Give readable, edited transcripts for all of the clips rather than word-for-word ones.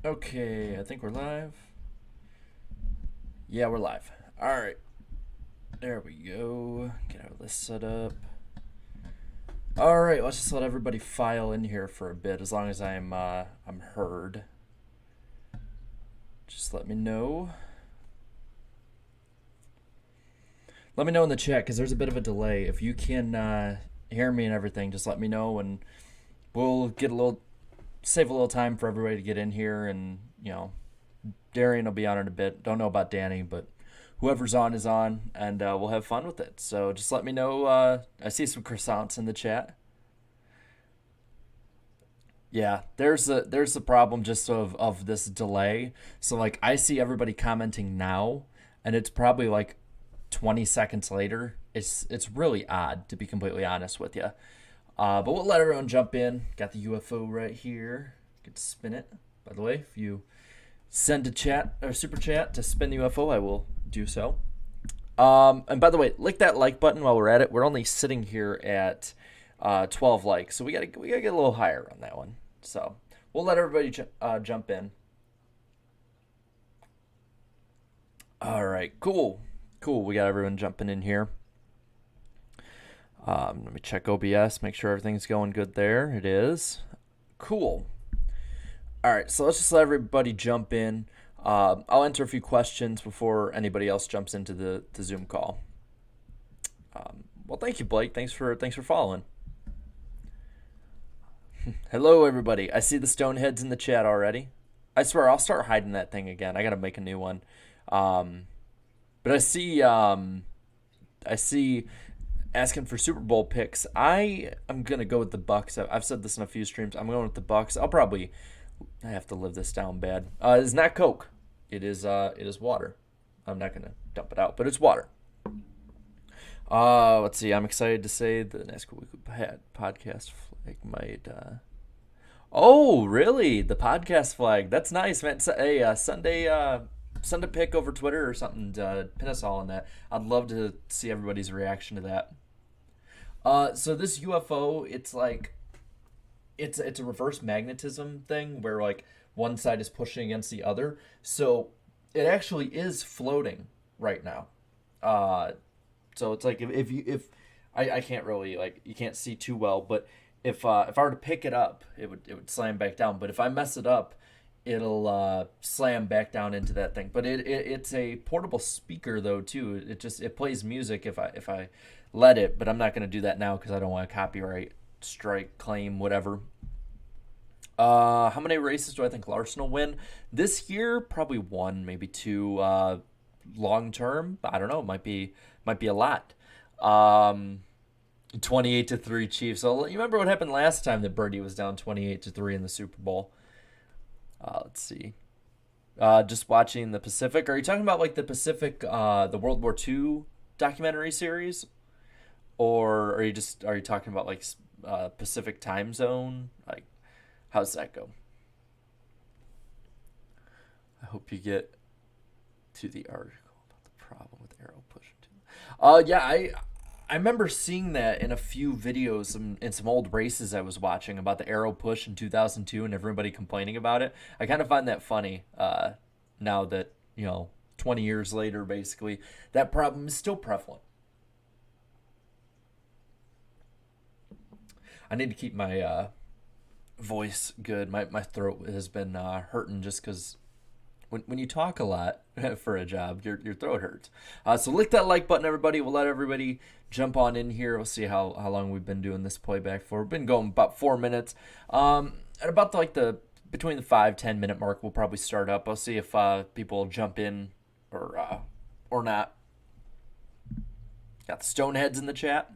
Okay, I think we're live. Yeah, we're live. All right, there we go. Get our list set up. All right, let's just let everybody file in here for a bit, as long as I'm heard. Just let me know. Let me know in the chat because there's a bit of a delay. If you can hear me and everything, just let me know, and we'll save a little time for everybody to get in here, and Darien will be on in a bit. Don't know about Danny, but whoever's on is on, and we'll have fun with it. So just let me know. I see some croissants in the chat. Yeah, there's the problem just of this delay. So like I see everybody commenting now, and it's probably like 20 seconds later. It's really odd, to be completely honest with you. But we'll let everyone jump in. Got the UFO right here. Get to spin it. By the way, if you send a chat or super chat to spin the UFO, I will do so. And by the way, click that like button while we're at it. We're only sitting here at 12 likes, so we gotta get a little higher on that one. So we'll let everybody jump in. All right, cool. We got everyone jumping in here. Let me check OBS, make sure everything's going good there. It is. Cool. All right, so let's just let everybody jump in. I'll answer a few questions before anybody else jumps into the Zoom call. Well, thank you, Blake. Thanks for following. Hello, everybody. I see the Stoneheads in the chat already. I swear, I'll start hiding that thing again. I gotta make a new one. But I see asking for Super Bowl picks. I'm gonna go with the Bucks. I've said this in a few streams. I'm going with the Bucks. I have to live this down bad. It's not Coke. It is water. I'm not gonna dump it out, but it's water. Let's see. I'm excited to say the NASCAR Weekly podcast flag might. Oh, really? The podcast flag. That's nice, man. Hey, Sunday pick over Twitter or something to pin us all on that. I'd love to see everybody's reaction to that. So this UFO, it's like it's a reverse magnetism thing where like one side is pushing against the other. So it actually is floating right now. So it's like if I can't really, like, you can't see too well, but if I were to pick it up, it would slam back down. But if I mess it up, it'll slam back down into that thing. But it's a portable speaker though too. It plays music if I let it, but I'm not gonna do that now because I don't want a copyright strike claim, whatever. How many races do I think Larson will win this year? Probably one, maybe two. Long term, I don't know. Might be a lot. 28-3 Chiefs. So you remember what happened last time that Birdie was down 28-3 in the Super Bowl? Let's see. Just watching the Pacific. Are you talking about like the Pacific, the World War II documentary series, or are you talking about like Pacific time zone? Like, how's that go? I hope you get to the article about the problem with arrow pushing. Yeah, I remember seeing that in a few videos in some old races I was watching about the arrow push in 2002 and everybody complaining about it. I kind of find that funny now that, 20 years later, basically, that problem is still prevalent. I need to keep my voice good. My throat has been hurting just because when you talk a lot for a job, your throat hurts. So lick that like button, everybody. We'll let everybody jump on in here. We'll see how long we've been doing this playback for. We've been going about 4 minutes. At about between the 5-10 minute mark, we'll probably start up. I'll see if people jump in or not. Got the Stoneheads in the chat.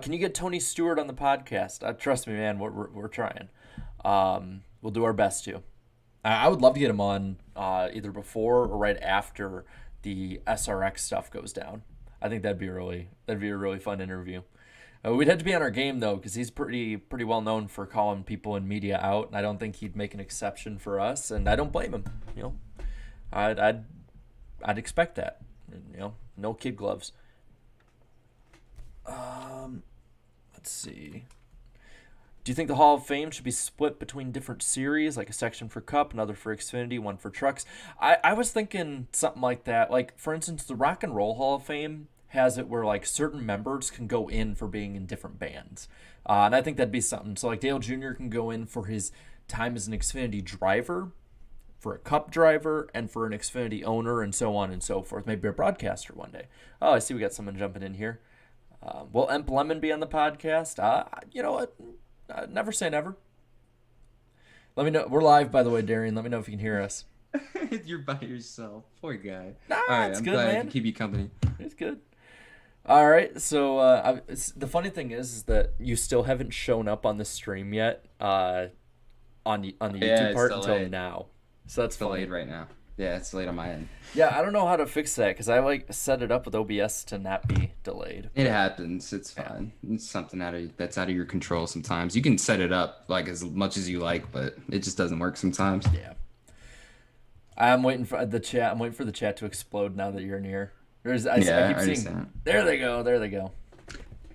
Can you get Tony Stewart on the podcast? Trust me, man. We're trying. We'll do our best to. I would love to get him on either before or right after the SRX stuff goes down. I think that'd be a really fun interview. We'd have to be on our game though, because he's pretty well known for calling people in media out, and I don't think he'd make an exception for us, and I don't blame him. I'd expect that. No kid gloves. Let's see. Do you think the Hall of Fame should be split between different series, like a section for Cup, another for Xfinity, one for trucks? I was thinking something like that. Like, for instance, the Rock and Roll Hall of Fame has it where, like, certain members can go in for being in different bands. And I think that'd be something. So, like, Dale Jr. can go in for his time as an Xfinity driver, for a Cup driver, and for an Xfinity owner, and so on and so forth. Maybe a broadcaster one day. Oh, I see we got someone jumping in here. Will Emp Lemon be on the podcast? You know what? Never say never. Let me know. We're live, by the way, Darien. Let me know if you can hear us. You're by yourself. Poor guy. Nah, All right, it's I'm good, glad I man. can keep you company. It's good. All right. So the funny thing is that you still haven't shown up on the stream yet on the YouTube It's part until delayed. now. So that's It's delayed funny. right now. Yeah, it's delayed on my end. Yeah, I don't know how to fix that because I like set it up with OBS to not be delayed. It happens. It's Yeah. fine. It's something that's out of your control sometimes. You can set it up like as much as you like, but it just doesn't work sometimes. Yeah. I'm waiting for the chat. I'm waiting for the chat to explode now that you're near. I Yeah, I keep already seeing. said it. There they go. There they go.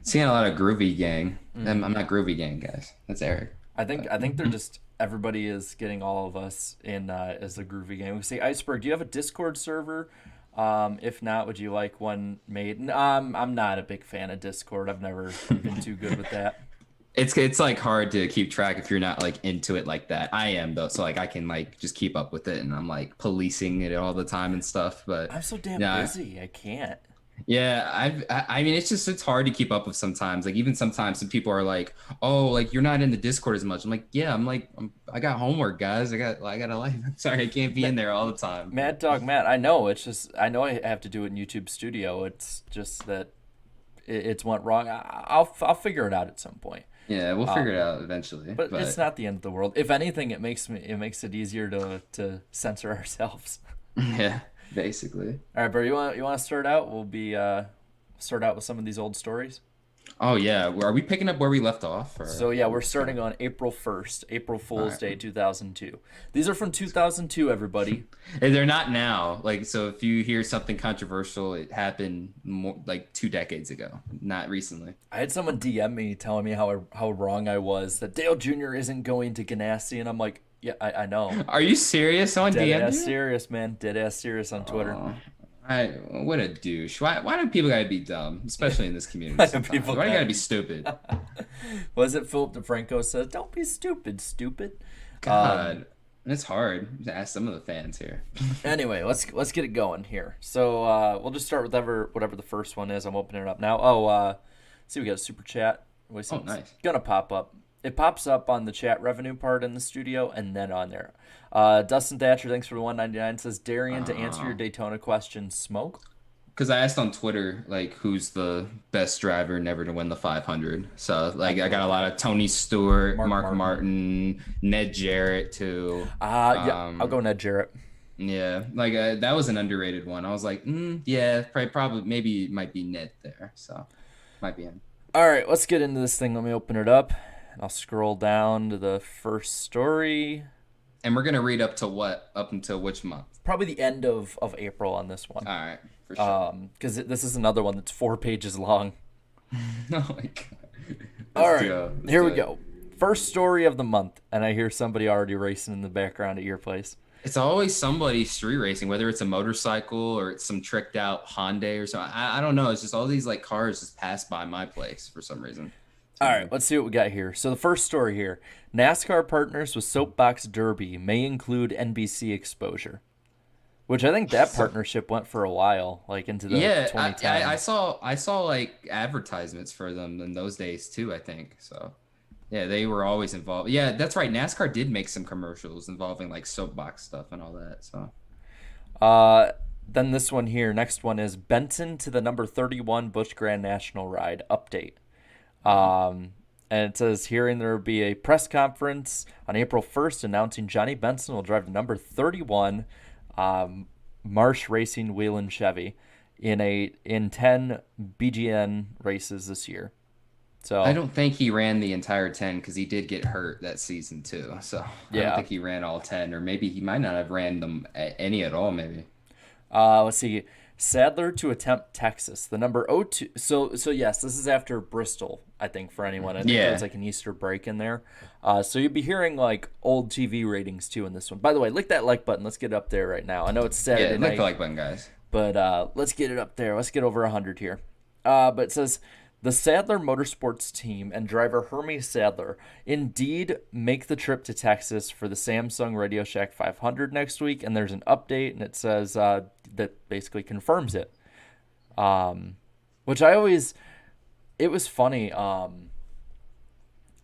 Seeing a lot of Groovy Gang. I'm not Groovy Gang, guys. That's Eric. I think they're just everybody is getting all of us in as a groovy game. We say Iceberg, do you have a Discord server? If not, would you like one made? I'm not a big fan of Discord. I've never been too good with that. It's like hard to keep track if you're not like into it like that. I am though, so like I can like just keep up with it, and I'm like policing it all the time and stuff. But I'm so damn yeah, busy. I can't. yeah, I mean, it's hard to keep up with sometimes. Like even sometimes some people are like, "Oh, like you're not in the Discord as much." I'm like, "Yeah, I got homework, guys. I got a life. I'm sorry, I can't be in there all the time." Mad Dog Matt, I know. It's just I know I have to do it in YouTube Studio. It's just that it's went wrong. I'll figure it out at some point. Yeah, we'll figure it out eventually. But it's not the end of the world. If anything, it makes it easier to censor ourselves. yeah, basically. All right, bro. You want to start out? We'll be start out with some of these old stories. Oh yeah, are we picking up where we left off? Or So yeah, we're starting on April 1st, April Fool's right. Day, 2002. These are from 2002, everybody. And they're not now. Like so, if you hear something controversial, it happened more like 2 decades ago, not recently. I had someone DM me telling me how wrong I was that Dale Jr. isn't going to Ganassi, and I'm like, yeah, I know. Are you serious? Someone Dead DM'd ass you? serious, man. Dead ass serious on Twitter. Oh, what a douche. Why do people gotta be dumb, especially in this community? Why do Sometimes? people Why do you gotta gotta be stupid? Was it Philip DeFranco says, "Don't be stupid, stupid." God, it's hard to ask some of the fans here. Anyway, let's get it going here. So we'll just start with whatever the first one is. I'm opening it up now. Oh, see, we got a super chat. Wait, Oh, it's nice. gonna pop up. It pops up on the chat revenue part in the studio, and then on there. Dustin Thatcher, thanks for the 199. Says Darien, to answer your Daytona question, smoke. Because I asked on Twitter, like, who's the best driver never to win the 500. So, like, I got a lot of Tony Stewart, Mark Martin, Ned Jarrett, too. Yeah, I'll go Ned Jarrett. Yeah, like, that was an underrated one. I was like, yeah, probably, maybe it might be Ned there. So, might be him. All right, let's get into this thing. Let me open it up. I'll scroll down to the first story. And we're going to read up to what? Up until which month? Probably the end of April on this one. All right, for sure. Because this is another one that's 4 pages long. Oh, my God. All Let's right, do it. Let's here do we it. go. First story of the month, and I hear somebody already racing in the background at your place. It's always somebody street racing, whether it's a motorcycle or it's some tricked out Hyundai or something. I don't know. It's just all these like cars just pass by my place for some reason. All right, let's see what we got here. So the first story here, NASCAR partners with Soapbox Derby may include NBC exposure, which I think that partnership went for a while, like into the Yeah, 2010s. I saw like advertisements for them in those days too, I think. So yeah, they were always involved. Yeah, that's right. NASCAR did make some commercials involving like soapbox stuff and all that. So Then this one here, next one is Benson to the number 31 Busch Grand National Ride update. And it says herein there will be a press conference on April 1st announcing Johnny Benson will drive the number 31 Marsh Racing Whelen Chevy in 10 BGN races this year. So I don't think he ran the entire 10 because he did get hurt that season too. So I Yeah. don't think he ran all 10, or maybe he might not have ran them any at all. Maybe. let's see. Sadler to attempt Texas. The number 02. So yes, this is after Bristol, I think, for anyone. I think there was Yeah. like an Easter break in there. So you'll be hearing like old TV ratings too in this one. By the way, lick that like button. Let's get it up there right now. I know it's Yeah. Saturday Click the night, like button, guys. but let's get it up there. Let's get over 100 here. But it says the Sadler Motorsports team and driver Hermie Sadler indeed make the trip to Texas for the Samsung Radio Shack 500 next week. And there's an update, and it says that basically confirms it. Which I always, it was funny. I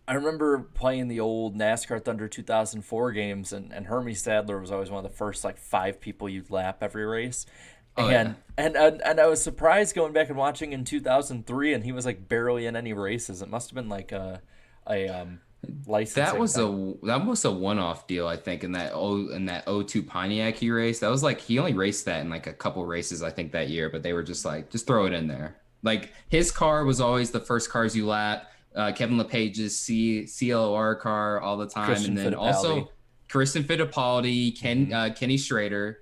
remember playing the old NASCAR Thunder 2004 games, and Hermie Sadler was always one of the first like 5 people you'd lap every race. Oh And, yeah. and I was surprised going back and watching in 2003, and he was like barely in any races. It must have been like a licensing That was a one-off deal, I think, in that '02 Pontiac he raced. That was like he only raced that in like a couple races, I think, that year, but they were just like, just throw it in there. Like his car was always the first cars you lap. Kevin LePage's CLOR car all the time, Christian and then Fittipaldi. also Kristen Fittipaldi, Kenny Schrader.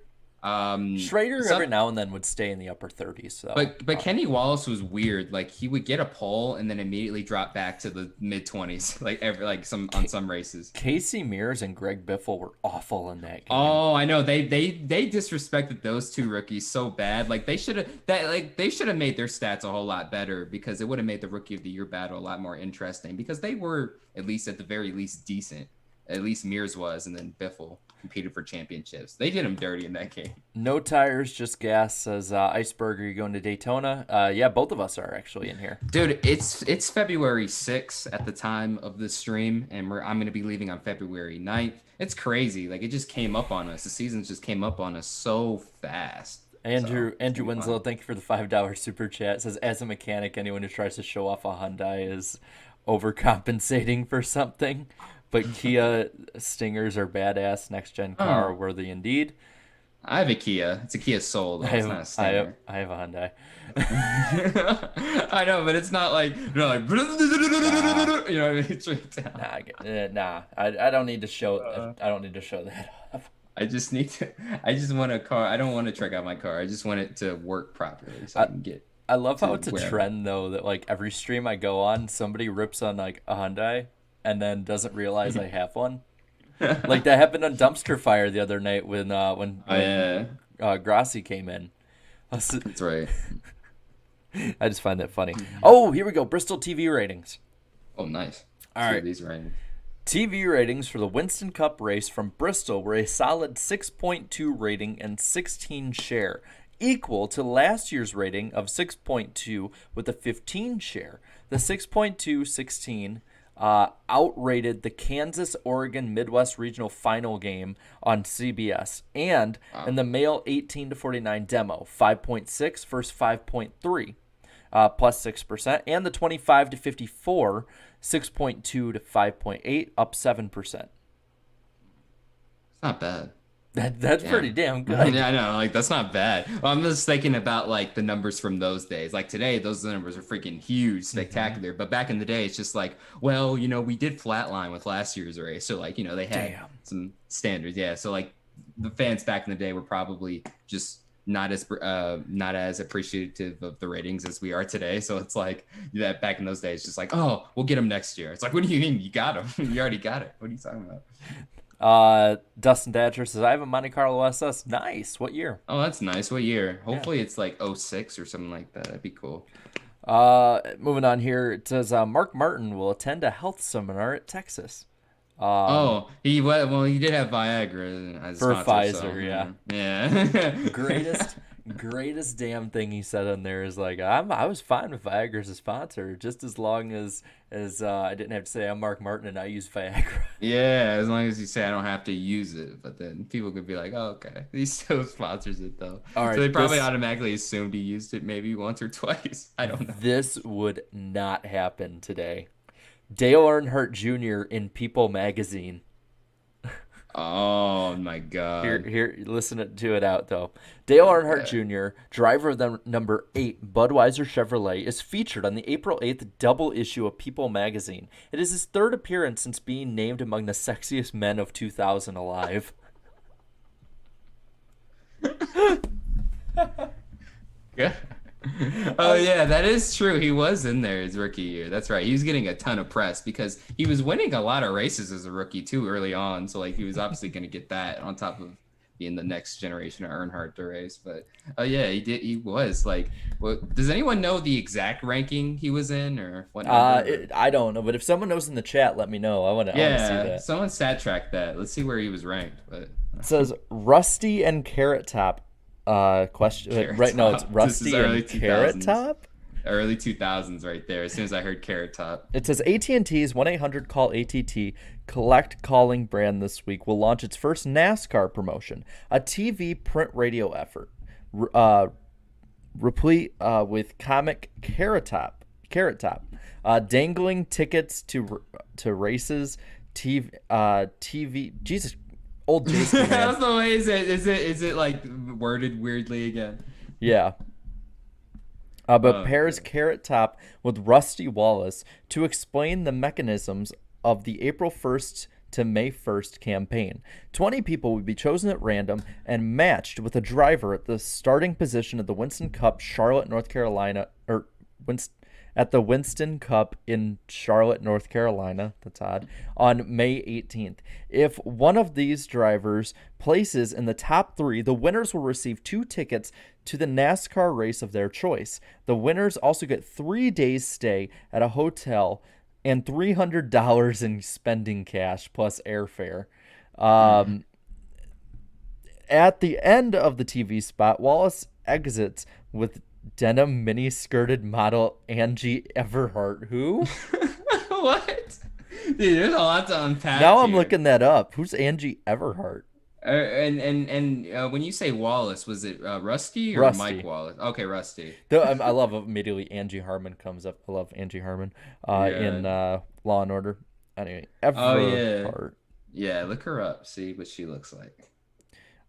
Schrader some- every now and then would stay in the upper 30s. So, but Kenny Wallace was weird. Like he would get a pole and then immediately drop back to the mid 20s, on some races. Casey Mears and Greg Biffle were awful in that game. Oh, I know. They disrespected those two rookies so bad. Like they should have made their stats a whole lot better, because it would have made the Rookie of the Year battle a lot more interesting, because they were at the very least decent. At least Mears was, and then Biffle competed for championships. They did him dirty in that game. No tires, just gas, says Iceberg. Are you going to Daytona? Yeah, both of us are actually in here. Dude, it's February 6th at the time of the stream, and I'm going to be leaving on February 9th. It's crazy. Like, it just came up on us. The seasons just came up on us so fast. Andrew So, it's gonna be Winslow, fun. thank you for the $5 super chat. Says, as a mechanic, anyone who tries to show off a Hyundai is overcompensating for something. But Kia Stingers are badass, next gen car, worthy indeed. I have a Kia. It's a Kia Soul, though. It's not a Stinger. I have a Hyundai. I know, but it's not like, you know, like, you know what I mean? It's right down. I don't need to show. I don't need to show that off. I just want a car. I don't want to check out my car. I just want it to work properly so I can get. I love how it's a wherever. trend though that like every stream I go on, somebody rips on like a Hyundai and then doesn't realize I have one. Like that happened on Dumpster Fire the other night when Grassi came in. That's right. I just find that funny. Oh, here we go. Bristol TV ratings. Oh, nice. All right. These ratings. TV ratings for the Winston Cup race from Bristol were a solid 6.2 rating and 16 share, equal to last year's rating of 6.2 with a 15 share. The 6.2-16 outrated the Kansas-Oregon Midwest Regional Final game on CBS, and in the male 18 to 49 demo, 5.6 versus 5.3. Plus 6%, and the 25 to 54, 6.2 to 5.8, up 7%. It's not bad. That's pretty damn good. Yeah, I know. Like, that's not bad. Well, I'm just thinking about like the numbers from those days. Like today, those numbers are freaking huge, spectacular. But back in the day, it's just like, well, you know, we did flatline with last year's race, so like, you know, they had some standards. Yeah, so like the fans back in the day were probably just not as appreciative of the ratings as we are today. So it's like that back in those days, just like, oh, we'll get them next year. It's like, what do you mean you got them? You already got it. What are you talking about? Dustin Datcher says, I have a Monte Carlo SS. Nice. What year? Oh, that's nice. What year? Hopefully it's like 06 or something like that. That'd be cool. Moving on here, it says Mark Martin will attend a health seminar at Texas. He did have Viagra as For sponsor, so, Pfizer, yeah. Greatest damn thing he said on there is like, I was fine with Viagra as a sponsor, just as long as I didn't have to say I'm Mark Martin and I use Viagra. Yeah, as long as you say I don't have to use it, but then people could be like, oh, okay, he still sponsors it though. All right, so they probably automatically assumed he used it maybe once or twice. I don't know. This would not happen today. Dale Earnhardt Jr. in People magazine. Oh my God! Here, listen to it out though. Dale Earnhardt Jr., driver of the number 8 Budweiser Chevrolet, is featured on the April 8th double issue of People magazine. It is his third appearance since being named among the sexiest men of 2000 alive. Yeah. Oh yeah, that is true. He was in there his rookie year. That's right. He was getting a ton of press because he was winning a lot of races as a rookie too early on. So like he was obviously going to get that on top of being the next generation of Earnhardt to race. But oh yeah, he did. He was like. Well, does anyone know the exact ranking he was in or what number? I don't know, but if someone knows in the chat, let me know. I want to see Yeah, that. someone stat tracked that. Let's see where he was ranked. But It says Rusty and Carrot Top. Question. Carrot Right? No, it's Top. This is Rusty early and Carrot 2000s. Top. Early 2000s right there. As soon as I heard Carrot Top. It says AT&T's 1-800-CALL ATT collect calling brand this week will launch its first NASCAR promotion, a TV print radio effort, uh, replete with comic Carrot Top, dangling tickets to races, TV. Jesus, old Jayski, man. That's the way. Is it like worded weirdly again? Yeah. But Oh, pairs Carrot Top with Rusty Wallace to explain the mechanisms of the April 1st to May 1st campaign. 20 people would be chosen at random and matched with a driver at the starting position of the Winston Cup, Charlotte, North Carolina, or at the Winston Cup in Charlotte, North Carolina. That's odd. On May 18th. If one of these drivers places in the top three, the winners will receive 2 tickets to the NASCAR race of their choice. The winners also get 3 days stay at a hotel and $300 in spending cash plus airfare. Um, at the end of the TV spot, Wallace exits with denim mini-skirted model Angie Everhart. Who? what? Dude, there's a lot to unpack Now I'm here. looking that up. Who's Angie Everhart? And when you say Wallace, was it Rusty or Rusty. Mike Wallace? Okay, Rusty. Though I love immediately Angie Harmon comes up. I love Angie Harmon in Yeah. Law and Order. Anyway, Oh yeah. Everhart. Yeah, look her up. See what she looks like.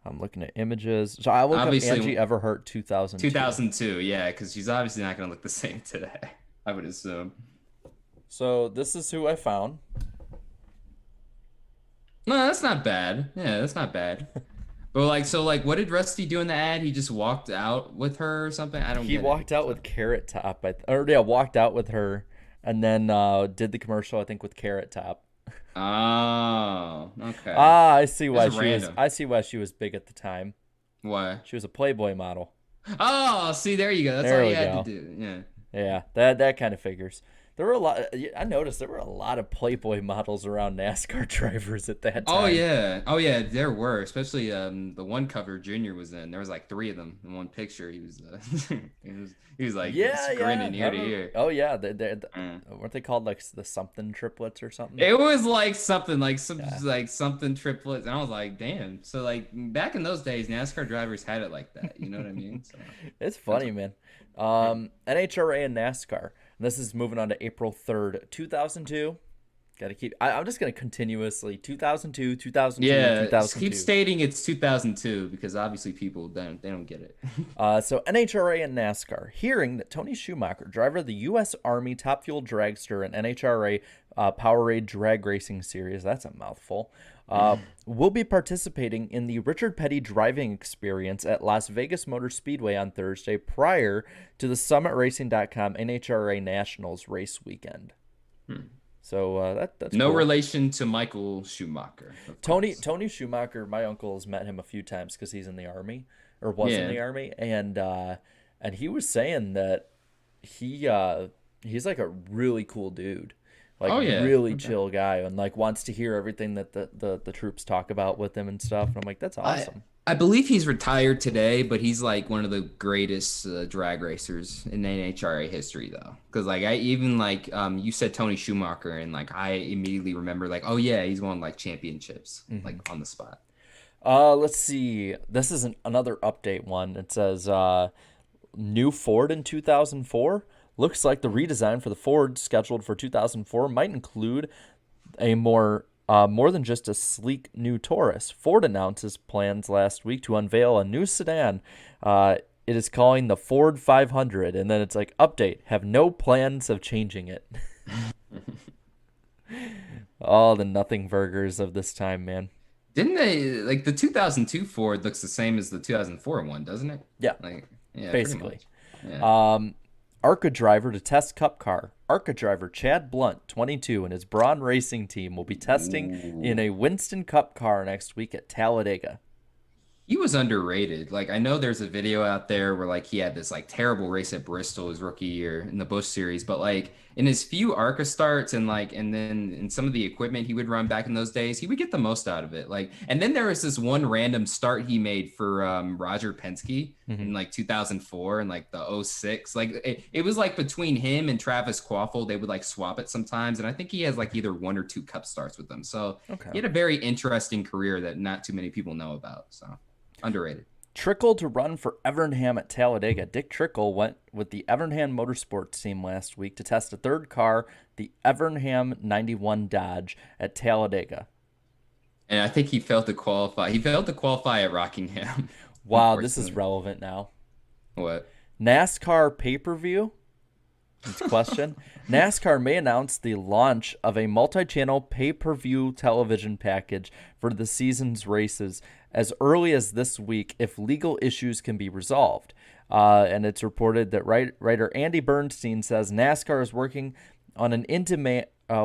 I'm looking at images. So I look up Obviously, Angie Everhart 2002. 2002. Yeah, because she's obviously not gonna look the same today. I would assume. So this is who I found. No, that's not bad. Yeah, that's not bad. But like, so like, what did Rusty do in the ad? He just walked out with her or something? I don't He get it. walked out So. with Carrot Top. Walked out with her, and then did the commercial. I think with Carrot Top. Oh, okay. Ah, I see why This is she was. random. I see why she was big at the time. Why? She was a Playboy model. Oh, see, there you go. That's There all we you had go. to do. Yeah. Yeah, that kind of figures. There were a lot. I noticed there were a lot of Playboy models around NASCAR drivers at that Oh time. yeah. Oh yeah, there were, especially the one cover Junior was in. There was like 3 of them in one picture. He was he was like Yeah, grinning yeah. ear to ear. Oh yeah, Mm. weren't they called like the something triplets or something? It was like something like Yeah. something triplets, and I was like, damn. So like back in those days, NASCAR drivers had it like that. You know what I mean? So It's that's funny, man. NHRA and NASCAR. And this is moving on to April 3rd, 2002. Got to keep. I'm just gonna continuously 2002, 2002, yeah. Keep 2002. stating it's 2002 because obviously people don't get it. So NHRA and NASCAR, hearing that Tony Schumacher, driver of the U.S. Army Top Fuel Dragster and NHRA Powerade Drag Racing Series, that's a mouthful, will be participating in the Richard Petty driving experience at Las Vegas Motor Speedway on Thursday prior to the SummitRacing.com NHRA Nationals race weekend. So that's No cool. relation to Michael Schumacher. Of course. Tony Schumacher, my uncle has met him a few times because he's in the army or was in Yeah. the army, and he was saying that he's like a really cool dude, like Oh yeah. really Okay. chill guy, and like wants to hear everything that the troops talk about with him and stuff. And I'm like, that's I awesome. I believe he's retired today, but he's like one of the greatest drag racers in NHRA history, though. Because like I even like you said Tony Schumacher, and like I immediately remember like, oh yeah, he's won like championships like on the spot. Let's see. This is another update one. It says new Ford in 2004. Looks like the redesign for the Ford scheduled for 2004 might include a more than just a sleek new Taurus. Ford announces plans last week to unveil a new sedan. It is calling the Ford 500, and then it's like update. Have no plans of changing it. All the nothing burgers of this time, man. Didn't they like the 2002 Ford looks the same as the 2004 one, doesn't it? Yeah, Like yeah, pretty basically. much. Yeah. ARCA driver to test Cup car. ARCA driver Chad Blunt, 22, and his Braun Racing team will be testing in Ooh. a Winston Cup car next week at Talladega. He was underrated. Like I know there's a video out there where like he had this like terrible race at Bristol his rookie year in the Busch series, but like in his few ARCA starts and then in some of the equipment he would run back in those days, he would get the most out of it. Like and then there was this one random start he made for Roger Penske Mm-hmm. in like 2004 and like the '06. Like it was like between him and Travis Quaffle, they would like swap it sometimes, and I think he has like either one or two cup starts with them. So Okay. he had a very interesting career that not too many people know about. So. Underrated. Trickle to run for Evernham at Talladega. Dick Trickle went with the Evernham Motorsports team last week to test a third car, the Evernham 91 Dodge, at Talladega. And I think he failed to qualify. He failed to qualify at Rockingham. Wow, this is relevant now. What? NASCAR pay-per-view? That's a question. NASCAR may announce the launch of a multi-channel pay-per-view television package for the season's races as early as this week if legal issues can be resolved. And it's reported that writer Andy Bernstein says NASCAR is working on an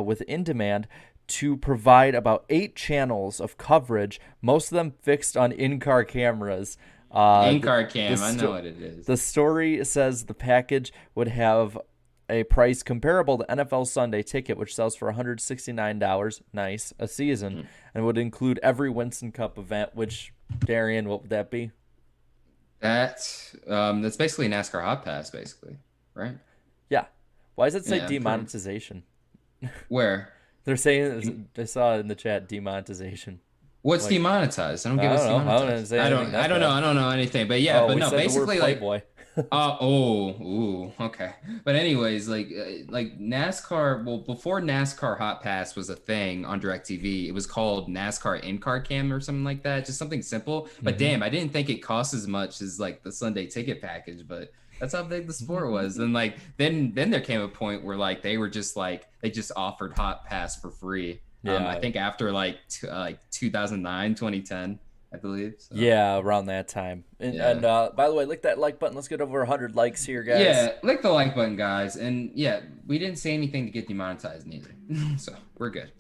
with in-demand to provide about 8 channels of coverage, most of them fixed on in-car cameras. In-car cam, I know what it is. The story says the package would have a price comparable to NFL Sunday Ticket, which sells for $169, nice, a season, and would include every Winston Cup event, which, Darien, what would that be? That's basically NASCAR Hot Pass, basically, right? Yeah. Why does it say Yeah, demonetization? Where? They're saying, I saw in the chat, demonetization. What's Like, demonetized? I don't I get what's don't know. I don't demonetized. say anything that bad. I don't know anything. But yeah, Oh, but we no, said the word basically like Playboy. ooh, okay. But like NASCAR, well, before NASCAR Hot Pass was a thing on DirecTV, it was called NASCAR In-Car Cam or something like that, just something simple. But Mhm. damn, I didn't think it cost as much as like the Sunday Ticket package, but that's how big the sport was. And like then there came a point where like they were just like they just offered Hot Pass for free. Yeah. I think after like 2009, 2010. I believe. So. Yeah, around that time. And, Yeah. by the way, click that like button. Let's get over 100 likes here, guys. Yeah, click the like button, guys. And yeah, we didn't say anything to get demonetized neither. So we're good.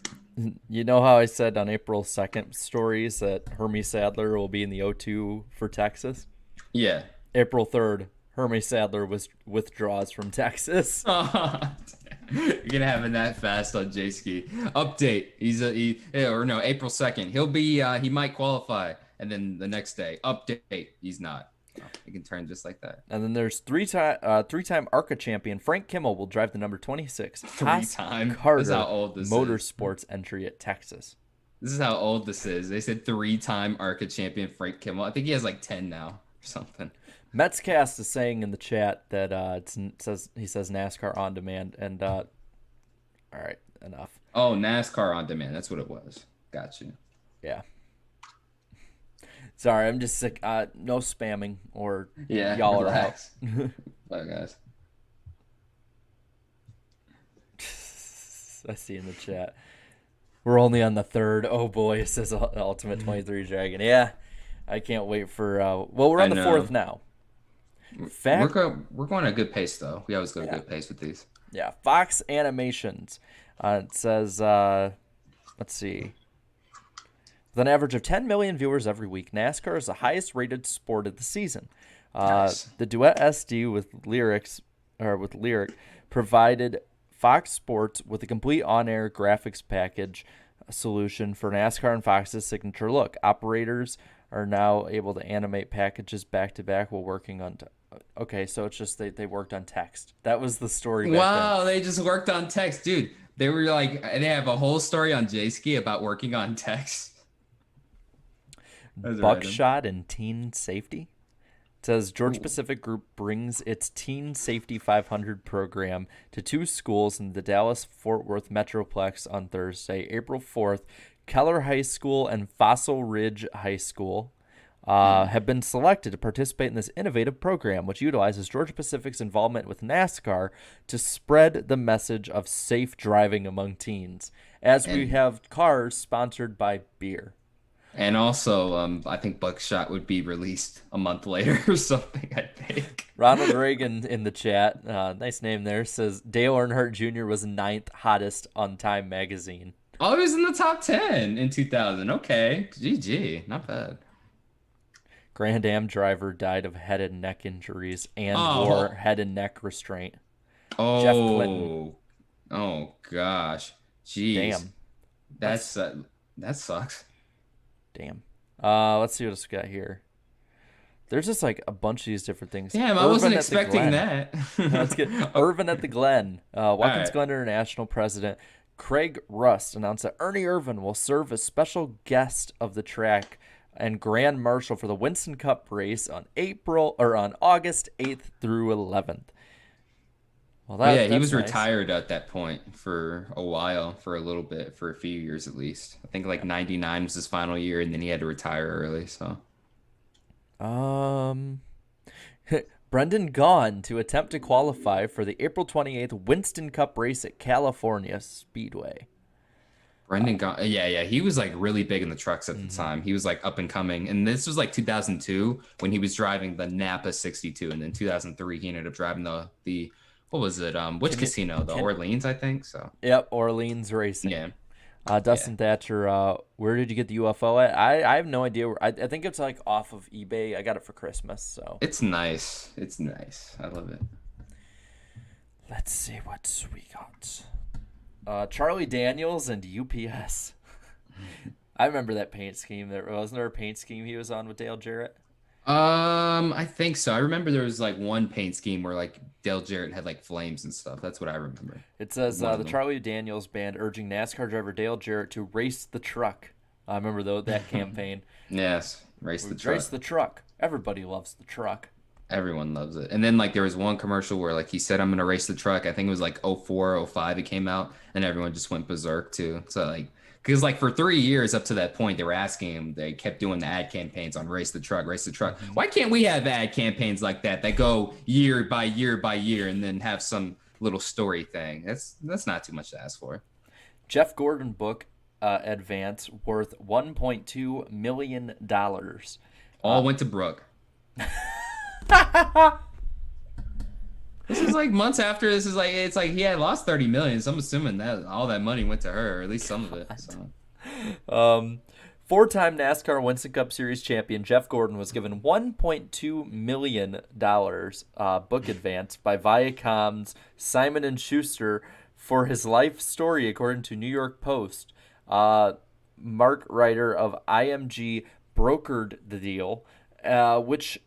You know how I said on April 2nd stories that Hermie Sadler will be in the O2 for Texas? Yeah. April 3rd, Hermie Sadler withdraws from Texas. You're gonna have it that fast on Jayski. Update. April 2nd. He'll be he might qualify. And then the next day, update. He's not. Oh, he can turn just like that. And then there's three-time ARCA champion Frank Kimmel will drive the number 26 Three-time. Carter This is how old this Motorsports entry at Texas. This is how old this is. They said 3-time ARCA champion Frank Kimmel. I think he has like 10 now or something. Metscast is saying in the chat that he says NASCAR on demand, and all right, enough. Oh, NASCAR on demand. That's what it was. Got you. Yeah. Sorry, I'm just sick. No spamming or y'all relax. are out. Bye, guys. I see in the chat. We're only on the 3rd. Oh boy, it says Ultimate 23 Dragon. Yeah, I can't wait for. Well, we're on the 4th now. We're going at a good pace though. We always go at a good pace with these. Yeah, Fox Animations. It says, let's see. With an average of 10 million viewers every week, NASCAR is the highest rated sport of the season. Nice. The Duet SD with Lyric provided Fox Sports with a complete on-air graphics package solution for NASCAR and Fox's signature look. Operators are now able to animate packages back to back while working on. Okay, so it's just they worked on text. That was the story. Wow, they just worked on text, dude. They were like, they have a whole story on Jayski about working on text. Buckshot and teen safety. It says Georgia Pacific Group brings its Teen Safety 500 program to 2 schools in the Dallas-Fort Worth Metroplex on Thursday, April 4th. Keller High School and Fossil Ridge High School have been selected to participate in this innovative program, which utilizes Georgia Pacific's involvement with NASCAR to spread the message of safe driving among teens, as we have cars sponsored by beer. And also, I think Buckshot would be released a month later or something, I think. Ronald Reagan in the chat, nice name there, says Dale Earnhardt Jr. was ninth hottest on Time magazine. Oh, he was in the top 10 in 2000. Okay. GG. Not bad. Grand Am driver died of head and neck injuries and wore Oh. head and neck restraint. Jeff Clinton. Oh. Oh, gosh. Jeez. Damn. That's that sucks. Damn. Let's see what else we got here. There's just like a bunch of these different things. Damn, I wasn't expecting that. Let's get Irvin at the Glen. Watkins right. Glen International president Craig Rust announced that Ernie Irvin will serve as special guest of the track and grand marshal for the Winston Cup race on August 8th through 11th. Well, Yeah, he was nice. retired at that point for a while, for a little bit, for a few years at least. I think like 99 was his final year, and then he had to retire early, so. Brendan Gaughan to attempt to qualify for the April 28th Winston Cup race at California Speedway. Brendan Gaughan, yeah, he was like really big in the trucks at the time. He was like up and coming, and this was like 2002 when he was driving the Napa 62, and then 2003 he ended up driving the what was it? Which casino? The Orleans, I think. So. Yep, Orleans Racing. Yeah. Dustin Thatcher, where did you get the UFO at? I have no idea. I think it's like off of eBay. I got it for Christmas, so. It's nice. It's nice. I love it. Let's see what we got. Charlie Daniels and UPS. I remember that paint scheme. Wasn't there a paint scheme he was on with Dale Jarrett? I think so. I remember there was like one paint scheme where like Dale Jarrett had like flames and stuff. That's what I remember. It says the Charlie Daniels band urging NASCAR driver Dale Jarrett to race the truck. I remember that campaign. Yes, race the truck. Race the truck. Everybody loves the truck. Everyone loves it. And then like there was one commercial where like he said I'm gonna race the truck. I think it was like 04, 05 it came out, and everyone just went berserk too. So like because like for 3 years up to that point they were asking him, they kept doing the ad campaigns on race the truck, race the truck. Why can't we have ad campaigns like that go year by year by year and then have some little story thing? That's not too much to ask for. Jeff Gordon book advance worth $1.2 million. All went to Brooke. This is like months after this is like it's like he had lost 30 million, so I'm assuming that all that money went to her, or at least some of it. So. Four-time NASCAR Winston Cup Series champion Jeff Gordon was given $1.2 million book advance by Viacom's Simon and Schuster for his life story, according to New York Post. Mark Ryder of IMG brokered the deal, which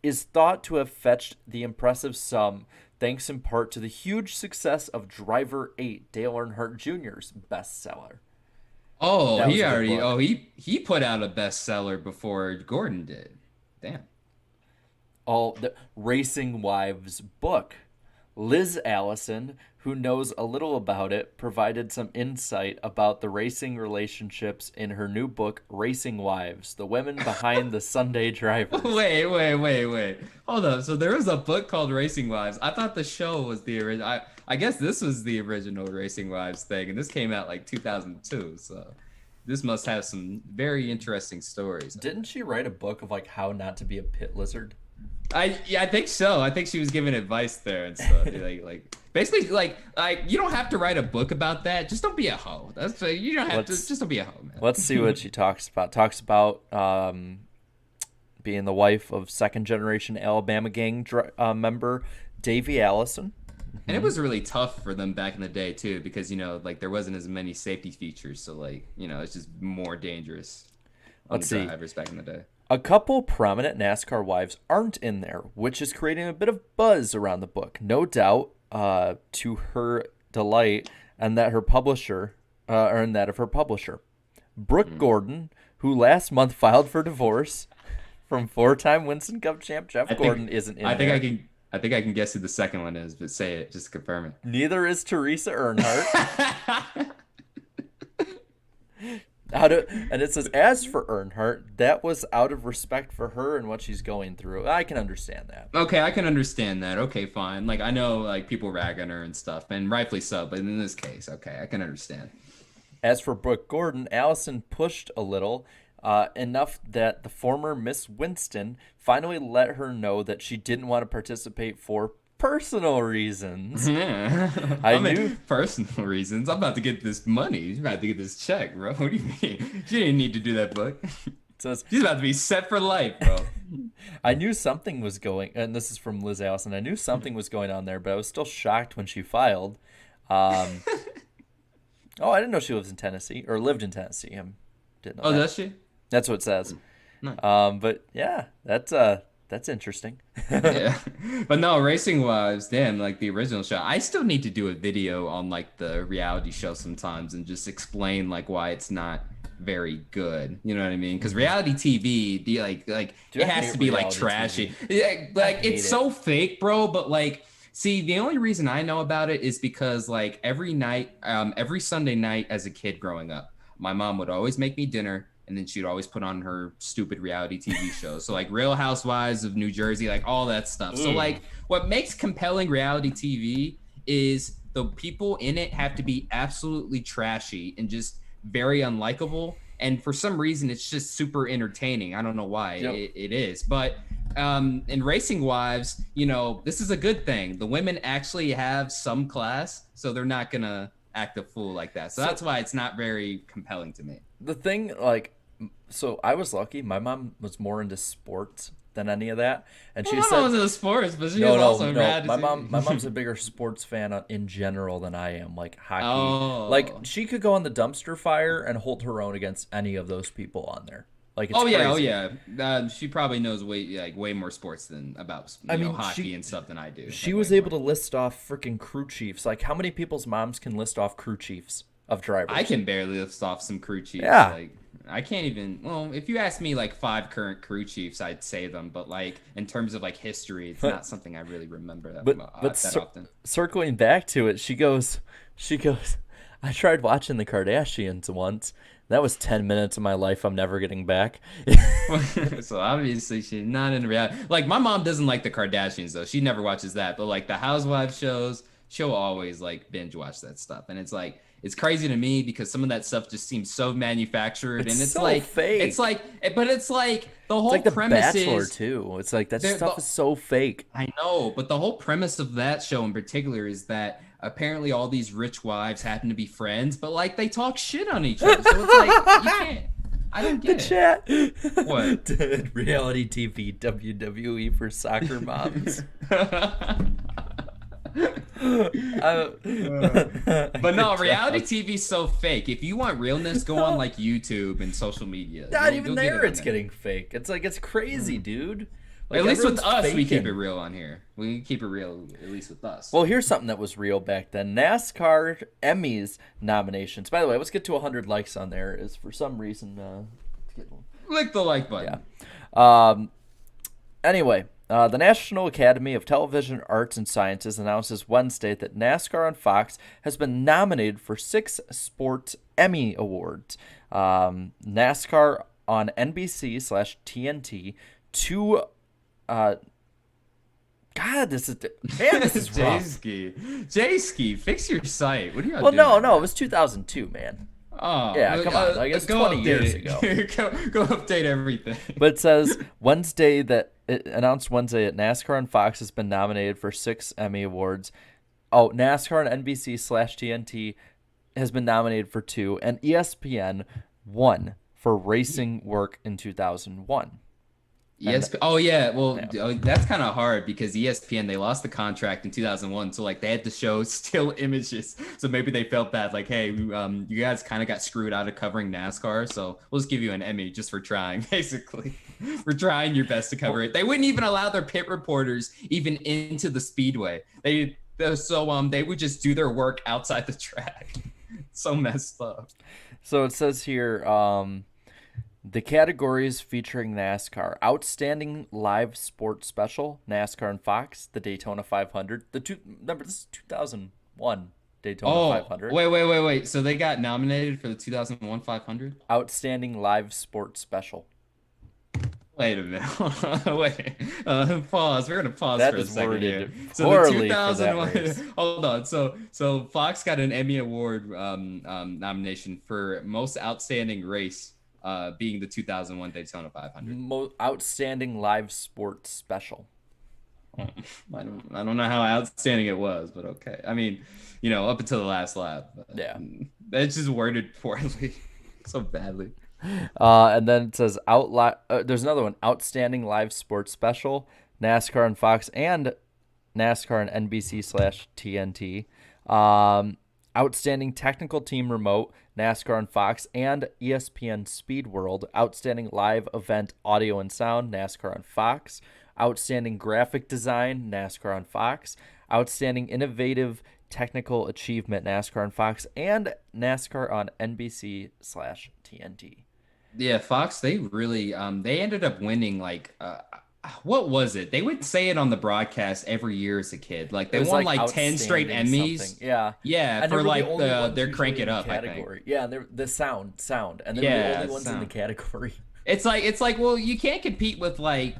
is thought to have fetched the impressive sum thanks in part to the huge success of Driver 8, Dale Earnhardt Jr.'s bestseller. Oh, he put out a bestseller before Gordon did. Damn. The Racing Wives book. Liz Allison, who knows a little about it, provided some insight about the racing relationships in her new book, Racing Wives, the women behind the Sunday drivers. Wait. Hold up. So there was a book called Racing Wives. I thought the show was the original. I guess this was the original Racing Wives thing, and this came out like 2002. So this must have some very interesting stories. Didn't she write a book of like how not to be a pit lizard? I think so. I think she was giving advice there and stuff. like basically like you don't have to write a book about that. Just don't be a hoe. That's you don't have to. Just don't be a hoe, man. Let's see what she talks about. Talks about being the wife of second generation Alabama gang member Davey Allison. And it was really tough for them back in the day too, because like there wasn't as many safety features, so like it's just more dangerous on the drivers back in the day. A couple prominent NASCAR wives aren't in there, which is creating a bit of buzz around the book. No doubt, to her delight, and that her publisher, and that of her publisher, Brooke Gordon, who last month filed for divorce from four-time Winston Cup champ Jeff Gordon, isn't in there. I think I can guess who the second one is, but say it just to confirm it. Neither is Teresa Earnhardt. And it says, as for Earnhardt, that was out of respect for her and what she's going through. I can understand that. Okay, I can understand that. Okay, fine. Like, I know, like, people rag on her and stuff, and rightfully so, but in this case, okay, I can understand. As for Brooke Gordon, Allison pushed a little enough that the former Miss Winston finally let her know that she didn't want to participate for personal reasons. Yeah. I I mean, knew personal reasons. I'm about to get this money. You're about to get this check, bro. What do you mean? She didn't need to do that, book. it says She's about to be set for life, bro. I knew something was going, and this is from Liz Allison. I knew something was going on there, but I was still shocked when she filed. Um, oh, I didn't know she lives in Tennessee or lived in Tennessee. I didn't know Oh, that. does she? That's what it says. Nice. But yeah, that's interesting. Yeah. But no, Racing Wives, damn, like the original show. I still need to do a video on like the reality show sometimes and just explain like why it's not very good. You know what I mean? Because reality TV, Dude, it I has hate to be like reality trashy. TV. Yeah, like hate it's it. so fake, bro. But like, see, the only reason I know about it is because like every night, every Sunday night as a kid growing up, my mom would always make me dinner. And then she'd always put on her stupid reality TV shows. So like Real Housewives of New Jersey, like all that stuff. So like what makes compelling reality TV is the people in it have to be absolutely trashy and just very unlikable. And for some reason, it's just super entertaining. I don't know why Yep. it is. But in Racing Wives, you know, this is a good thing. The women actually have some class, so they're not going to act a fool like that. So that's why it's not very compelling to me. The thing, like, so I was lucky. My mom was more into sports than any of that, and she Well, my said, mom was into sports, but she "No, was no, also no. mad. My mom's a bigger sports fan in general than I am. Like hockey, like Oh. she could go on the dumpster fire and hold her own against any of those people on there. Like it's Oh yeah, crazy. oh yeah. She probably knows way more sports than about I you know mean, hockey and stuff than I do. She Like, was way able more. to list off freaking crew chiefs. Like how many people's moms can list off crew chiefs of drivers? I can barely list off some crew chiefs. Yeah. Like I can't even. Well, if you ask me like 5 current crew chiefs, I'd say them. But like in terms of like history, it's not something I really remember that often. Circling back to it, she goes. I tried watching the Kardashians once. That was 10 minutes of my life I'm never getting back. So obviously she's not in reality. Like my mom doesn't like the Kardashians though. She never watches that. But like the Housewives shows, she'll always like binge watch that stuff. And it's like it's crazy to me because some of that stuff just seems so manufactured It's and it's so like fake. it's like but it's like the whole It's like The premise Bachelor is too. It's like that There- stuff the- is so fake. I know, but the whole premise of that show in particular is that apparently all these rich wives happen to be friends, but like they talk shit on each other. So it's like you can't. I don't The get chat. What? Reality TV WWE for soccer moms. But no, reality TV's so fake. If you want realness, go on like YouTube and social media. Not You'll even get it there. on It's there. getting fake. It's like it's crazy, dude. Like, At least with everyone's us, we keep faking. it real on here. We keep it real, at least with us. Well, here's something that was real back then. NASCAR Emmys nominations. By the way, let's get to 100 likes on there. Is for some reason. Click the like button. Yeah. Anyway, the National Academy of Television Arts and Sciences announces Wednesday that NASCAR on Fox has been nominated for 6 Sports Emmy Awards. NASCAR on NBC/TNT, 2. God, this is rough. Jayski, fix your site. What are you Well, doing? no, it was 2002, man. Oh, Yeah, come on, like, it's go 20 update years it. ago. go update everything. But it says it announced Wednesday that NASCAR on Fox has been nominated for 6 Emmy Awards. Oh, NASCAR on NBC/TNT has been nominated for 2, and ESPN 1 for racing work in 2001. ESPN. Oh yeah, well that's kind of hard because ESPN they lost the contract in 2001, so like they had to show still images. So maybe they felt bad, like, hey, you guys kind of got screwed out of covering NASCAR, so we'll just give you an Emmy just for trying, basically, for trying your best to cover it. They wouldn't even allow their pit reporters even into the speedway. They would just do their work outside the track. So messed up. So it says here, the categories featuring NASCAR: Outstanding Live Sports Special, NASCAR and Fox, the Daytona 500. Remember, this is 2001 Daytona 500. Wait. So they got nominated for the 2001 500? Outstanding Live Sports Special. Wait a minute. Wait. Pause. We're gonna pause That for a is second here. worded So poorly the for that 2001. race. Hold on. So Fox got an Emmy Award nomination for most outstanding race being the 2001 Daytona 500. Outstanding live sports special. I don't know how outstanding it was, but okay. I mean, up until the last lap. Yeah. It's just worded poorly, so badly. And then it says there's another one, outstanding live sports special, NASCAR and Fox and NASCAR and NBC/TNT. Outstanding technical team remote, NASCAR and Fox and ESPN Speed World. Outstanding live event audio and sound, NASCAR on Fox. Outstanding graphic design, NASCAR on Fox. Outstanding innovative technical achievement, NASCAR on Fox, and NASCAR on NBC/TNT. Yeah, Fox, they really they ended up winning like what was it? They would say it on the broadcast every year as a kid. Like they won like 10 straight Emmys. Something. Yeah. Yeah, and for like the their Crank It Up, category. I think. Yeah, they're the sound. And they're the only ones in the category. It's like, well, you can't compete with like,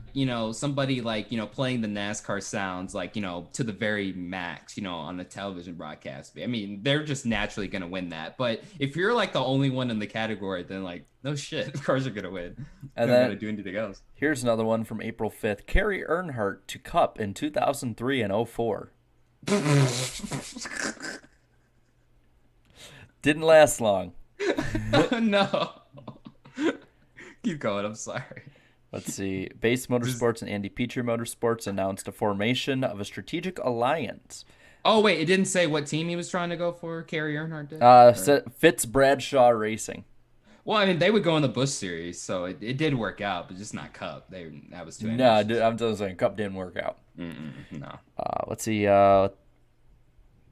somebody like, playing the NASCAR sounds like, to the very max, on a television broadcast. I mean, they're just naturally going to win that. But if you're like the only one in the category, then like, no shit, of course you're going to win. And then got to do anything else. Here's another one from April 5th. Kerry Earnhardt to Cup in 2003 and 04. Didn't last long. No. Keep going. I'm sorry. Let's see. Base Motorsports and Andy Petrie Motorsports announced a formation of a strategic alliance. Oh, wait. It didn't say what team he was trying to go for? Kerry Earnhardt did? Fitz Bradshaw Racing. Well, I mean, they would go in the Busch Series, so it did work out, but just not Cup. That was too ambitious. No, I'm just saying Cup didn't work out. No. Let's see.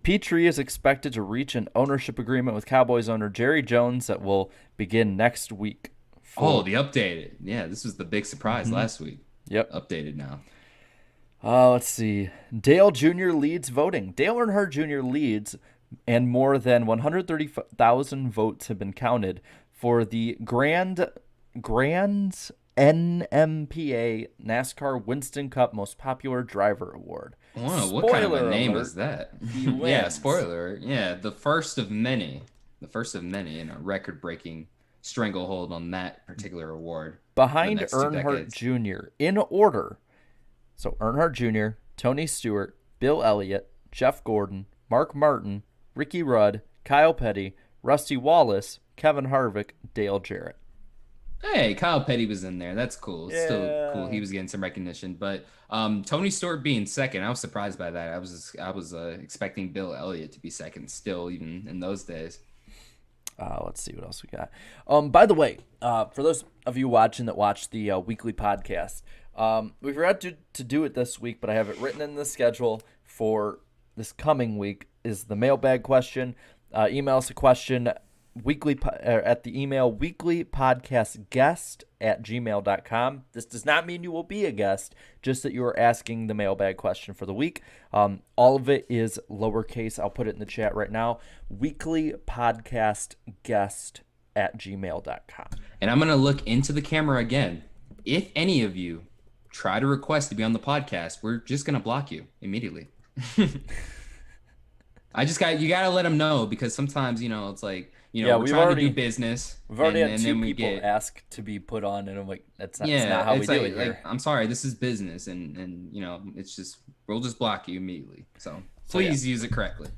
Petrie is expected to reach an ownership agreement with Cowboys owner Jerry Jones that will begin next week. The updated. Yeah, this was the big surprise last week. Yep. Updated now. Let's see. Dale Jr. leads voting. Dale Earnhardt Jr. leads, and more than 130,000 votes have been counted for the Grand NMPA NASCAR Winston Cup Most Popular Driver Award. Wow, what kind of a name alert, is that? He wins. Yeah, spoiler. Yeah, the first of many. The first of many in a record-breaking stranglehold on that particular award. Behind Earnhardt Jr. in order. So Earnhardt Jr., Tony Stewart, Bill Elliott, Jeff Gordon, Mark Martin, Ricky Rudd, Kyle Petty, Rusty Wallace, Kevin Harvick, Dale Jarrett. Hey, Kyle Petty was in there. That's cool. Yeah. Still cool. He was getting some recognition, but Tony Stewart being second, I was surprised by that. I was expecting Bill Elliott to be second still, even in those days. Let's see what else we got. By the way, for those of you watching that watch the weekly podcast, we forgot to do it this week, but I have it written in the schedule for this coming week. Is the mailbag question? Email us a question at the email weeklypodcastguest@gmail.com. This does not mean you will be a guest, just that you are asking the mailbag question for the week. All of it is lowercase. I'll put it in the chat right now. weeklypodcastguest@gmail.com. And I'm going to look into the camera again. If any of you try to request to be on the podcast, we're just going to block you immediately. You got to let them know, because sometimes, it's like, we're trying to do business. We've already had two people ask to be put on, and I'm like, that's not how we do it here. Like, I'm sorry, this is business, and it's just, we'll just block you immediately. So please use it correctly.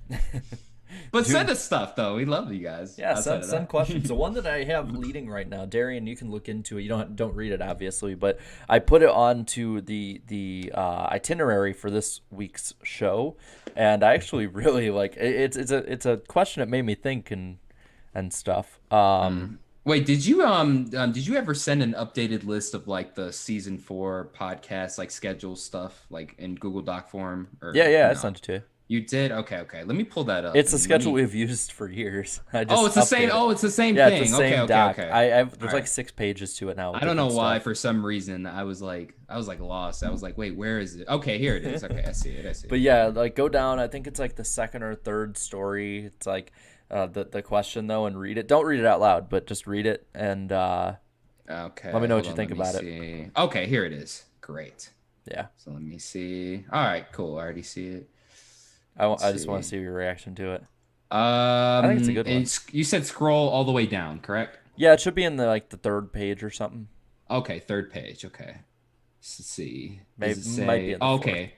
But send us stuff, though. We love you guys. Yeah, send questions. The one that I have leading right now, Darien, you can look into it. You don't read it, obviously, but I put it onto the itinerary for this week's show, and I actually really like it. It's a question that made me think and stuff. Wait, did you ever send an updated list of like the season 4 podcast like schedule stuff like in Google Doc form? Yeah, no? I sent it to you. You did? Okay. Let me pull that up. It's the schedule we've used for years. It's the same. It's the same thing. It's the same doc. Okay. There's like 6 pages to it now. I don't know why. For some reason, I was like lost. I was like, wait, where is it? Okay, here it is. Okay, I see it. But yeah, like go down. I think it's like the second or third story. It's like the question though, and read it. Don't read it out loud, but just read it and okay. Let me know what you think about it. Okay, here it is. Great. Yeah. So let me see. All right, cool. I already see it. I just want to see your reaction to it. I think it's a good one. You said scroll all the way down, correct? Yeah, it should be in the third page or something. Okay, third page. Okay. Let's see. Does Maybe it might be say? in the Oh, fourth. okay.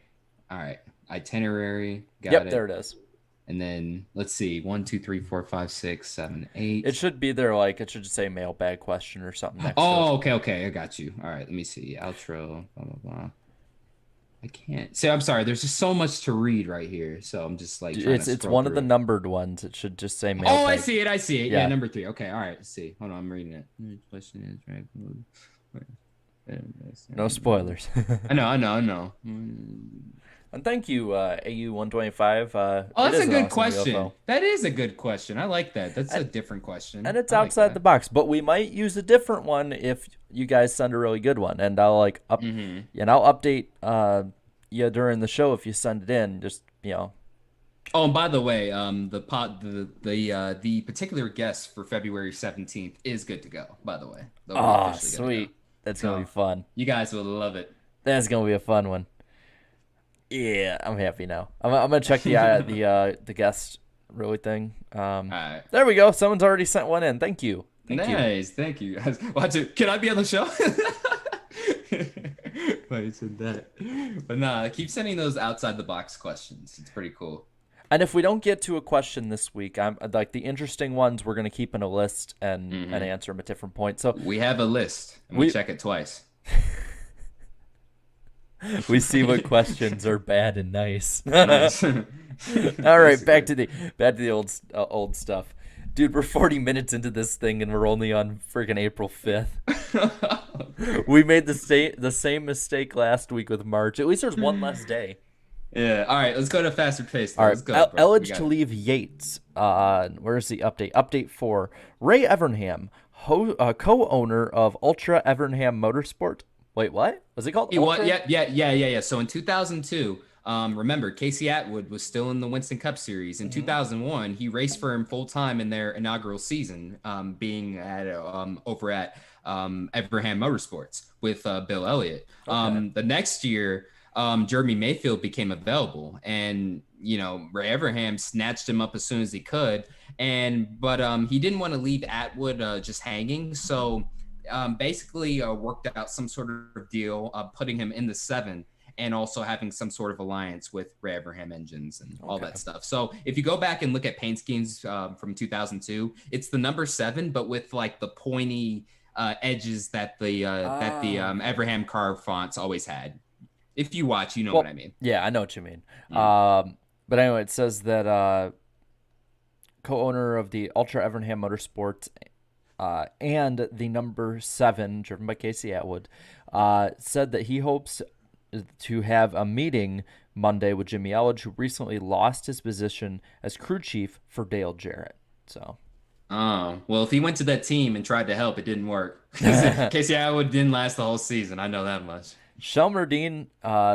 All right. Itinerary. Got Yep, there it. it is. And then let's see. 1, 2, 3, 4, 5, 6, 7, 8. It should be there. Like it should just say mailbag question or something next to it. Oh, okay, okay. I got you. All right. Let me see. Outro. Blah blah blah. I can't. See, I'm sorry. There's just so much to read right here, so I'm just like trying to It's scroll one of through the it. numbered ones. It should just say Oh, I mailbag. see it. I see it. Yeah, Yeah. number 3. Okay. All right. Let's see. Hold on. I'm reading it. Question is right. No spoilers. I know. I know. I know. And thank you, AU125. Oh, It that's is a an good awesome question. UFO. That is a good question. I like that. That's a And- different question. And it's I like outside that. the box, but we might use a different one if you guys send a really good one, and I'll and I'll update you during the show if you send it in. Just Oh, and by the way, the particular guest for February 17th is good to go. By the way, they'll be officially good to sweet. go. That's gonna So, be fun. You guys will love it. That's gonna be a fun one. Yeah, I'm happy now. I'm gonna check the guest really thing. All right. There we go. Someone's already sent one in. Thank you. Thank you. Nice. Thank you. Watch it. Can I be on the show? Why you said that? But nah, keep sending those outside the box questions. It's pretty cool. And if we don't get to a question this week, I'm like the interesting ones we're gonna keep in a list and answer them at different points. So We have a list. And we check it twice. we see what questions are bad and nice. Nice. All right, back to the old stuff. Dude, we're 40 minutes into this thing and we're only on freaking April 5th. We made the same mistake last week with March. At least there's one less day. Yeah. All right. Let's go to faster pace. All right. Let's go. Bro. Eligible to leave Yates. Where's the update? Update 4. Ray Evernham, co-owner of Ultra Evernham Motorsport. Wait, what? Was it called Ultra? Yeah. So in 2002, remember Casey Atwood was still in the Winston Cup Series. In 2001, he raced for him full time in their inaugural season, being at over at Evernham Motorsports with Bill Elliott. Okay. The next year, Jeremy Mayfield became available, and Ray Evernham snatched him up as soon as he could, but he didn't want to leave Atwood just hanging, so basically worked out some sort of deal, putting him in the 7 and also having some sort of alliance with Ray Evernham engines and all that stuff. So if you go back and look at paint schemes from 2002, it's the number 7, but with like the pointy edges that the Evernham car fonts always had. If you watch, you know what I mean. Yeah, I know what you mean. Yeah. But anyway, it says that co-owner of the Ultra Evernham Motorsports and the number 7, driven by Casey Atwood, said that he hopes to have a meeting Monday with Jimmy Elledge, who recently lost his position as crew chief for Dale Jarrett. So. Oh, well, if he went to that team and tried to help, it didn't work. Casey Atwood didn't last the whole season. I know that much. Shelmer Dean,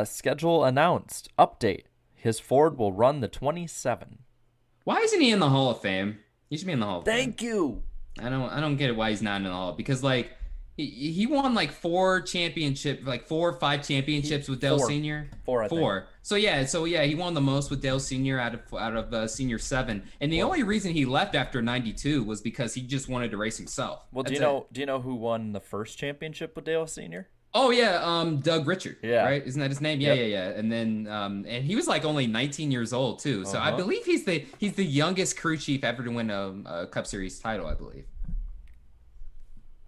schedule announced. Update. His Ford will run the 27. Why isn't he in the Hall of Fame? He should be in the Hall of Fame. Thank you. I don't get it why he's not in the Hall, because like he won like 4 championships, like 4 or 5 championships with Dale Senior. 4, I think. So yeah, he won the most with Dale Senior out of Senior 7. And the only reason he left after 92 was because he just wanted to race himself. Well, That's do you know who won the first championship with Dale Senior? Oh yeah, Doug Richard. Yeah. Right? Isn't that his name? Yeah. And then and he was like only 19 years old too. So I believe he's the youngest crew chief ever to win a Cup Series title, I believe.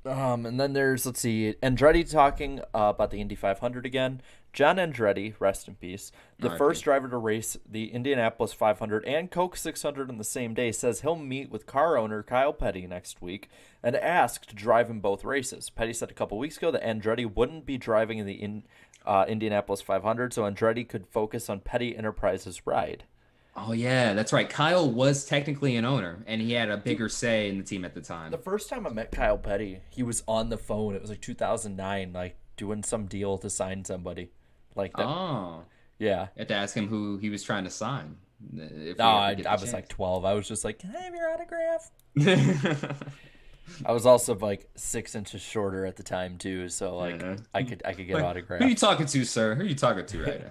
And then there's, let's see, Andretti talking about the Indy 500 again. John Andretti, rest in peace, the first driver to race the Indianapolis 500 and Coke 600 on the same day, says he'll meet with car owner Kyle Petty next week and ask to drive in both races. Petty said a couple weeks ago that Andretti wouldn't be driving in the Indianapolis 500, so Andretti could focus on Petty Enterprises' ride. Oh yeah, that's right. Kyle was technically an owner, and he had a bigger say in the team at the time. The first time I met Kyle Petty, he was on the phone. It was like 2009, like doing some deal to sign somebody, like that. Oh, yeah. You had to ask him who he was trying to sign. I was like 12. I was just like, can I have your autograph? I was also like 6 inches shorter at the time too, so like I could get autographs. Who are you talking to, sir? Who are you talking to right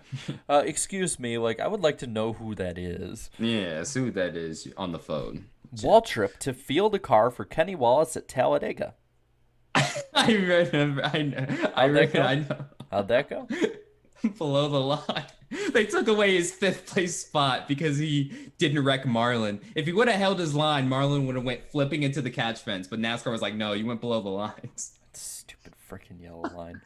now? Excuse me, like I would like to know who that is. Yeah, see who that is on the phone. Waltrip to field a car for Kenny Wallace at Talladega. I remember. I know. How'd that go? I know. How'd that go? Below the line. They took away his 5th place spot because he didn't wreck Marlin. If he would have held his line, Marlin would have went flipping into the catch fence. But NASCAR was like, no, you went below the lines. Stupid freaking yellow line.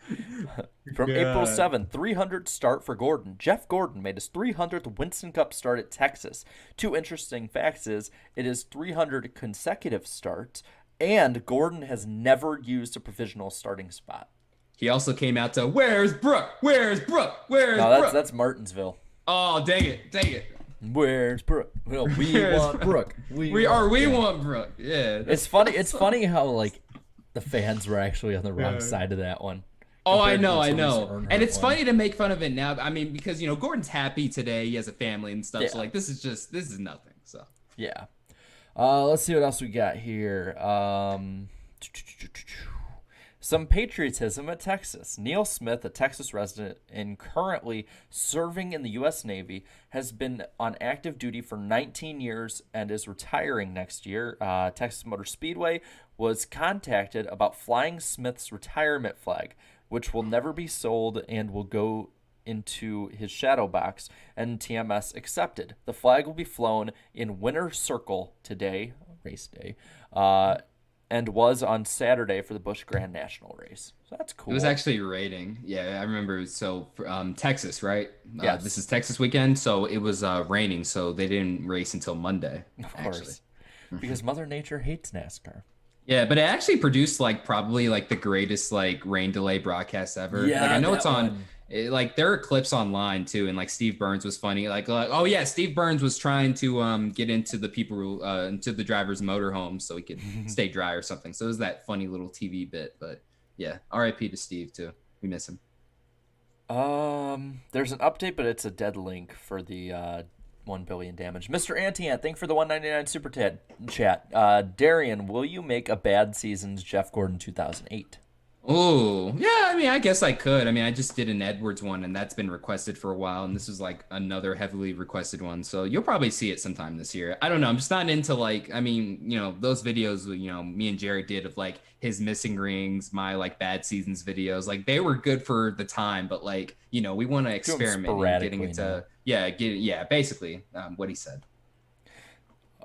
From April 7th, 300 start for Gordon. Jeff Gordon made his 300th Winston Cup start at Texas. 2 interesting facts is it is 300 consecutive starts, and Gordon has never used a provisional starting spot. He also came out to, where's Brooke? Where's Brooke? Where's No, Brooke? that's Martinsville. Oh, dang it. Where's Brooke? Well, we want Brooke. We want Brooke. Yeah. It's funny. It's funny how like the fans were actually on the wrong side of that one. Oh, I know. And it's funny to make fun of it now. I mean, because Gordon's happy today. He has a family and stuff. Yeah. So like, this is nothing. So yeah. Let's see what else we got here. Some patriotism at Texas. Neil Smith, a Texas resident and currently serving in the U.S. Navy, has been on active duty for 19 years and is retiring next year. Texas Motor Speedway was contacted about flying Smith's retirement flag, which will never be sold and will go into his shadow box, and TMS accepted. The flag will be flown in Winter Circle today, race day, and was on Saturday for the Busch Grand National race. So that's cool. It was actually raining. Yeah, I remember. So Texas, right? Yeah. This is Texas weekend, so it was raining, so they didn't race until Monday. Of course. Because Mother Nature hates NASCAR. Yeah, but it actually produced probably the greatest rain delay broadcast ever. Yeah, I know it's on one. There are clips online too, and Steve Burns was funny. Oh yeah, Steve Burns was trying to get into the people into the driver's motorhome so he could stay dry or something. So it was that funny little TV bit. But yeah, R.I.P. to Steve too. We miss him. There's an update, but it's a dead link for the 1 billion damage. Mr. Antiant, thank you for the 199 super chat. Darien, will you make a bad season's Jeff Gordon 2008? Oh, yeah, I mean, I guess I could. I mean, I just did an Edwards one, and that's been requested for a while, and this is another heavily requested one, so you'll probably see it sometime this year. I don't know, I'm just not into I mean, those videos, me and Jared did of his missing rings, my bad seasons videos, they were good for the time, but we want to experiment in getting it to, basically what he said.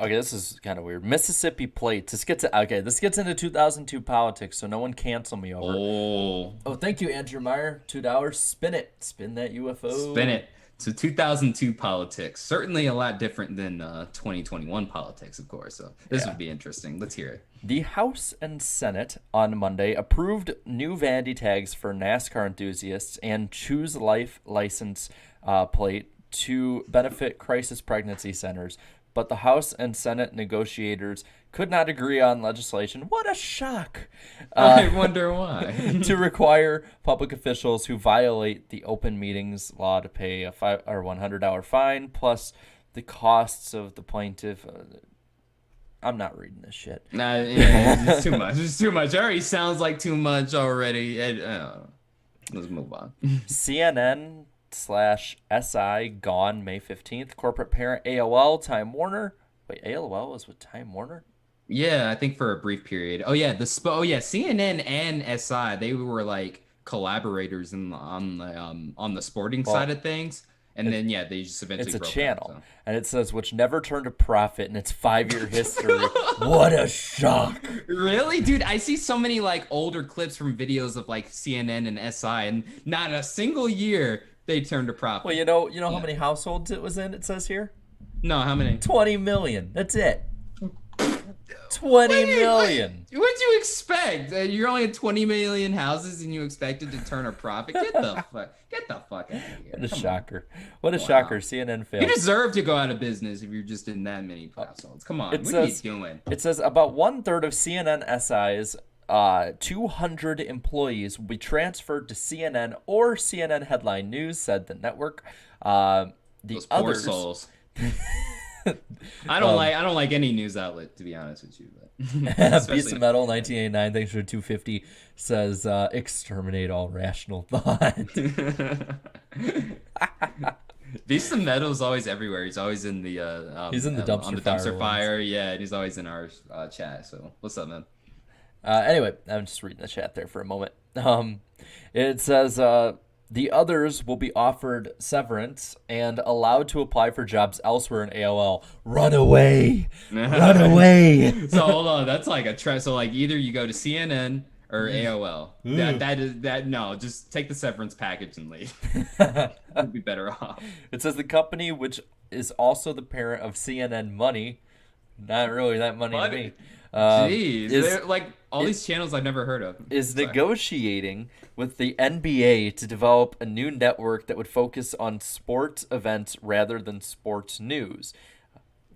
Okay, this is kind of weird. Mississippi plates. This gets into 2002 politics, so no one cancel me over. Oh, thank you, Andrew Meyer. $2. Spin it. Spin that UFO. Spin it. So 2002 politics, certainly a lot different than 2021 politics, of course. So this would be interesting. Let's hear it. The House and Senate on Monday approved new vanity tags for NASCAR enthusiasts and Choose Life license plate to benefit crisis pregnancy centers. But the House and Senate negotiators could not agree on legislation. What a shock! I wonder why. To require public officials who violate the open meetings law to pay a $100 fine plus the costs of the plaintiff. I'm not reading this shit. Nah, yeah, it's too much. It's too much. It already sounds like too much already. Let's move on. CNN/SI gone May 15th. Corporate parent AOL, Time Warner. Wait, AOL was with Time Warner? Yeah, I think for a brief period. Oh yeah, CNN and SI, they were collaborators on the sporting side of things. And then they just eventually it's a broke channel, up, so. And it says which never turned a profit in its 5-year history. What a shock! Really, dude? I see so many older clips from videos of CNN and SI, and not a single year they turned a profit. Well, you know how many households it was in? It says here. No, how many? 20 million. That's it. 20 million. What'd you expect? You're only at 20 million houses and you expected to turn a profit? Get the fuck out of here. What a shocker. What a shocker. CNN failed. You deserve to go out of business if you're just in that many households. Come on. What are you doing? It says about 1/3 of CNN SI's 200 employees will be transferred to CNN or CNN Headline News, said the network. Those poor souls. I don't like any news outlet, to be honest with you. But Piece of Metal 1989, thanks for 250, says exterminate all rational thought. Beast Metal's always everywhere. He's always in the He's in the on the dumpster dumpster fire. fire. Yeah, and he's always in our chat. So what's up, man? Anyway, I'm just reading the chat there for a moment. It says the others will be offered severance and allowed to apply for jobs elsewhere in AOL. Run away! Run away! So hold on, that's like a trend. So like either you go to CNN or AOL. That is that. No, just take the severance package and leave. You'd be better off. It says the company, which is also the parent of CNN Money, not really that money to me. Jeez, is they're like all these channels I've never heard of. is Sorry. negotiating with the NBA to develop a new network that would focus on sports events rather than sports news.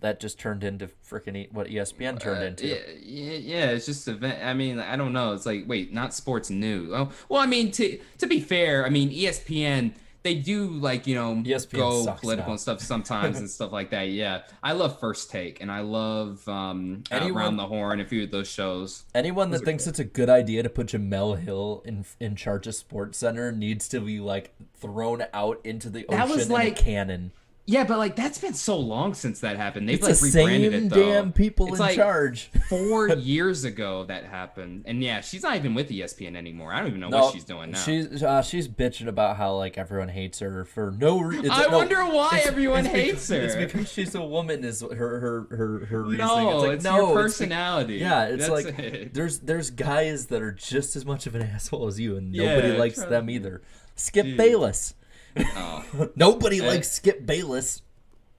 That just turned into freaking what ESPN turned into. Yeah, it's just event. I mean, I don't know. It's like, wait, not sports news. Oh, well, I mean, to be fair, I mean, ESPN, they do like, ESPN go sucks political now. and stuff sometimes and stuff like that. Yeah, I love First Take and I love Out Around the Horn, a few of those shows. Anyone that thinks it's a good idea to put Jamel Hill in charge of Sports Center needs to be like thrown out into the That ocean was in a like- cannon. Yeah, but like that's been so long since that happened. They've It's like the rebranded same it though. damn people It's in like charge. 4 years ago that happened, and yeah, she's not even with ESPN anymore. I don't even know what she's doing now. She's bitching about how like everyone hates her for no reason. I wonder why everyone hates her. It's because she's a woman. Is her reasoning? No, it's like, your it's personality. yeah, it's That's like it. there's guys that are just as much of an asshole as you, and Yeah, nobody likes trust them me. either. Skip Dude. Bayless. Oh. Nobody likes Skip Bayless.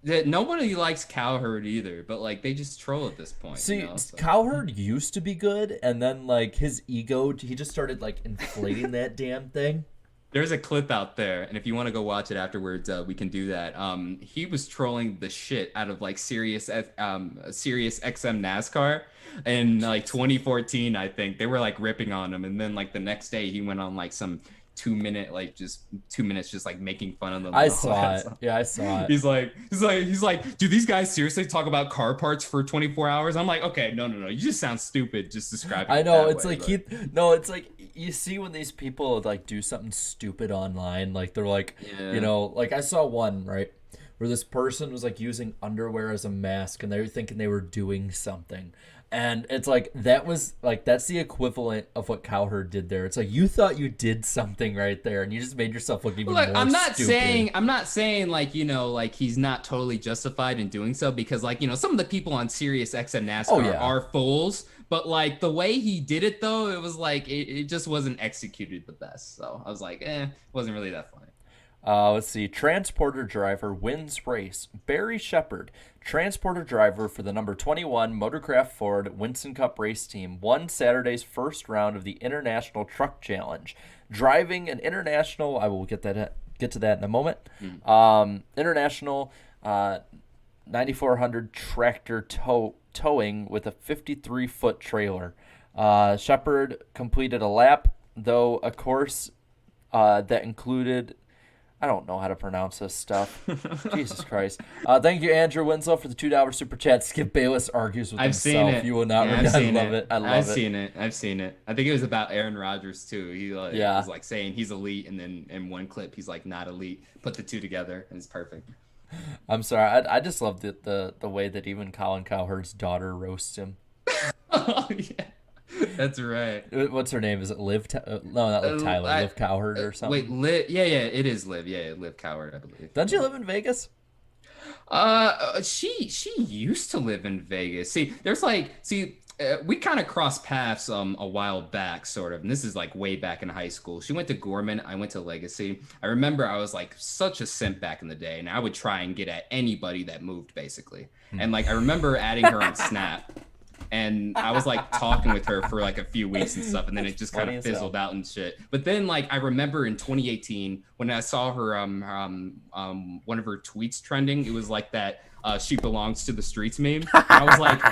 Nobody likes Cowherd either, but like they just troll at this point. See, So. Cowherd used to be good, and then like his ego, he just started like inflating that damn thing. There's a clip out there, and if you want to go watch it afterwards, we can do that. He was trolling the shit out of like Sirius XM NASCAR in like 2014, I think. They were like ripping on him, and then like the next day he went on like some 2 minute like just 2 minutes just like making fun of them. I saw it. Yeah, I saw it. He's like, do these guys seriously talk about car parts for 24 hours? I'm like, okay, no. You just sound stupid just describing I it know, that it's way, like but- it's like you see when these people like do something stupid online, like they're like, Yeah. like I saw one, right, where this person was like using underwear as a mask and they were thinking they were doing something. And it's like that's the equivalent of what Cowherd did there. It's like you thought you did something right there and you just made yourself look even Look, more I'm not stupid. saying like, like he's not totally justified in doing so because like, some of the people on Sirius XM NASCAR Oh, yeah. are fools, but like the way he did it though, it was like it just wasn't executed the best. So I was like, it wasn't really that funny. Let's see. Transporter driver wins race. Barry Shepard, transporter driver for the number 21 Motorcraft Ford Winston Cup race team, won Saturday's first round of the International Truck Challenge. Driving an international, I will get to that in a moment. International 9400 tractor towing with a 53-foot trailer. Shepard completed a lap, though a course that included. I don't know how to pronounce this stuff. Jesus Christ. Thank you, Andrew Winslow, for the $2 super chat. Skip Bayless argues with I've himself. seen it. You will not Yeah, regret I've it. seen I love it. I love I've it. seen it. I've seen it. I think it was about Aaron Rodgers too. He was like saying he's elite, and then in one clip he's like not elite. Put the two together, and it's perfect. I'm sorry. I just love the way that even Colin Cowherd's daughter roasts him. Oh yeah, that's right. What's her name? Is it Liv? No, not Liv Tyler. Liv Cowherd or something. Wait, Liv? Yeah, it is Liv. Yeah, Liv Cowherd, I believe. Don't you live in Vegas? She used to live in Vegas. We kind of crossed paths a while back, sort of, and this is like way back in high school. She went to Gorman, I went to Legacy. I remember I was like such a simp back in the day, and I would try and get at anybody that moved, basically. And like I remember adding her on Snap. And I was like talking with her for like a few weeks and stuff, and then it just kind of fizzled out and shit. But then like I remember in 2018 when I saw her one of her tweets trending, it was like that "she belongs to the streets" meme. And I was like,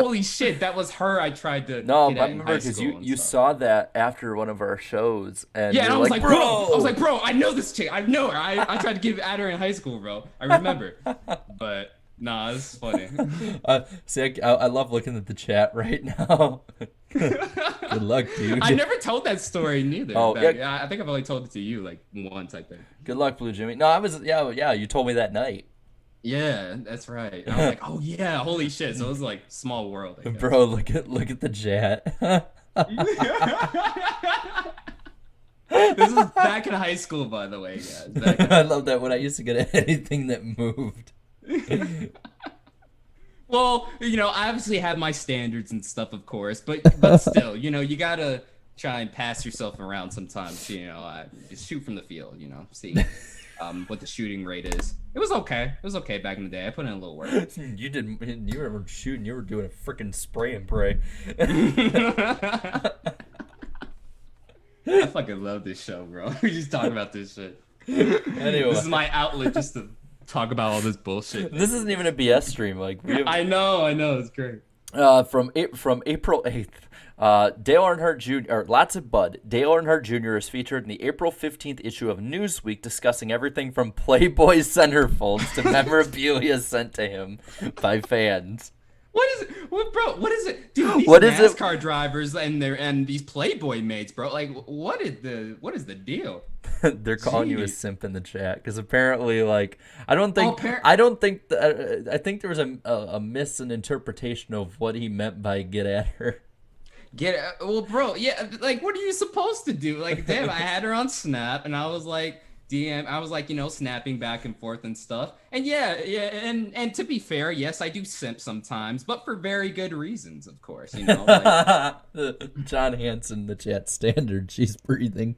holy shit, that was her. I tried to No, get I at in remember high because school you and stuff. saw that after one of our shows, and Yeah, and I was like, bro. bro. I was like, bro, I know this chick. I know her. I tried to give at her in high school, bro. I remember, but. Nah, this is funny. See, I love looking at the chat right now. Good luck, dude. I never told that story neither. Oh, Yeah, I think I've only told it to you like once, I think. Good luck, Blue Jimmy. No, I was yeah. You told me that night, Yeah, that's right. And I was like, oh yeah, holy shit. So it was like small world, I guess. bro. Look at the chat. This is back in high school, by the way, guys. I love that when I used to get anything that moved. Well, I obviously have my standards and stuff, of course, but still, you gotta try and pass yourself around sometimes. Just shoot from the field. See what the shooting rate is. It was okay. It was okay back in the day. I put in a little work. You were shooting. You were doing a freaking spray and pray. I fucking love this show, bro. We just talk about this shit. Anyway, this is my outlet just to talk about all this bullshit. This isn't even a BS stream. Like I know, it's great. From April 8th, Dale Earnhardt Jr. or lots of Bud. Dale Earnhardt Jr. is featured in the April 15th issue of Newsweek, discussing everything from Playboy centerfolds to memorabilia sent to him by fans. What is it, bro? What is it, dude? These What is NASCAR drivers and these Playboy mates, bro. Like, what is the deal? They're calling you a simp in the chat because apparently, like, I think there was a misinterpretation of what he meant by get at her. Well, bro, yeah, like, what are you supposed to do? Like, damn, I had her on Snap, and I was like, I was like, snapping back and forth and stuff. And yeah, and to be fair, yes, I do simp sometimes, but for very good reasons, of course. Like... John Hansen in the chat standard. She's breathing.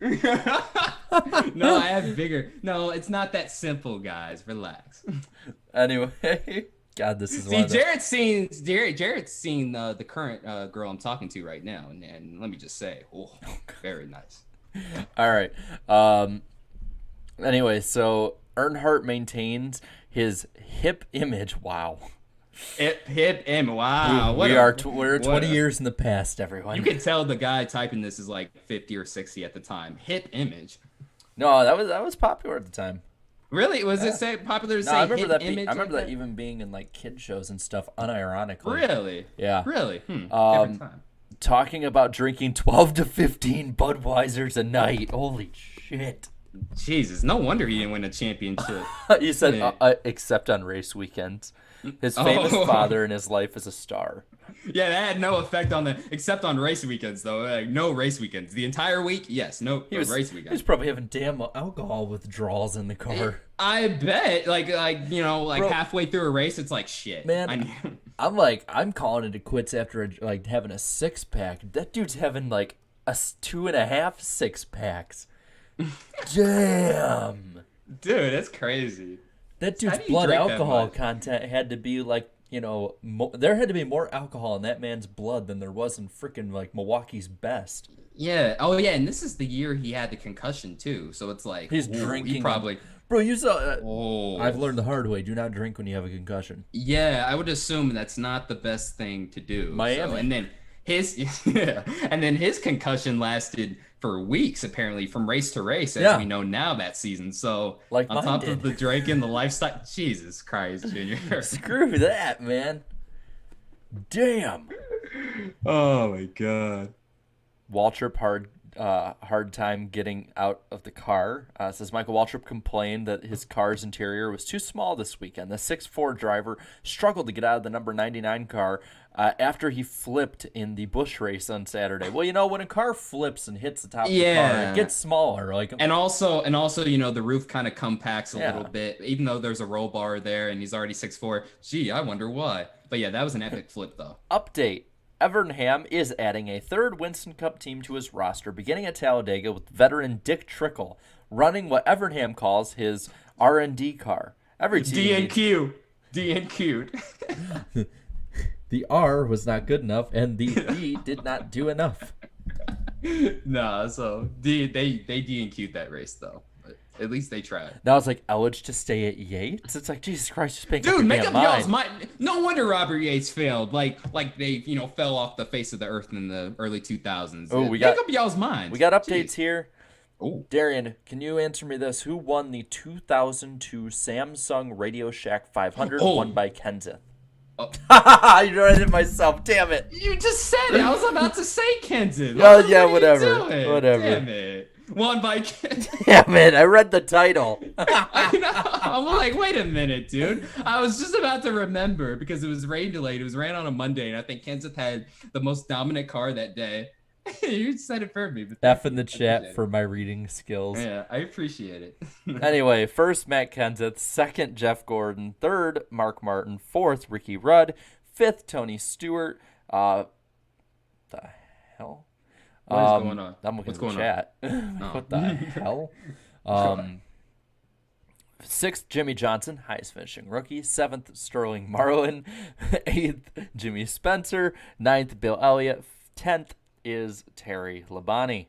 No, I have bigger. No, it's not that simple, guys. Relax. Anyway, God, this is Jarrett's seen the current girl I'm talking to right now, and let me just say, very nice. All right. Anyway, so Earnhardt maintains his hip image. Wow. Hip image. Wow. We're 20 years in the past, everyone. You can tell the guy typing this is like 50 or 60 at the time. Hip image. No, that was popular at the time. Really? Was it popular to say I remember hip that. image? I remember that even being in like kid shows and stuff, unironically. Really? Yeah. Really? Every time. Talking about drinking 12 to 15 Budweisers a night. Holy shit. Jesus, no wonder he didn't win a championship. You said except on race weekends. His famous father in his life is a star. Yeah, that had no effect on except on race weekends though. Like, no race weekends. The entire week, yes, no race weekends. He was probably having damn alcohol withdrawals in the car. I bet. Like bro, halfway through a race, it's like shit. Man, I'm calling it quits after having a 6-pack. That dude's having like a 2.5 6-packs. Damn. Dude, that's crazy. That dude's blood alcohol content had to be like, there had to be more alcohol in that man's blood than there was in freaking like Milwaukee's best. Yeah. Oh yeah, and this is the year he had the concussion too. So it's like he's drinking. He probably. Bro, you saw. I've learned the hard way. Do not drink when you have a concussion. Yeah, I would assume that's not the best thing to do. Miami. So, and then his concussion lasted for weeks, apparently, from race to race, as we know now that season. So, on top of the drinking, the lifestyle, Jesus Christ, Junior. Screw that, man. Damn. Oh my God. Waltrip hard time getting out of the car. Says Michael Waltrip complained that his car's interior was too small this weekend. The 6'4" driver struggled to get out of the number 99 car after he flipped in the Busch race on Saturday. Well, when a car flips and hits the top of the car, it gets smaller. And also, the roof kind of compacts a little bit, even though there's a roll bar there, and he's already 6'4". Gee, I wonder why. But yeah, that was an epic flip, though. Update. Evernham is adding a third Winston Cup team to his roster, beginning at Talladega with veteran Dick Trickle running what Evernham calls his R&D car. Every team D&Q'd. The R was not good enough, and the D did not do enough. Nah, so they D&Q'd that race, though. At least they tried. Now it's like Elledge to stay at Yates. It's like, Jesus Christ, just make Dude, make up y'all's mind. No wonder Robert Yates failed. Like they, fell off the face of the earth in the early 2000s. Oh, make up y'all's minds. We got updates here. Oh, Darien, can you answer me this? Who won the 2002 Samsung Radio Shack 500 won by Kenseth? Oh, You read it myself. Damn it. you just said it. I was about to say Kenton. Oh, What yeah, are you whatever. doing? Whatever. Damn it. Won by Kenton. Damn it. I read the title. I know. I'm like, wait a minute, dude. I was just about to remember because it was rain delayed. It was rain on a Monday, and I think Kenseth had the most dominant car that day. You said it for me. But F in the chat for my reading skills. Yeah, I appreciate it. Anyway, first Matt Kenseth, second Jeff Gordon, third Mark Martin, fourth Ricky Rudd, fifth Tony Stewart. The hell? What is going on? I'm looking What's at the going chat. on? What the hell? Sixth Jimmy Johnson, highest finishing rookie. Seventh Sterling Marlin. Eighth Jimmy Spencer. Ninth Bill Elliott. 10th is Terry Labonte.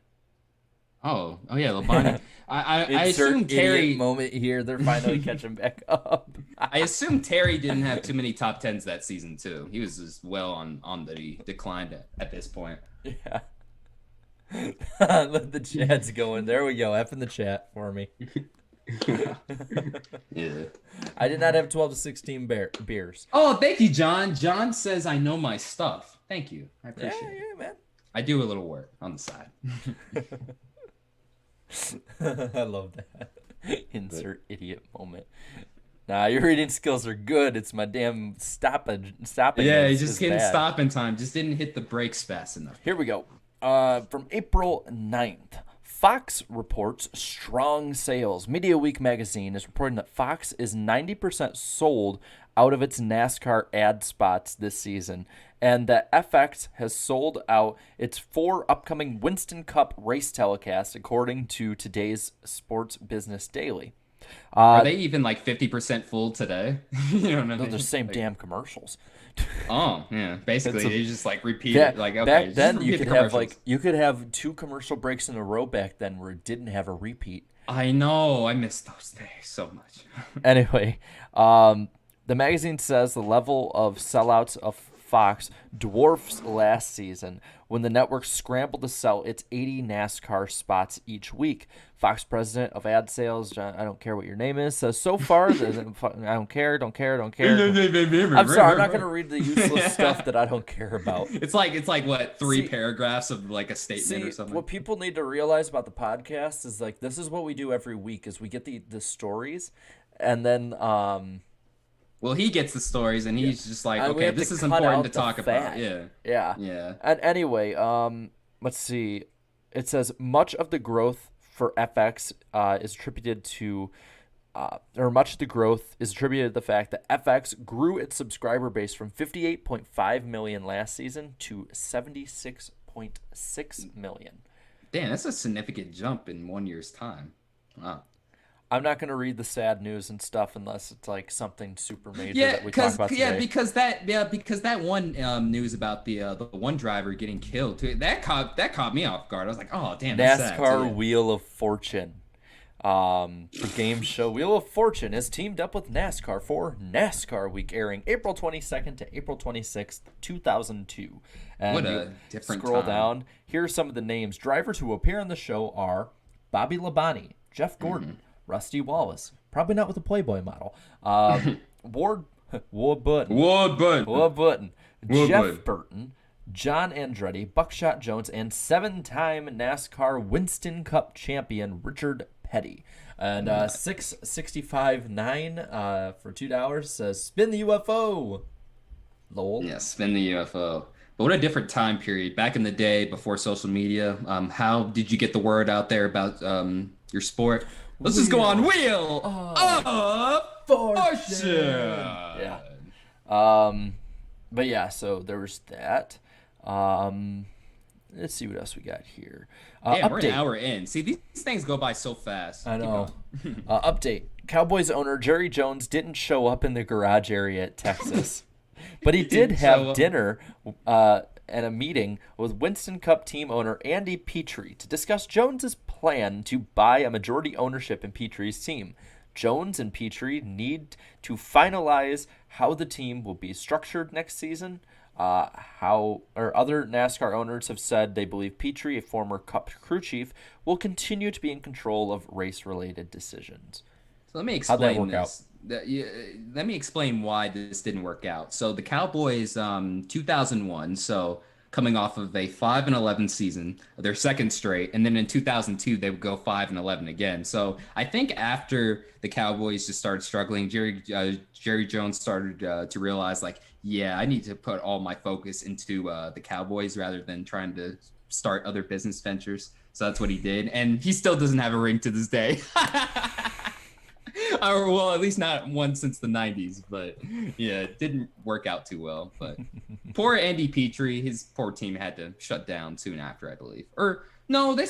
Oh yeah, Labonte. I Insert assume Terry idiot moment here. They're finally catching back up. I assume Terry didn't have too many top tens that season too. He was as well on the decline at this point. Yeah. Let the chat's going. There we go. F in the chat for me. Yeah. I did not have 12 to 16 beers. Oh, thank you, John. John says I know my stuff. Thank you. I appreciate it. Yeah, man. I do a little work on the side. I love that. Insert idiot moment. Nah, your reading skills are good. It's my damn stopping. Yeah, he just is couldn't bad. stop in time. Just didn't hit the brakes fast enough. Here we go. From April 9th. Fox reports strong sales. Media Week magazine is reporting that Fox is 90% sold out of its NASCAR ad spots this season, and that FX has sold out its 4 upcoming Winston Cup race telecasts, according to today's Sports Business Daily. Are they even like 50% full today? You know what I mean? They're the same damn commercials. Oh yeah, basically they just like repeat Yeah, it. Like okay, back just then repeat you the could have commercials. you could have 2 commercial breaks in a row back then where it didn't have a repeat. I know, I miss those days so much. Anyway, the magazine says the level of sellouts of Fox dwarfs last season when the network scrambled to sell its 80 NASCAR spots each week. Fox president of ad sales, John, I don't care what your name is, says so far, I don't care. I'm sorry, I'm not going to read the useless stuff that I don't care about. It's like what, 3 paragraphs of like a statement or something. What people need to realize about the podcast is like this is what we do every week is we get the stories and then Well, he gets the stories, and he's just like, and we okay, have this to is cut important out to the talk about. fat. Yeah. Yeah. And anyway, let's see. It says much of the growth for FX is attributed to, much of the growth is attributed to the fact that FX grew its subscriber base from 58.5 million last season to 76.6 million. Damn, that's a significant jump in 1 year's time. Wow. I'm not going to read the sad news and stuff unless it's like something super major that we talk about today. because that one news about the one driver getting killed too, that caught me off guard. I was like, oh damn, that's sad, NASCAR too. Wheel of Fortune. The game show Wheel of Fortune has teamed up with NASCAR for NASCAR Week, airing April 22nd to April 26th, 2002. And What a different scroll time. down. Here are some of the names. Drivers who appear on the show are Bobby Labonte, Jeff Gordon, Rusty Wallace, probably not with a Playboy model, Ward Button, Jeff Burton, John Andretti, Buckshot Jones, and 7-time NASCAR Winston Cup champion Richard Petty. And 665.9 for $2 says spin the UFO. Lol. Yeah, spin the UFO. But what a different time period. Back in the day, before social media, how did you get the word out there about your sport? Let's just go on Wheel of Fortune. Yeah. But yeah, so there was that. Let's see what else we got here. Damn, we're an Update. hour in. See, these things go by so fast. I know. Update. Cowboys owner Jerry Jones didn't show up in the garage area at Texas, but he did have dinner and a meeting with Winston Cup team owner Andy Petrie to discuss Jones's plan to buy a majority ownership in Petrie's team. Jones and Petrie need to finalize how the team will be structured next season. Other NASCAR owners have said they believe Petrie, a former Cup crew chief, will continue to be in control of race-related decisions. So let me How'd that explain work this. let me explain why this didn't work out. So the Cowboys, 2001, so coming off of a 5-11 season, their second straight, and then in 2002 they would go 5-11 again. So I think after the Cowboys just started struggling, Jerry Jones started to realize like, yeah, I need to put all my focus into the Cowboys rather than trying to start other business ventures. So that's what he did, and he still doesn't have a ring to this day. Or well, at least not one since the 90s, but yeah, it didn't work out too well. But poor Andy Petrie, his poor team had to shut down soon after, I believe. Or no, they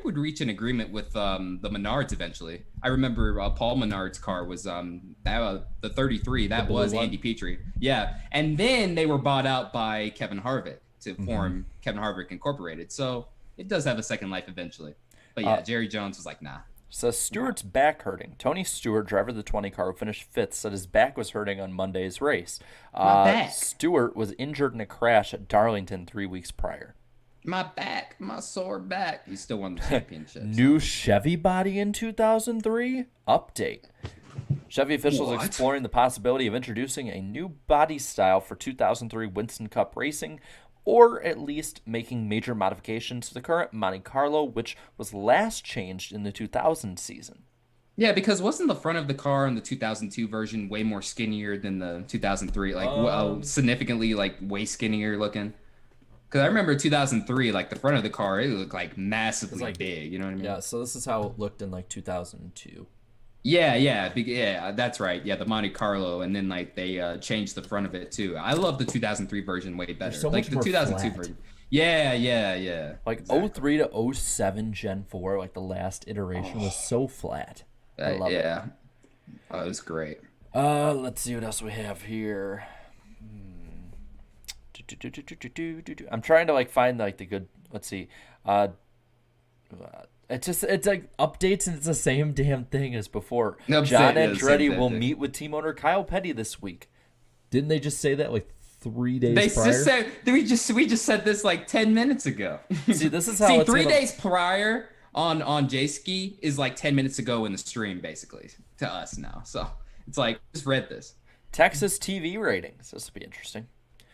would reach an agreement with the Menards eventually. I remember Paul Menard's car was the 33, The that blue was one? Andy Petrie. Yeah, and then they were bought out by Kevin Harvick to form Kevin Harvick Incorporated. So it does have a second life eventually. But yeah, Jerry Jones was like, nah. Says Stewart's back hurting. Tony Stewart, driver of the 20 car who finished fifth, said his back was hurting on Monday's race. My back. Stewart was injured in a crash at Darlington 3 weeks prior. My back, my sore back. He still won the championship. New Chevy body in 2003? Update. Chevy officials What? exploring the possibility of introducing a new body style for 2003 Winston Cup racing, or at least making major modifications to the current Monte Carlo, which was last changed in the 2000 season. Yeah, because wasn't the front of the car in the 2002 version way more skinnier than the 2003? Like, significantly, like, way skinnier looking? Because I remember 2003, like, the front of the car, it looked, like, massively like- big. You know what I mean? Yeah, so this is how it looked in like 2002. Yeah, that's right. Yeah, the Monte Carlo, and then, like, they changed the front of it, too. I love the 2003 version way better. so like, much the more 2002 flat. version. Yeah. Like Exactly. 03 to 07 Gen 4, like the last iteration was so flat. I love it. Yeah. Oh, it was great. Let's see what else we have here. I'm trying to like find like the good. Let's see. It's like updates and it's the same damn thing as before. No, John same Andretti will thing. meet with team owner Kyle Petty this week. Didn't they just say that like 3 days They prior? just said we just said this like 10 minutes ago. See, this is how it's 3 gonna- days prior on Jayski is like 10 minutes ago in the stream, basically, to us now. So it's like, just read this. Texas TV ratings. This will be interesting.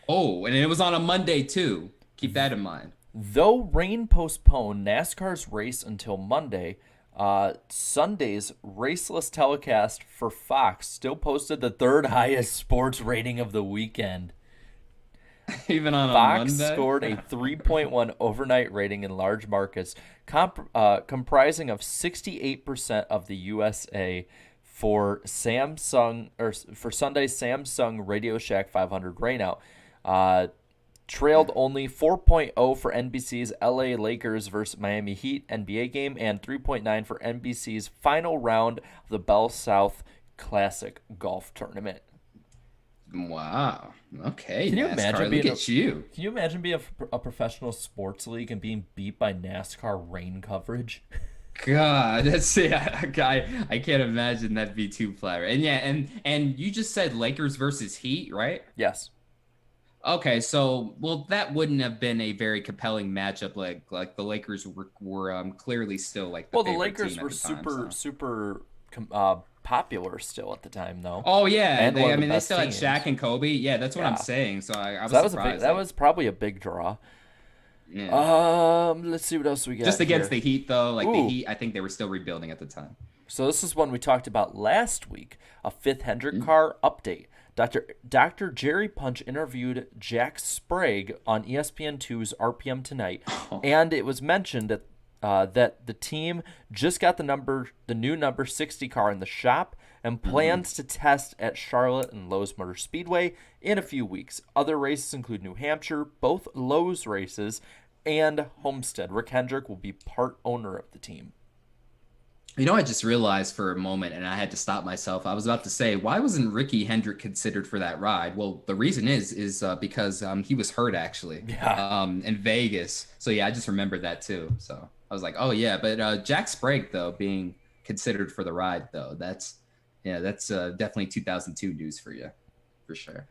Oh, and it was on a Monday too. Keep that in mind. Though rain postponed NASCAR's race until Monday, Sunday's raceless telecast for Fox still posted the third highest sports rating of the weekend. Even on Fox a Monday. scored a 3.1 overnight rating in large markets, comprising of 68% of the USA for Samsung or for Sunday's Samsung Radio Shack 500 rainout. Trailed only 4.0 for NBC's LA Lakers versus Miami Heat NBA game and 3.9 for NBC's final round of the Bell South Classic golf tournament. Wow. Okay. Can you NASCAR, imagine look being at you? Can you imagine being a professional sports league and being beat by NASCAR rain coverage? God, I can't imagine that'd be too clever. And yeah, and you just said Lakers versus Heat, right? Yes. Okay, so well, that wouldn't have been a very compelling matchup. Like the Lakers were clearly still like the Well, the favorite Lakers team at were the time, super so. super popular still at the time, though. Oh yeah, And one of the they best still had teams. Shaq and Kobe. Yeah, that's what Yeah. I'm saying. So I was So that was surprised. that was probably a big draw. Yeah. Let's see what else we got. Just against here. the Heat though. Like the Ooh. Heat, I think they were still rebuilding at the time. So this is one we talked about last week, a fifth Hendrick car update. Dr. Jerry Punch interviewed Jack Sprague on ESPN2's RPM Tonight, and it was mentioned that the team just got the new number 60 car in the shop and plans to test at Charlotte and Lowe's Motor Speedway in a few weeks. Other races include New Hampshire, both Lowe's races, and Homestead. Rick Hendrick will be part owner of the team. You know, I just realized for a moment, and I had to stop myself. I was about to say, why wasn't Ricky Hendrick considered for that ride? Well, the reason is because he was hurt actually, in Vegas. So yeah, I just remembered that too. So I was like, oh yeah, but Jack Sprague though being considered for the ride though, that's definitely 2002 news for you, for sure.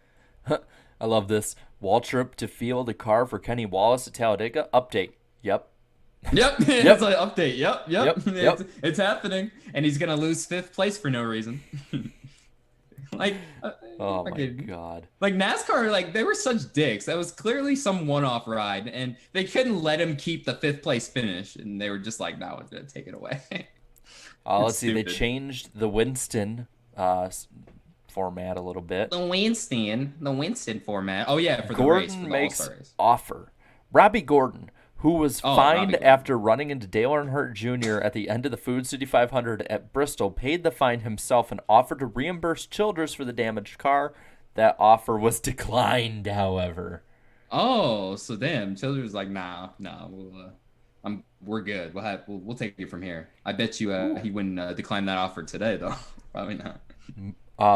I love this. Waltrip to field a car for Kenny Wallace at Talladega. Update. Yep. Yep, Yep. it's like update. Yep, Yep. Yep. It's happening, and he's gonna lose fifth place for no reason. like, Oh my fucking, God. like NASCAR, like they were such dicks. That was clearly some one-off ride, and they couldn't let him keep the fifth place finish, and they were just like, "No, we're gonna take it away." It's Let's see. They stupid. changed the Winston format a little bit. The Winston format. Oh yeah, for the race, for Gordon the makes All-Star race. offer. Robbie Gordon, who was Oh, fined Robbie Gordon. after running into Dale Earnhardt Jr. at the end of the Food City 500 at Bristol, paid the fine himself and offered to reimburse Childress for the damaged car. That offer was declined, however. Oh, so damn, Childers was like, nah, we're good. We'll take it from here. I bet you he wouldn't decline that offer today though. Probably not.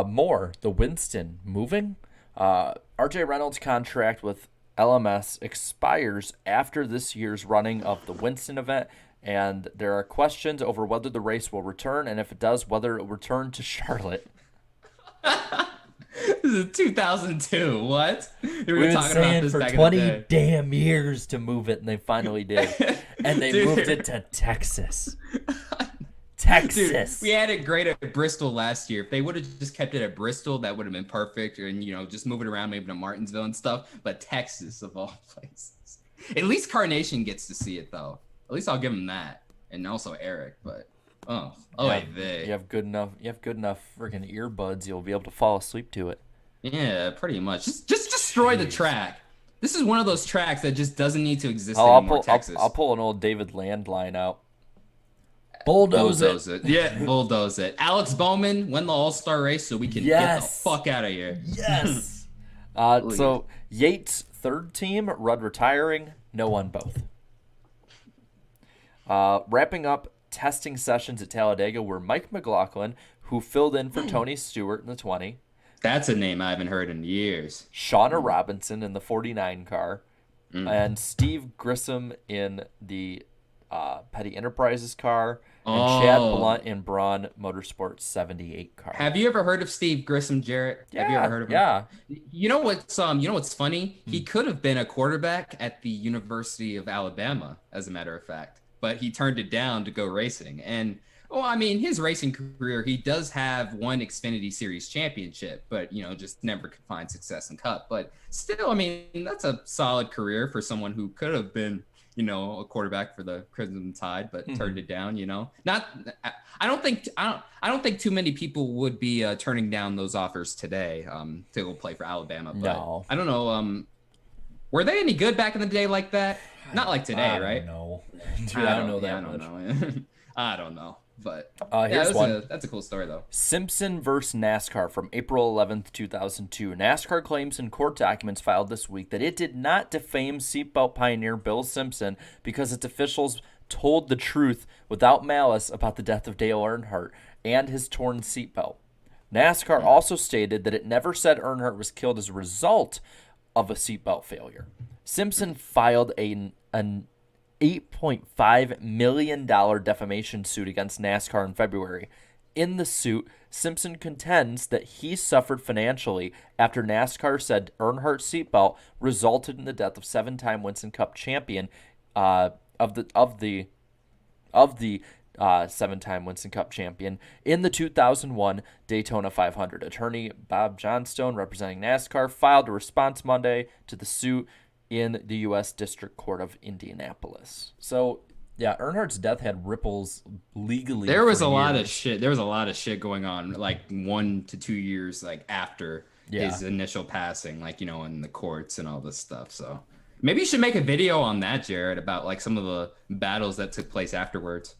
More, the Winston moving. RJ Reynolds' contract with LMS expires after this year's running of the Winston event, and there are questions over whether the race will return, and if it does, whether it will return to Charlotte. This is 2002. What? We We've were been talking about saying this for back 20 in the day. damn years to move it, and they finally did. And they Dude. moved it to Texas. Dude, Texas. we had it great at Bristol last year. If they would have just kept it at Bristol, that would have been perfect. And just move it around maybe to Martinsville and stuff. But Texas of all places. At least Carnation gets to see it though. At least I'll give him that. And also Eric. But Yeah, they. you have good enough freaking earbuds, you'll be able to fall asleep to it. Yeah, pretty much. Just destroy the track. This is one of those tracks that just doesn't need to exist I'll anymore. pull Texas. I'll pull an old David Landline out. Bulldoze it. Yeah, bulldoze it. Alex Bowman win the All-Star race so we can get the fuck out of here. Yes. So Yates' third team, Rudd retiring, no one both. Wrapping up testing sessions at Talladega were Mike McLaughlin, who filled in for Tony Stewart in the 20, That's a name I haven't heard in years. Shauna Robinson in the 49 car, and Steve Grissom in the Petty Enterprises car, and Chad Blunt in Braun Motorsports 78 car. Have you ever heard of Steve Grissom, Jarrett? Have you ever heard of him? Yeah. You know what's funny? He could have been a quarterback at the University of Alabama, as a matter of fact, but he turned it down to go racing. And well, I mean, his racing career, he does have one Xfinity Series championship, but just never could find success in Cup. But still, I mean, that's a solid career for someone who could have been a quarterback for the Crimson Tide, but turned it down. Not. I don't think too many people would be turning down those offers today to go play for Alabama. But No. I don't know. Were they any good back in the day like that? Not like today, right? No. I don't know that I don't much. know. I don't know. But Here's one. that's a cool story though. Simpson versus NASCAR from April 11th, 2002. NASCAR claims in court documents filed this week that it did not defame seatbelt pioneer Bill Simpson because its officials told the truth without malice about the death of Dale Earnhardt and his torn seatbelt. NASCAR also stated that it never said Earnhardt was killed as a result of a seatbelt failure. Simpson filed an $8.5 million defamation suit against NASCAR in February. In the suit, Simpson contends that he suffered financially after NASCAR said Earnhardt's seatbelt resulted in the death of seven-time Winston Cup champion of the seven-time Winston Cup champion in the 2001 Daytona 500. Attorney Bob Johnstone, representing NASCAR, filed a response Monday to the suit in the U.S. District Court of Indianapolis. So, yeah, Earnhardt's death had ripples legally. There was for a lot of years. shit. There was a lot of shit going on, like 1 to 2 years, like after his initial passing, like in the courts and all this stuff. So maybe you should make a video on that, Jared, about like some of the battles that took place afterwards.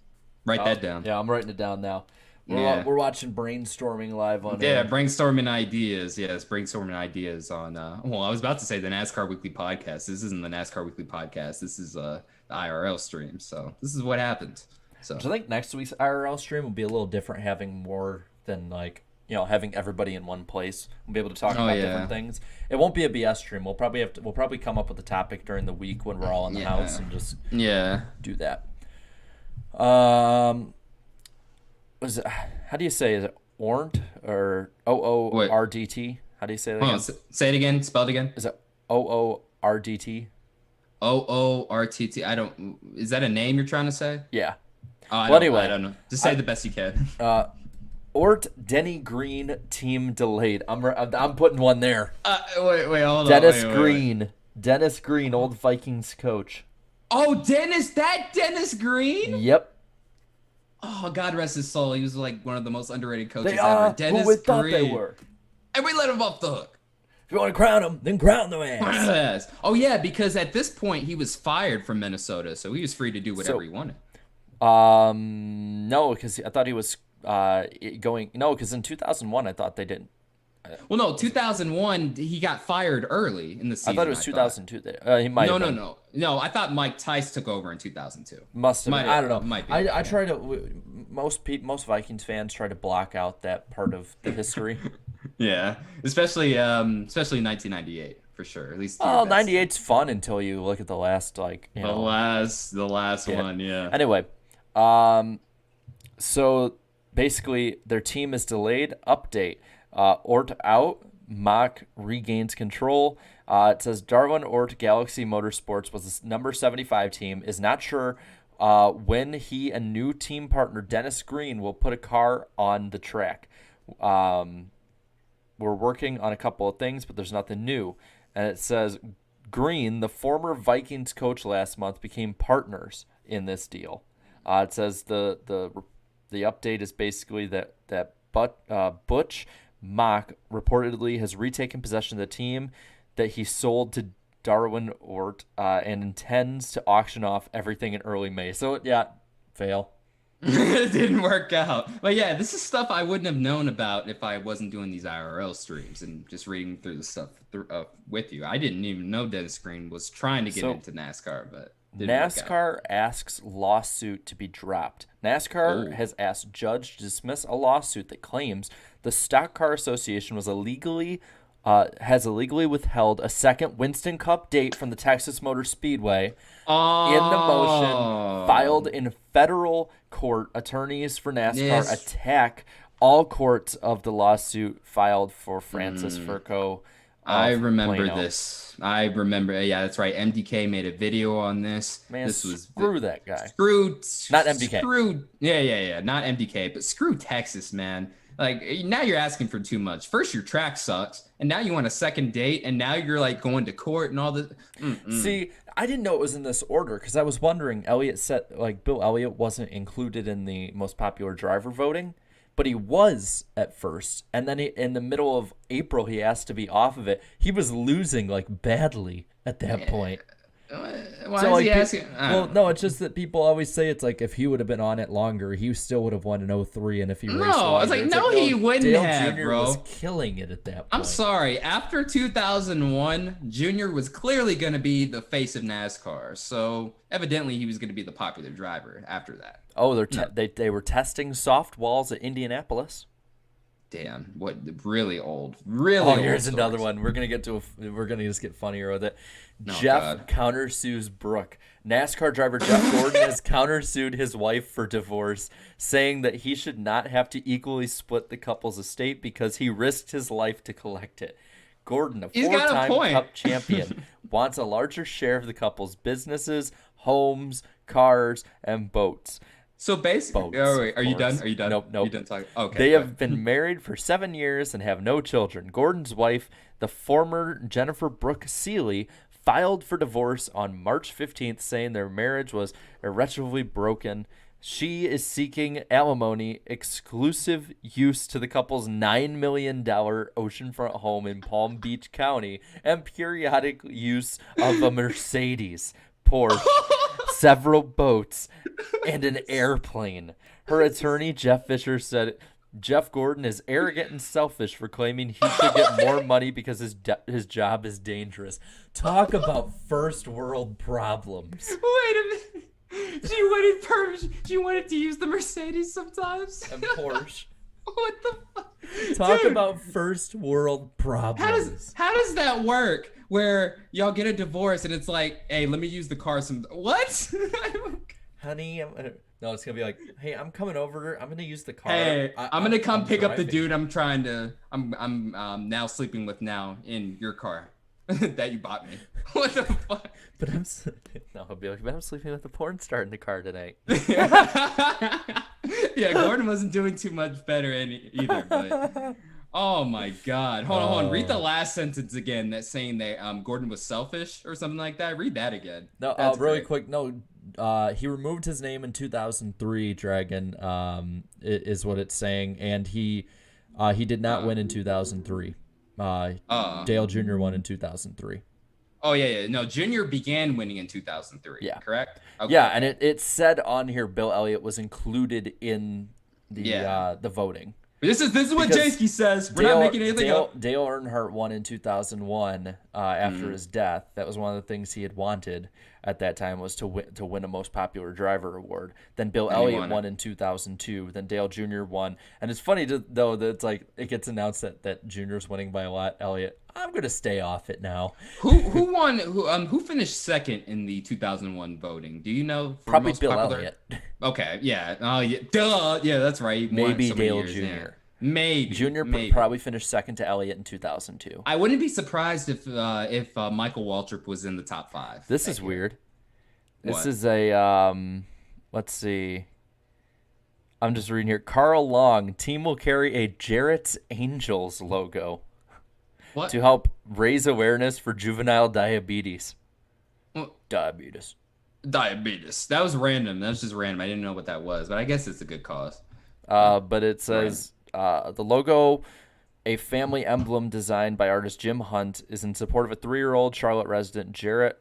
Write that down. Yeah, I'm writing it down now. We're watching Brainstorming live on Yeah, brainstorming ideas. Yes, brainstorming ideas on. Well, I was about to say the NASCAR Weekly Podcast. This isn't the NASCAR Weekly Podcast. This is the IRL stream. So this is what happened. So I think next week's IRL stream will be a little different, having more than having everybody in one place. We'll be able to talk about different things. It won't be a BS stream. We'll probably come up with a topic during the week when we're all in the house and just do that. Was it? How do you say? Is it Ornt or OORDT? How do you say that? Again? Say it again. Spell it again. Is it OORDT? OORTT. I don't. Is that a name you're trying to say? Yeah. Oh, Well, I anyway, don't know. Just say the best you can. Ort Denny Green team delayed. I'm putting one there. Wait, hold on. Dennis Wait. Green. Dennis Green, old Vikings coach. Oh, Dennis Green? Yep. Oh, God rest his soul. He was like one of the most underrated coaches They ever. are Dennis who we Green. thought they were. And we let him off the hook. If you want to crown him, then crown the ass. Yes. Oh, yeah, because at this point he was fired from Minnesota, so he was free to do whatever he wanted. No, because I thought he was going. No, because in 2001, I thought they didn't. Well, no, 2001 he got fired early in the season. I thought it was 2002. He might. No. I thought Mike Tice took over in 2002. Must have. I don't know. Might be. I try to. Most Vikings fans try to block out that part of the history. Yeah, especially 1998 for sure. At least. Oh, 98's fun until you look at the last the last one. Yeah. Anyway, so basically their team is delayed. Update. Ort out. Mach regains control. It says Darwin Ort Galaxy Motorsports was the number 75 team. Is not sure when he and new team partner Dennis Green will put a car on the track. We're working on a couple of things, but there's nothing new. And it says Green, the former Vikings coach last month, became partners in this deal. It says the update is basically that Butch Mach reportedly has retaken possession of the team that he sold to Darwin Ort and intends to auction off everything in early May. So, yeah, fail. It didn't work out. But yeah, this is stuff I wouldn't have known about if I wasn't doing these IRL streams and just reading through the stuff with you. I didn't even know Dennis Green was trying to get into NASCAR, but NASCAR asks lawsuit to be dropped. NASCAR has asked judge to dismiss a lawsuit that claims the Stock Car Association was has illegally withheld a second Winston Cup date from the Texas Motor Speedway. In the motion filed in federal court, attorneys for NASCAR attack all courts of the lawsuit filed for Francis Furco. I remember this. I remember. Yeah, that's right. MDK made a video on this. Man, this was screw that guy. Not MDK. Screw. Yeah. Not MDK, but screw Texas, man. Like, now you're asking for too much. First, your track sucks, and now you want a second date, and now you're like going to court and all this. See, I didn't know it was in this order because I was wondering. Elliott said Bill Elliott wasn't included in the most popular driver voting, but he was at first, and then in the middle of April he asked to be off of it. He was losing badly at that point. Why is he asking? Well, no, it's just that people always say it's like if he would have been on it longer, he still would have won in 03, and if he raced longer, I was like, he wouldn't Dale have, Jr. bro. was killing it at that point. I'm sorry. After 2001, Junior was clearly going to be the face of NASCAR, so evidently he was going to be the popular driver after that. Oh, they were testing soft walls at Indianapolis. Damn, what really old. Old here's stories. another one. We're gonna just get funnier with it. Oh, Jeff countersues Brooke. NASCAR driver Jeff Gordon has countersued his wife for divorce, saying that he should not have to equally split the couple's estate because he risked his life to collect it. Gordon, a four-time Cup champion, wants a larger share of the couple's businesses, homes, cars, and boats. So basically, are you done? Nope. You done talking? Okay. They have been married for 7 years and have no children. Gordon's wife, the former Jennifer Brooke Seeley, filed for divorce on March 15th, saying their marriage was irretrievably broken. She is seeking alimony, exclusive use to the couple's $9 million oceanfront home in Palm Beach County, and periodic use of a Mercedes, Porsche, several boats, and an airplane. Her attorney, Jeff Fisher, said Jeff Gordon is arrogant and selfish for claiming he should get more money because his job is dangerous. Talk about first world problems. Wait a minute. She wanted to use the Mercedes sometimes. And Porsche. What the fuck? Talk about first world problems. How does that work? Where y'all get a divorce and it's like, hey, let me use the car some. What? Honey, no, it's gonna be like, hey, I'm coming over. I'm gonna use the car. Hey, I'm gonna come pick up the driving. dude I'm now sleeping with now in your car. that you bought me. What the fuck? But no, I'll be like, but I'm sleeping with a porn star in the car tonight. Yeah, Gordon wasn't doing too much better either, but oh my God. Hold on. Read the last sentence again that's saying that Gordon was selfish or something like that. Read that again. No, That's really great. quick. No, he removed his name in 2003. Dragon, is what it's saying, and he did not win in 2003. Dale Jr. won in 2003. Oh yeah. No, Junior began winning in 2003. Yeah. Correct? Okay. Yeah, and it said on here Bill Elliott was included in the Yeah. the voting. This is what Because Jayski says. We're not making anything up. Dale Earnhardt won in 2001 after his death. That was one of the things he had wanted at that time, was to win a most popular driver award. Then Bill Elliott won in 2002. Then Dale Jr. won. And it's funny though that it's like it gets announced that Jr.'s winning by a lot. Elliott, I'm gonna stay off it now. Who won? Who finished second in the 2001 voting? Do you know? Probably Bill Elliott. Okay, yeah. Oh, yeah. Duh. Yeah, that's right. Maybe Dale Jr. Yeah. Maybe Jr. Maybe. Probably finished second to Elliott in 2002. I wouldn't be surprised if Michael Waltrip was in the top 5. This is weird. This What? is a let's see. I'm just reading here. Carl Long, team will carry a Jarrett's Angels logo What? to help raise awareness for juvenile diabetes. What? Diabetes. Diabetes. That was random. That was just random. I didn't know what that was, but I guess it's a good cause. But it says the logo, a family emblem designed by artist Jim Hunt, is in support of a 3-year-old Charlotte resident, Jarrett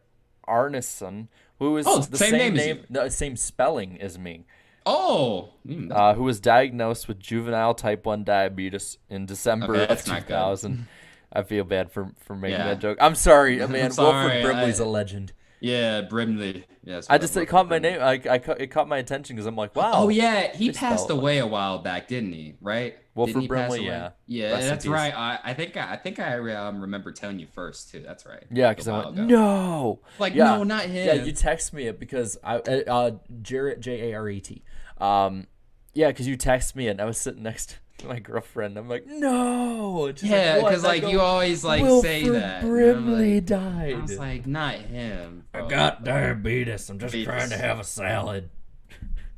Arneson, who is the same name as you. no, same spelling as me. Oh. Who was diagnosed with juvenile type 1 diabetes in December Okay, of that's not good. 2000. I feel bad for making Yeah. that joke. I'm sorry, man. Sorry, Wilford Brimley's a legend. Yeah, Brimley. Yes. It caught my name. It caught my attention because I'm like, wow. Oh yeah, he They passed spell it. away a while back, didn't he? Right? Wilford Didn't he pass Brimley, away? yeah. Yeah, Rest in that's peace. right. I think I remember telling you first too. That's right. Yeah, because A I while went, ago. no. Like, Yeah. no, not him. Yeah, you text me it because Jarrett, Jarret. Yeah, because you text me it and I was sitting next to my girlfriend. I'm like, no. And she's Yeah, "What?" because And I like go, you always like say Wilford that. and I'm Brimley like- died. I was like, not him. I bro. got diabetes. I'm just Diabetes. trying to have a salad.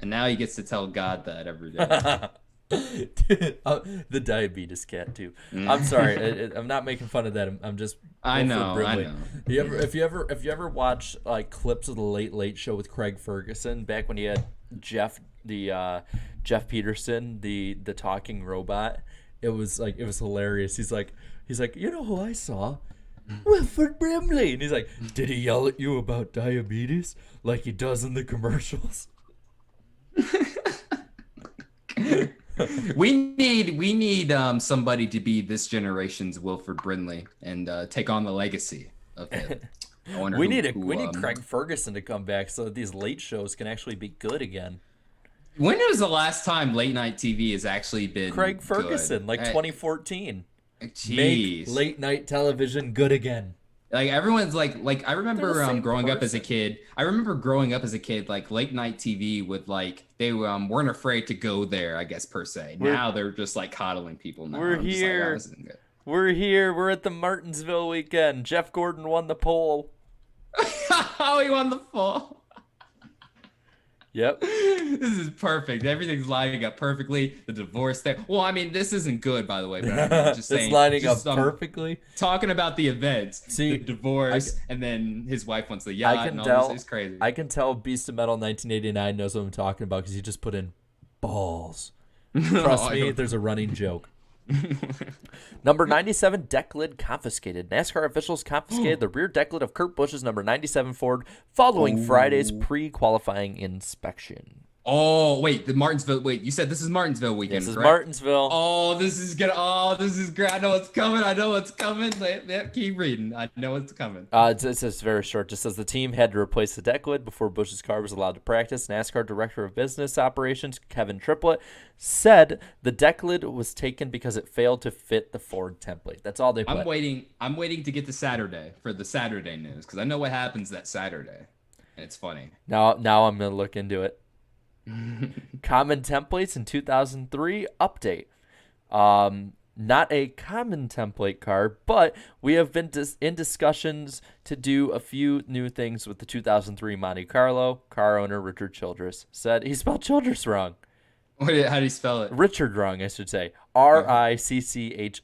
And now he gets to tell God that every day. The diabetes cat too. I'm sorry. I'm not making fun of that. I'm just. I Wilford know. Brimley. I know. If you ever watch like clips of the Late Late Show with Craig Ferguson back when he had Jeff Peterson, the talking robot, it was hilarious. He's like, you know who I saw? Wilford Brimley. And he's like, did he yell at you about diabetes like he does in the commercials? We need somebody to be this generation's Wilford Brimley and take on the legacy of him. I wonder We who, need Craig Ferguson to come back so that these late shows can actually be good again. When was the last time late night TV has actually been Craig Ferguson, good? like 2014. Jeez. Make late night television good again. Like everyone's like I remember They're the same growing up as a person. kid. I remember growing up as a kid, like late night TV would like they weren't afraid to go there, I guess per se. Now they're just like coddling people now. We're I'm just like, oh, here. this isn't good. We're here. We're at the Martinsville weekend. Jeff Gordon won the poll. Oh, he won the fall. Yep. This is perfect. Everything's lining up perfectly. The divorce thing. Well, I mean, this isn't good, by the way. But I'm just saying, It's lining just, up perfectly. Talking about the events, See, the divorce, and then his wife wants the yacht. I can and all tell. This. It's crazy. I can tell. Beast of Metal 1989 knows what I'm talking about because he just put in balls. Trust I me, don't- there's a running joke. Number 97 deck lid confiscated. NASCAR officials confiscated the rear deck lid of Kurt Busch's number 97 Ford following Friday's pre-qualifying inspection. Oh wait, the Martinsville. Wait, you said this is Martinsville weekend. This is correct? Martinsville. Oh, this is good. Oh, this is great. I know what's coming. I know what's coming. Keep reading. I know what's coming. It's just very short. Just says the team had to replace the deck lid before Busch's car was allowed to practice. NASCAR Director of Business Operations Kevin Triplett said the deck lid was taken because it failed to fit the Ford template. That's all they put. I'm waiting to get to Saturday for the Saturday news because I know what happens that Saturday, and it's funny. Now I'm gonna look into it. Common templates in 2003 update. Not a common template car, but we have been in discussions to do a few new things with the 2003 Monte Carlo. Car owner Richard Childress said he spelled Childress wrong. How do you spell it? Richard wrong, I should say. Ricchardy.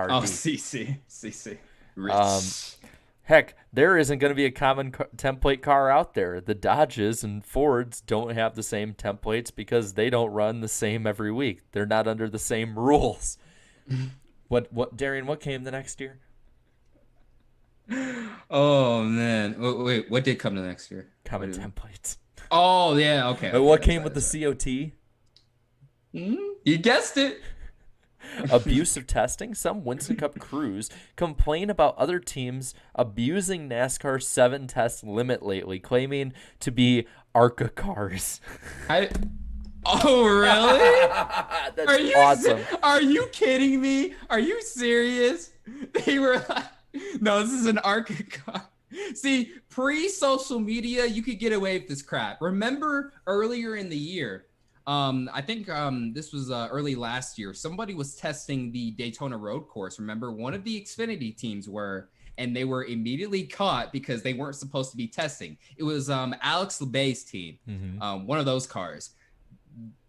Oh, CC. Rich. Heck, there isn't going to be a common template car out there. The Dodges and Fords don't have the same templates because they don't run the same every week. They're not under the same rules. What Darien, what came the next year? Oh man. Wait, what did come the next year? Common templates. Oh yeah, okay. What came with the COT? You guessed it. Abusive testing. Some Winston Cup crews complain about other teams abusing NASCAR 7 test limit lately, claiming to be ARCA cars. Oh, really? That's awesome. Are you kidding me? Are you serious? They were like, no, this is an ARCA car. See, pre-social media, you could get away with this crap. Remember earlier in the year, I think this was early last year, somebody was testing the Daytona road course. Remember, one of the Xfinity teams were, and they were immediately caught because they weren't supposed to be testing. It was Alex LeBay's team, one of those cars.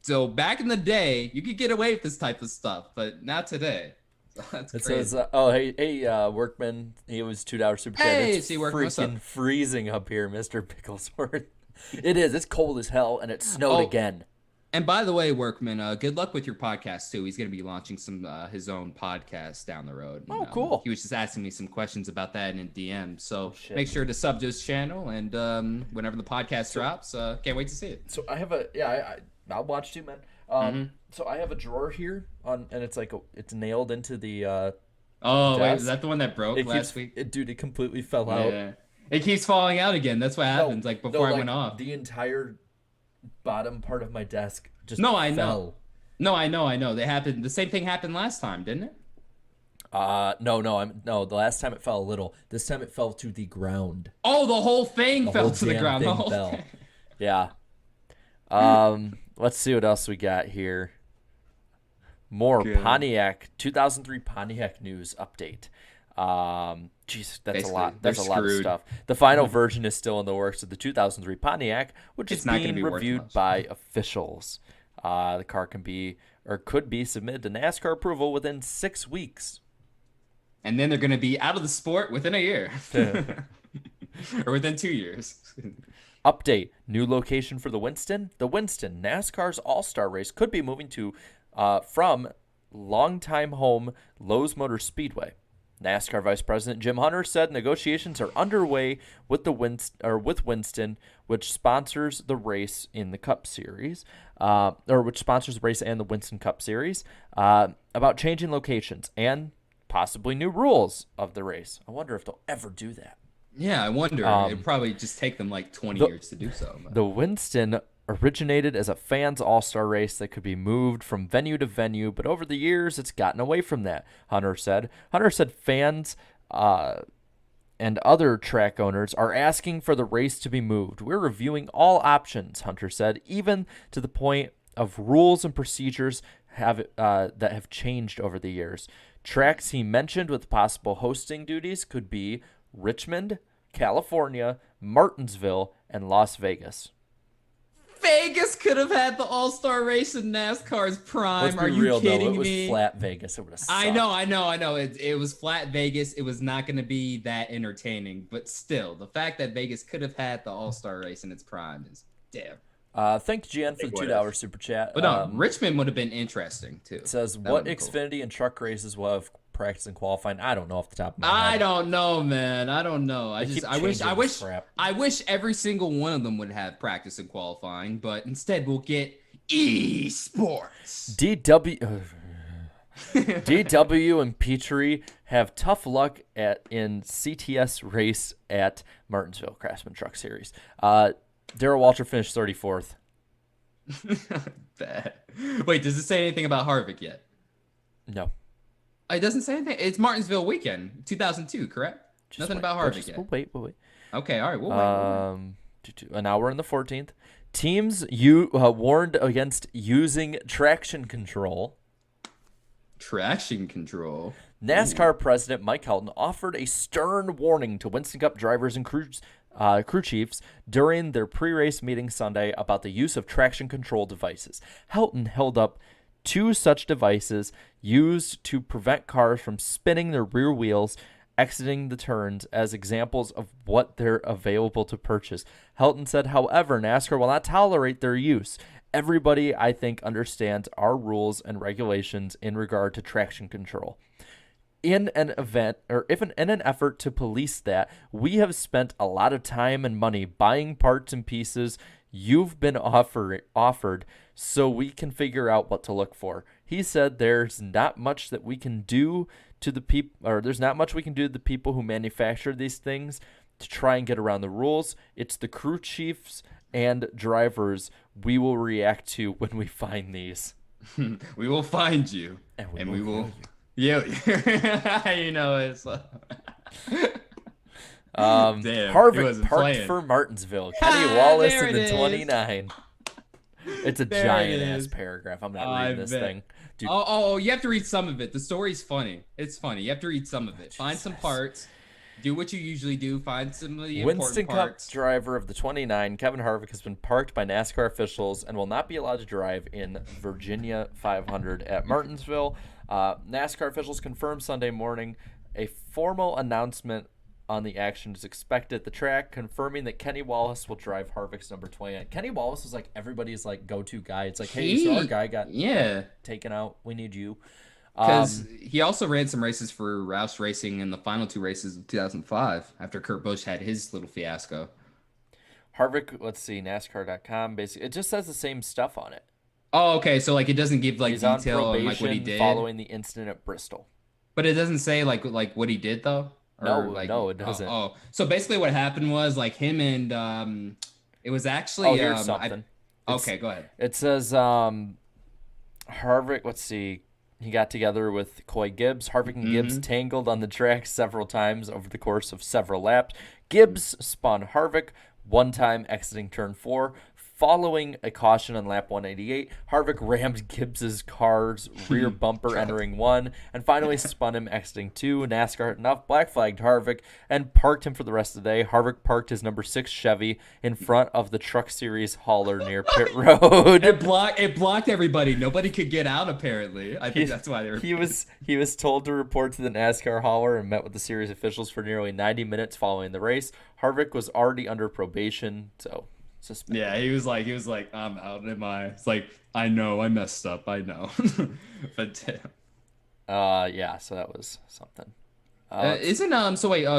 So back in the day, you could get away with this type of stuff, but not today. So that's crazy. Says, hey, Workman, he was $2 super chat. Hey, it's Workman, what's up? Freaking freezing up here, Mr. Picklesworth. It is. It's cold as hell, and it snowed again. And by the way, Workman, good luck with your podcast too. He's going to be launching some his own podcast down the road. And, cool. He was just asking me some questions about that in a DM. So make sure to sub to his channel, and whenever the podcast drops, can't wait to see it. So I have I'll watch too, man. So I have a drawer here and it's like it's nailed into the. Wait, is that the one that broke last week? It completely fell out. Yeah. It keeps falling out again. That's what happens. Before I went off, the entire bottom part of my desk just I fell. No, I know. They happened. The same thing happened last time, didn't it? No. The last time it fell a little. This time it fell to the ground. Oh, the whole thing fell to the ground. The whole thing fell. Yeah. Let's see what else we got here. More Pontiac 2003 Pontiac news update. Jeez, that's basically a lot. That's a lot of stuff. The final version is still in the works of the 2003 Pontiac, which is being reviewed by officials. The car could be submitted to NASCAR approval within 6 weeks. And then they're going to be out of the sport within a year. Or within 2 years. Update. New location for the Winston. The Winston, NASCAR's all-star race, could be moving to from longtime home Lowe's Motor Speedway. NASCAR Vice President Jim Hunter said negotiations are underway with Winston, which sponsors the race in the Cup Series, which sponsors the race and the Winston Cup Series, about changing locations and possibly new rules of the race. I wonder if they'll ever do that. Yeah, I wonder. It'd probably just take them 20 years to do so. But. The Winston originated as a fans all-star race that could be moved from venue to venue, but over the years it's gotten away from that, Hunter said. Hunter said fans and other track owners are asking for the race to be moved. We're reviewing all options, Hunter said, even to the point of rules and procedures that have changed over the years. Tracks he mentioned with possible hosting duties could be Richmond, California, Martinsville, and Las Vegas. Vegas could have had the All-Star race in NASCAR's prime. Are you real, kidding though. me? It was flat Vegas. It would have sucked. I know. It was flat Vegas. It was not going to be that entertaining. But still, the fact that Vegas could have had the All-Star race in its prime is damn. Thanks, Gian, for the $2 super chat. But no, Richmond would have been interesting, too. It says, what Xfinity and truck races will have practice and qualifying? I don't know off the top of my head. I don't know, man. I don't know. I wish every single one of them would have practice and qualifying, but instead we'll get esports. DW and Petrie have tough luck in CTS race at Martinsville Craftsman Truck Series. Darrell Walter finished 34th. Bad. Wait, does it say anything about Harvick yet? No. It doesn't say anything. It's Martinsville weekend, 2002, correct? Nothing about Harvick yet. We'll wait. Okay, all right. We'll wait. An hour in the 14th. Teams warned against using traction control. Traction control. NASCAR president Mike Helton offered a stern warning to Winston Cup drivers and crew chiefs during their pre-race meeting Sunday about the use of traction control devices. Helton held up two such devices used to prevent cars from spinning their rear wheels exiting the turns as examples of what they're available to purchase. Helton said, however, NASCAR will not tolerate their use. Everybody, I think, understands our rules and regulations in regard to traction control. In an effort to police that, we have spent a lot of time and money buying parts and pieces you've been offered so we can figure out what to look for. He said there's not much that we can do to the people who manufacture these things to try and get around the rules. It's the crew chiefs and drivers we will react to when we find these. We will find you. And we will yeah. You know, it's damn, Harvick parked for Martinsville. Kenny Wallace in the 29. It's a giant-ass paragraph. I'm not reading this thing. Dude. Oh, you have to read some of it. The story's funny. It's funny. You have to read some of it. Find some parts. Do what you usually do. Find some of the important parts. Winston Cup driver of the 29, Kevin Harvick, has been parked by NASCAR officials and will not be allowed to drive in Virginia 500 at Martinsville. NASCAR officials confirmed Sunday morning a formal announcement on the action is expected at the track, confirming that Kenny Wallace will drive Harvick's number 29. Kenny Wallace was like everybody's like go-to guy. It's like, hey, so our guy got taken out. We need you. Because he also ran some races for Roush Racing in the final two races of 2005 after Kurt Busch had his little fiasco. Harvick, let's see, NASCAR.com. Basically, it just says the same stuff on it. Oh, okay. So like it doesn't give like He's detail on on like what he did following the incident at Bristol. But it doesn't say like what he did though. No, it doesn't. So basically, what happened was like him and it was actually here's something. Okay, go ahead. It says Harvick. Let's see. He got together with Coy Gibbs. Harvick and Gibbs tangled on the track several times over the course of several laps. Gibbs spun Harvick one time exiting turn 4. Following a caution on lap 188, Harvick rammed Gibbs's car's rear bumper entering 1, and finally spun him exiting 2. NASCAR had enough, black flagged Harvick, and parked him for the rest of the day. Harvick parked his number 6 Chevy in front of the Truck Series hauler near pit road. It blocked everybody. Nobody could get out apparently. I think that's why they were. He was told to report to the NASCAR hauler and met with the series officials for nearly 90 minutes following the race. Harvick was already under probation, so. Suspended. Yeah, he was like, I'm out. Am I? It's like, I know, I messed up. I know, but yeah. So that was something.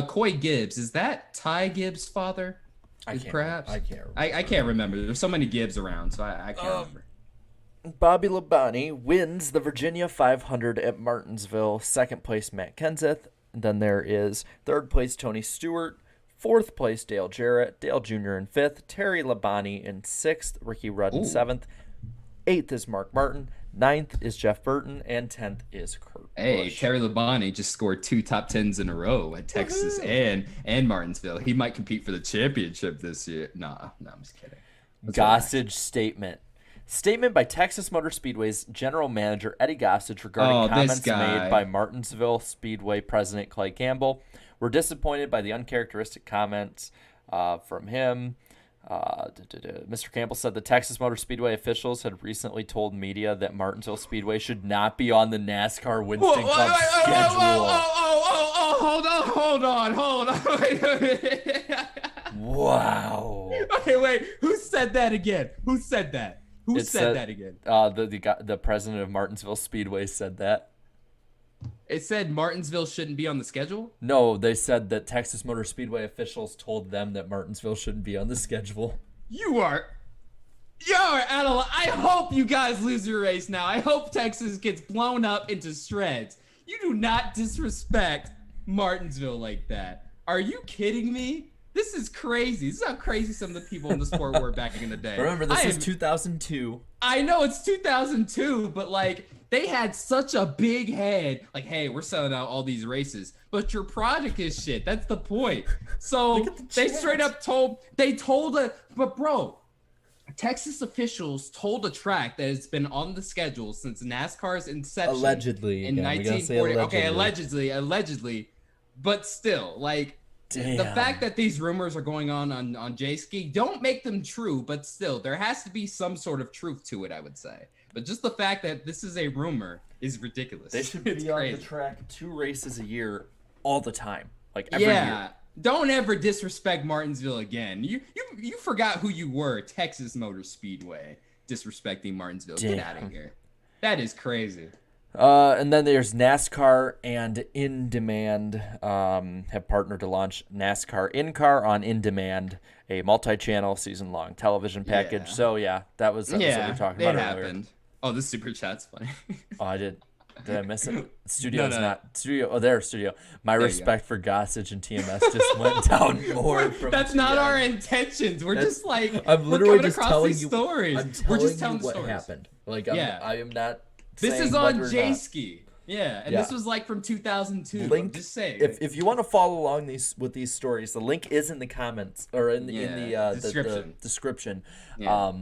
Coy Gibbs, is that Ty Gibbs' father? I can't remember. I can't remember. There's so many Gibbs around, so I can't remember. Bobby Labonte wins the Virginia 500 at Martinsville. Second place, Matt Kenseth. And then there is third place, Tony Stewart. Fourth place, Dale Jarrett. Dale Jr. in fifth. Terry Labonte in sixth. Ricky Rudd in seventh. Eighth is Mark Martin. Ninth is Jeff Burton. And 10th is Kurt Busch. Terry Labonte just scored 2 top 10s in a row at Texas and Martinsville. He might compete for the championship this year. Nah, I'm just kidding. Gossage statement. Statement by Texas Motor Speedway's general manager, Eddie Gossage, regarding comments made by Martinsville Speedway president Clay Campbell. We're disappointed by the uncharacteristic comments from him. Mr. Campbell said the Texas Motor Speedway officials had recently told media that Martinsville Speedway should not be on the NASCAR Winston Cup schedule. Hold on. Wow. Okay, wait. Who said that again? Who said that? Who said that again? The president of Martinsville Speedway said that. It said Martinsville shouldn't be on the schedule? No, they said that Texas Motor Speedway officials told them that Martinsville shouldn't be on the schedule. You're out of. I hope you guys lose your race now. I hope Texas gets blown up into shreds. You do not disrespect Martinsville like that. Are you kidding me? This is crazy. This is how crazy some of the people in the sport were back in the day. Remember, this is 2002. I know it's 2002, but like they had such a big head. Like, hey, we're selling out all these races, but your product is shit. That's the point. So they straight up told it. But bro, Texas officials told a track that has been on the schedule since NASCAR's inception. Allegedly, In again. We gotta say 1940. allegedly. Okay, allegedly. But still, like, the fact Damn. that these rumors are going on Jayski don't make them true, but still, there has to be some sort of truth to it, I would say. But just the fact that this is a rumor is ridiculous. They should It's be on crazy. the track 2 races a year all the time. Like every year. Don't ever disrespect Martinsville again. You forgot who you were, Texas Motor Speedway, disrespecting Martinsville. Damn. Get out of here. That is crazy. And then there's NASCAR and In Demand have partnered to launch NASCAR In Car on In Demand, a multi-channel season-long television package. Yeah. So that was what we were talking about it earlier. happened. Oh, this super chat's funny. Oh, I did. Did I miss it? Studio's No. not studio. Oh, there's studio. My There you respect for Gossage and TMS just went down more. From That's not TM. our intentions. We're just like I'm we're literally coming just across telling these you. stories. I'm We're just telling telling you what stories. happened. Like I am not. This saying is on whether or not. Jayski. Yeah, and Yeah. this was like from 2002. Link. I'm just saying. If you want to follow along with these stories, the link is in the comments or in the description. the description. Yeah.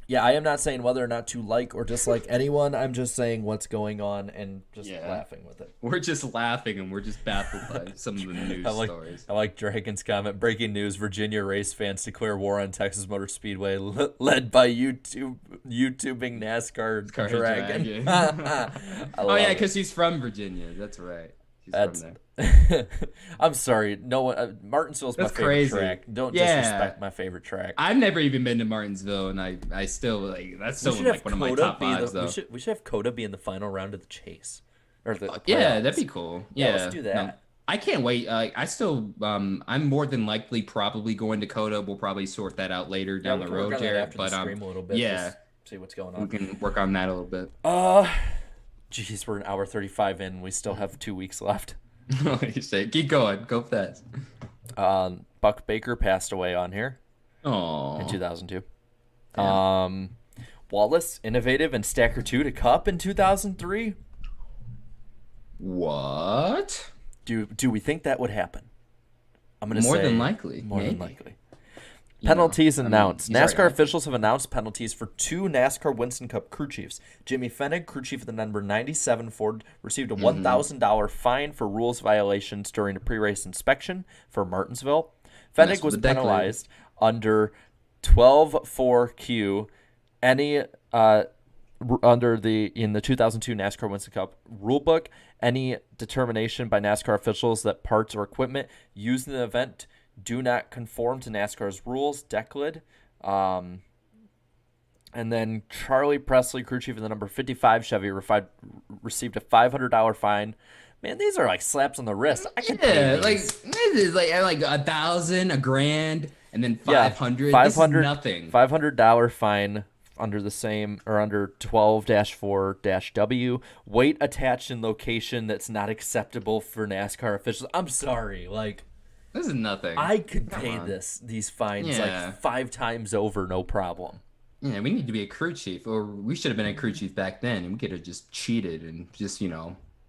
Yeah, I am not saying whether or not to like or dislike anyone. I'm just saying what's going on and just laughing with it. We're just laughing and we're just baffled by some of the news stories. I like Dragon's comment. Breaking news: Virginia race fans declare war on Texas Motor Speedway, led by YouTubing NASCAR Dragon. Oh yeah, because he's from Virginia. That's right. He's from there. I'm sorry. No one. Martinsville's my That's favorite crazy. track. Don't disrespect my favorite track. I've never even been to Martinsville, and I still like that's still like one of my top fives though. We should have Coda be in the final round of the chase. Or the Yeah, playoffs. that'd be cool. Yeah, Yeah, let's do that. No, I can't wait. I still I'm more than likely probably going to Coda. We'll probably sort that out later down the road, Jared. After the stream a little bit. yeah, just see what's going we on. can work on that a little bit. Geez, we're an hour 35 in. We still have 2 weeks left. You say keep going, go fast. Buck Baker passed away on here Oh, in 2002. Yeah. Wallace, Innovative, and Stacker 2 to Cup in 2003. what? Do we think that would happen? I'm gonna More say than likely. More than maybe. likely. You Penalties know, I mean, announced. he's already NASCAR active. officials have announced penalties for 2 NASCAR Winston Cup crew chiefs. Jimmy Fennig, crew chief of the number 97 Ford, received a $1,000 fine for rules violations during a pre-race inspection for Martinsville. Fennig Mess with was the deck lady. penalized under 12.4Q any under in the 2002 NASCAR Winston Cup rulebook. Any determination by NASCAR officials that parts or equipment used in the event do not conform to NASCAR's rules, DECLID. And then Charlie Presley, crew chief of the number 55 Chevy, received a $500 fine. Man, these are like slaps on the wrist. I could pay Yeah, like these. this is like $1,000, $1,000, and then 500. Yeah, This is nothing. $500 fine under the same or under 12-4-W. Weight attached in location that's not acceptable for NASCAR officials. I'm sorry, like. This is nothing. I could Come pay on. these fines Yeah. like 5 times over, no problem. Yeah, we need to be a crew chief, or we should have been a crew chief back then, and we could have just cheated and just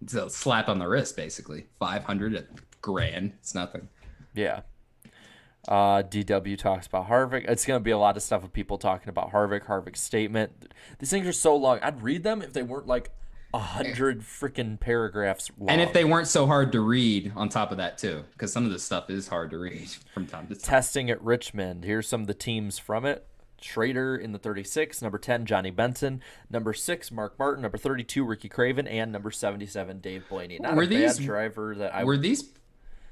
it's a slap on the wrist, basically. 500, $1,000, it's nothing. Yeah. DW talks about Harvick. It's going to be a lot of stuff with people talking about Harvick's statement. These things are so long. I'd read them if they weren't like 100 freaking paragraphs long. And if they weren't so hard to read on top of that, too, because some of this stuff is hard to read from time to time. Testing at Richmond. Here's some of the teams from it. Schrader in the 36, number 10, Johnny Benson, number 6, Mark Martin, number 32, Ricky Craven, and number 77, Dave Blaney. Not Were a these- bad driver that I Were these...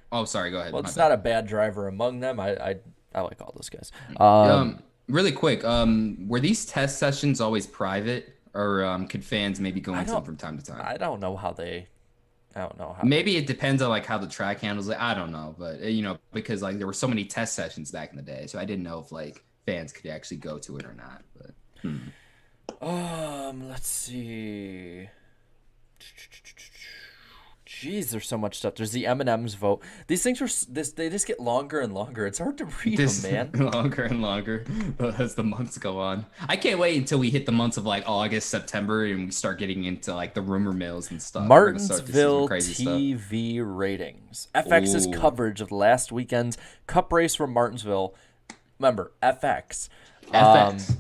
Oh, sorry, go ahead. Well, My it's bad. not a bad driver among them. I like all those guys. Really quick, were these test sessions always private, or could fans maybe go into them from time to time? I don't know how they. I don't know how. Maybe it depends on like how the track handles it. I don't know, but because like there were so many test sessions back in the day, so I didn't know if like fans could actually go to it or not. But Let's see. Jeez, there's so much stuff. There's the M&M's vote. These things they just get longer and longer. It's hard to read this them, man. longer and longer as the months go on. I can't wait until we hit the months of like August, September, and we start getting into like the rumor mills and stuff. We're gonna start to see some Martinsville crazy stuff. TV ratings. FX's Ooh. coverage of last weekend's Cup race from Martinsville Remember, FX. FX.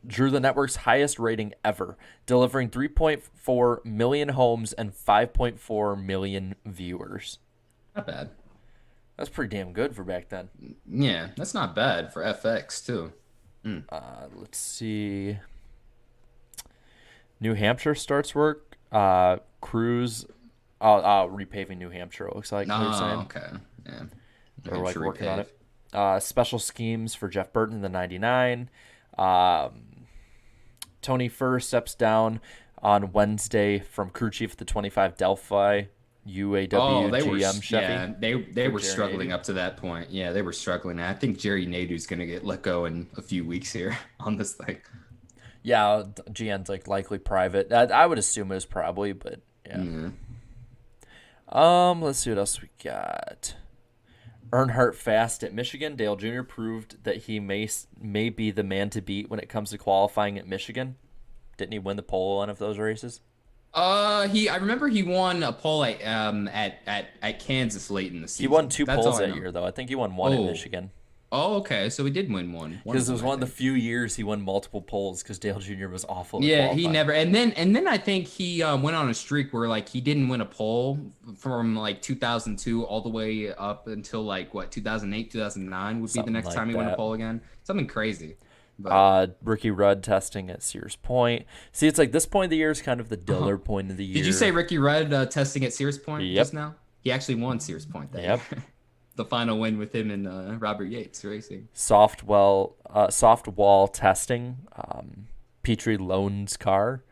Drew the network's highest rating ever, delivering 3.4 million homes and 5.4 million viewers. Not bad. That's pretty damn good for back then. Yeah, that's not bad for FX too. Let's see. New Hampshire starts work. Cruise. Repaving New Hampshire, it looks like. Oh, okay. Yeah. They're like Hampshire working on repave. it. Special schemes for Jeff Burton in the 99. Tony Furr steps down on Wednesday from crew chief at the 25 Delphi UAW GM Chevy. They were struggling up to that point. Yeah, they were struggling. I think Jerry Nadeau's going to get let go in a few weeks here on this thing. Yeah, GM's like likely private. I would assume it was probably, but yeah. Mm-hmm. Let's see what else we got. Earnhardt Fast at Michigan. Dale Jr. proved that he may be the man to beat when it comes to qualifying at Michigan. Didn't he win the pole one of those races? I remember he won a pole at Kansas late in the season. He won two poles that year, though. I think he won one at Michigan. Oh, okay. So he did win one. Because it was one of the few years he won multiple poles because Dale Jr. was awful. Yeah, he never. And then I think he went on a streak where like he didn't win a pole from like 2002 all the way up until like 2008, 2009 would be the next time he won a pole again. Something crazy. But, Ricky Rudd testing at Sears Point. See, it's like this point of the year is kind of the Diller point of the year. Did you say Ricky Rudd testing at Sears Point Yep. just now? He actually won Sears Point that year. The final win with him and Robert Yates racing. Soft wall testing. Petrie Loan's car.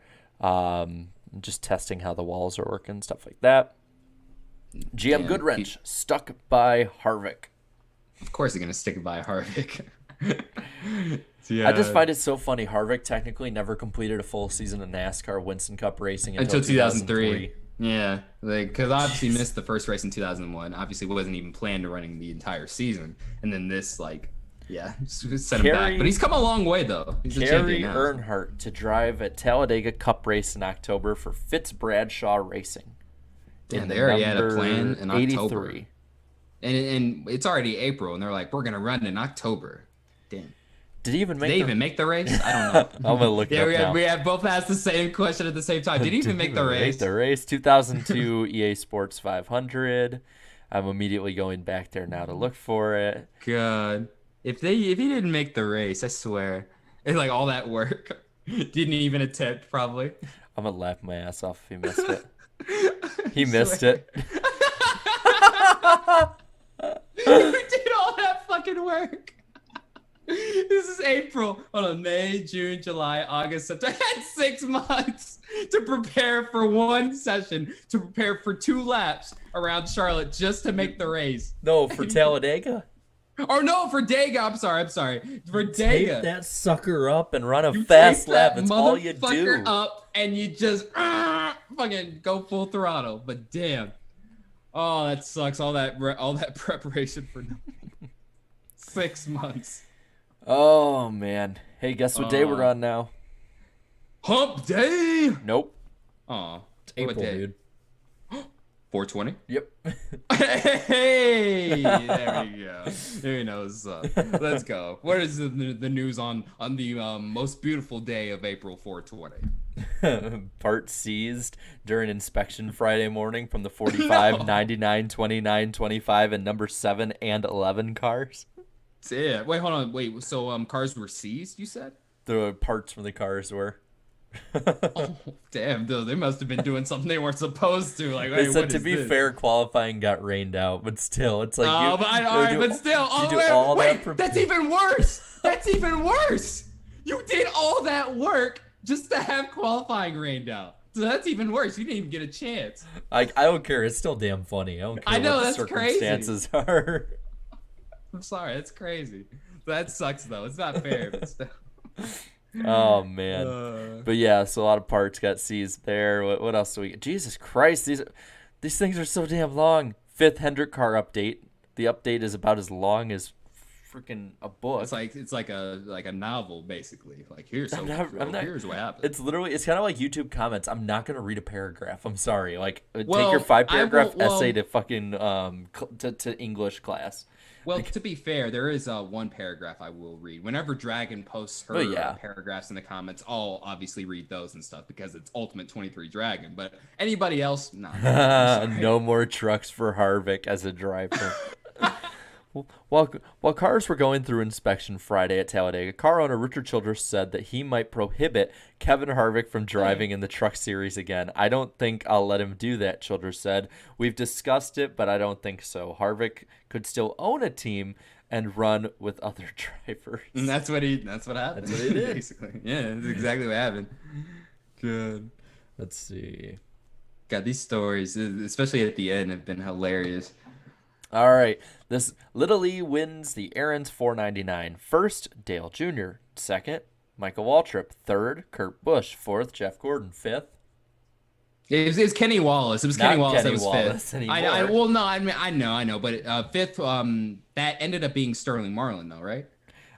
Just testing how the walls are working, stuff like that. GM Goodwrench stuck by Harvick. Of course, they're gonna stick by Harvick. Yeah. I just find it so funny. Harvick technically never completed a full season of NASCAR Winston Cup racing until 2003. Yeah, because obviously missed the first race in 2001. Obviously wasn't even planned to running the entire season, and then this set him back. But he's come a long way though. He's a champion now. Earnhardt to drive at Talladega Cup race in October for Fitz Bradshaw Racing. And they already had a plan in October. 83. And it's already April, and they're like, we're gonna run in October. Damn. Did he even make? Did they even make the race? I don't know. I'm gonna look it up now. We have both asked the same question at the same time. Did he even make the race? Make the race. 2002 EA Sports 500. I'm immediately going back there now to look for it. God, if he didn't make the race, I swear, it's like all that work didn't even attempt. Probably. I'm gonna laugh my ass off if he missed it. He missed it. You did all that fucking work. This is April. Hold on, May, June, July, August, September. I had 6 months to prepare for one session, to prepare for 2 laps around Charlotte just to make the race. No, for Talladega. Or no, for Dega. I'm sorry. For Dega. Tape that sucker up and run a fast lap. It's all you do. Up and you just fucking go full throttle. But damn. Oh, that sucks. All that preparation for 6 months. Oh man. Hey, guess what day we're on now? Hump day. Nope. Oh, it's April, dude. 420. Yep. Hey, there we go. There knows. Let's go. What is the news on the most beautiful day of April 420? Part seized during inspection Friday morning from the 45, 99, 29, 25, and number 7 and 11 cars. Yeah. Wait, hold on. Wait. So cars were seized, you said? The parts from the cars were. Oh, damn, dude, they must have been doing something they weren't supposed to. Like, hey, so to be fair, qualifying got rained out, but still, it's like that's even worse. That's even worse. You did all that work just to have qualifying rained out. So that's even worse. You didn't even get a chance. I don't care. It's still damn funny. I don't care what the circumstances are. I'm sorry. That's crazy. That sucks though. It's not fair, but still. Oh man, but yeah, so a lot of parts got seized there. What else do we get? Jesus Christ, these things are so damn long. 5th Hendrick car update. The update is about as long as freaking a book. It's like a novel basically. Like here's what happened. It's kind of like YouTube comments. I'm not gonna read a paragraph. I'm sorry. Like take your 5-paragraph essay to fucking to English class. Well, to be fair, there is one paragraph I will read. Whenever Dragon posts her Oh yeah. paragraphs in the comments, I'll obviously read those and stuff because it's Ultimate 23 Dragon. But anybody else, nah, I'm sorry. No more trucks for Harvick as a driver. While cars were going through inspection Friday at Talladega, car owner Richard Childress said that he might prohibit Kevin Harvick from driving in the Truck Series again. I don't think I'll let him do that, Childress said. We've discussed it, but I don't think so. Harvick could still own a team and run with other drivers. And that's what happened. That's what he did. Basically. Yeah, that's exactly what happened. Good. Let's see. God, these stories, especially at the end, have been hilarious. All right. This Little E wins the Aaron's 499. First, Dale Jr. Second, Michael Waltrip. Third, Kurt Busch. Fourth, Jeff Gordon. Fifth. It was Kenny Wallace. It was Kenny Wallace that was fifth. I know. But fifth, that ended up being Sterling Marlin, though, right?